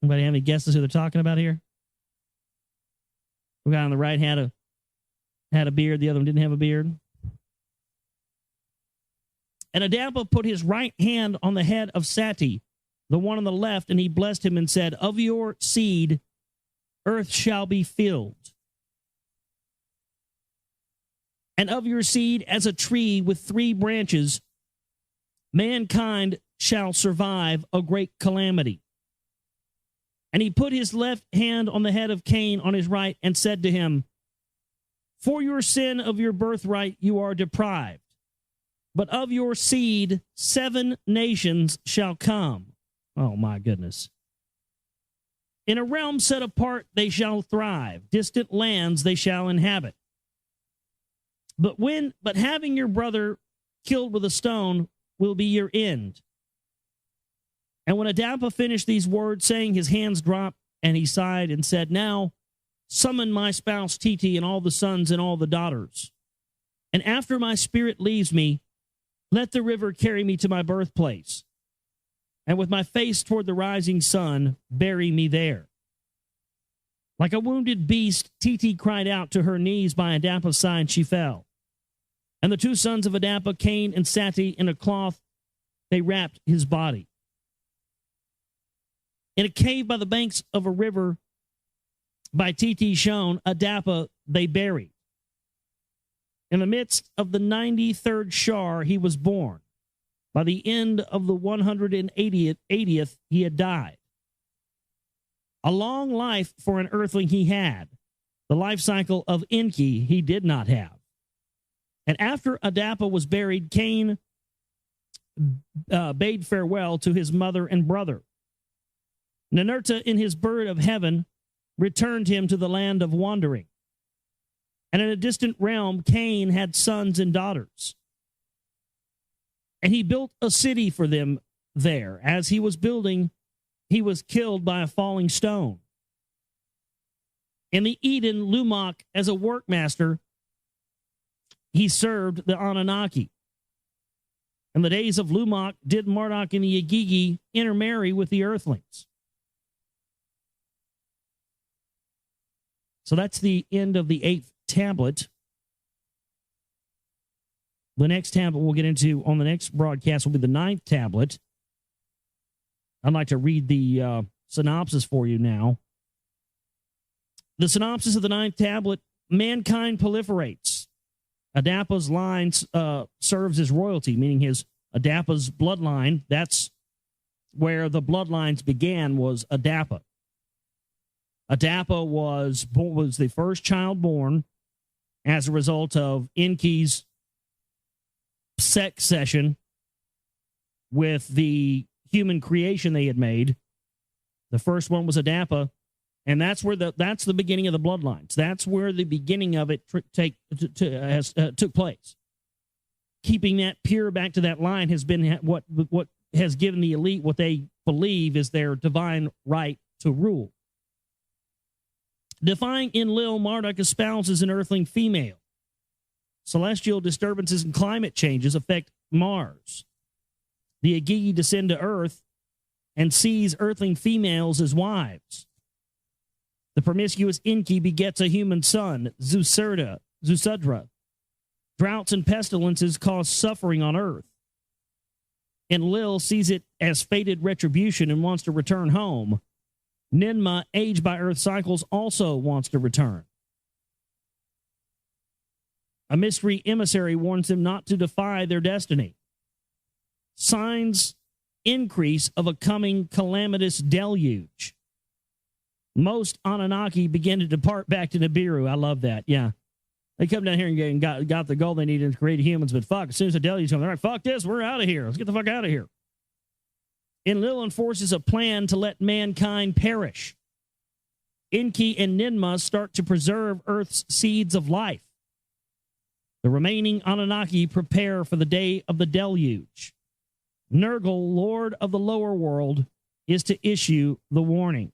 Anybody have any guesses who they're talking about here? The guy on the right had a beard, the other one didn't have a beard. And Adapa put his right hand on the head of Sati, the one on the left, and he blessed him and said, "Of your seed, earth shall be filled, and of your seed as a tree with 3 branches, mankind shall survive a great calamity." And he put his left hand on the head of Cain on his right and said to him, "For your sin of your birthright you are deprived, but of your seed 7 nations shall come." Oh my goodness. "In a realm set apart they shall thrive, distant lands they shall inhabit. But having your brother killed with a stone will be your end." And when Adapa finished these words, saying, his hands dropped, and he sighed and said, "Now summon my spouse Titi and all the sons and all the daughters. And after my spirit leaves me, let the river carry me to my birthplace. And with my face toward the rising sun, bury me there." Like a wounded beast, Titi cried out to her knees by Adapa's side. She fell. And the 2 sons of Adapa, Cain and Sati, in a cloth, they wrapped his body. In a cave by the banks of a river by Titi shown, Adapa they buried. In the midst of the 93rd Shar he was born. By the end of the 180th he had died. A long life for an earthling he had. The life cycle of Enki he did not have. And after Adapa was buried, Cain bade farewell to his mother and brother. Ninurta, in his bird of heaven, returned him to the land of wandering. And in a distant realm, Cain had sons and daughters. And he built a city for them there. As he was building, he was killed by a falling stone. In the Eden, Lumok, as a workmaster, he served the Anunnaki. In the days of Lumok, did Marduk and the Yagigi intermarry with the earthlings. So that's the end of the 8th tablet. The next tablet we'll get into on the next broadcast will be the 9th tablet. I'd like to read the synopsis for you now. The synopsis of the 9th tablet: mankind proliferates. Adapa's line serves as royalty, meaning his Adapa's bloodline. That's where the bloodlines began, was Adapa. Adapa was the first child born as a result of Enki's sex session with the human creation they had made. The first one was Adapa, and that's where that's the beginning of the bloodlines. That's where the beginning of it took place. Keeping that pure back to that line has been what has given the elite what they believe is their divine right to rule. Defying Enlil, Marduk espouses an earthling female. Celestial disturbances and climate changes affect Mars. The Agigi descend to Earth and seize earthling females as wives. The promiscuous Enki begets a human son, Zusudra. Droughts and pestilences cause suffering on Earth. Enlil sees it as fated retribution and wants to return home. Ninma, aged by Earth cycles, also wants to return. A mystery emissary warns them not to defy their destiny. Signs increase of a coming calamitous deluge. Most Anunnaki began to depart back to Nibiru. I love that. Yeah. They come down here and got the goal they needed to create humans, but fuck, as soon as the deluge comes, they're like, fuck this, we're out of here. Let's get the fuck out of here. Enlil enforces a plan to let mankind perish. Enki and Ninmah start to preserve Earth's seeds of life. The remaining Anunnaki prepare for the day of the deluge. Nergal, Lord of the lower world, is to issue the warning.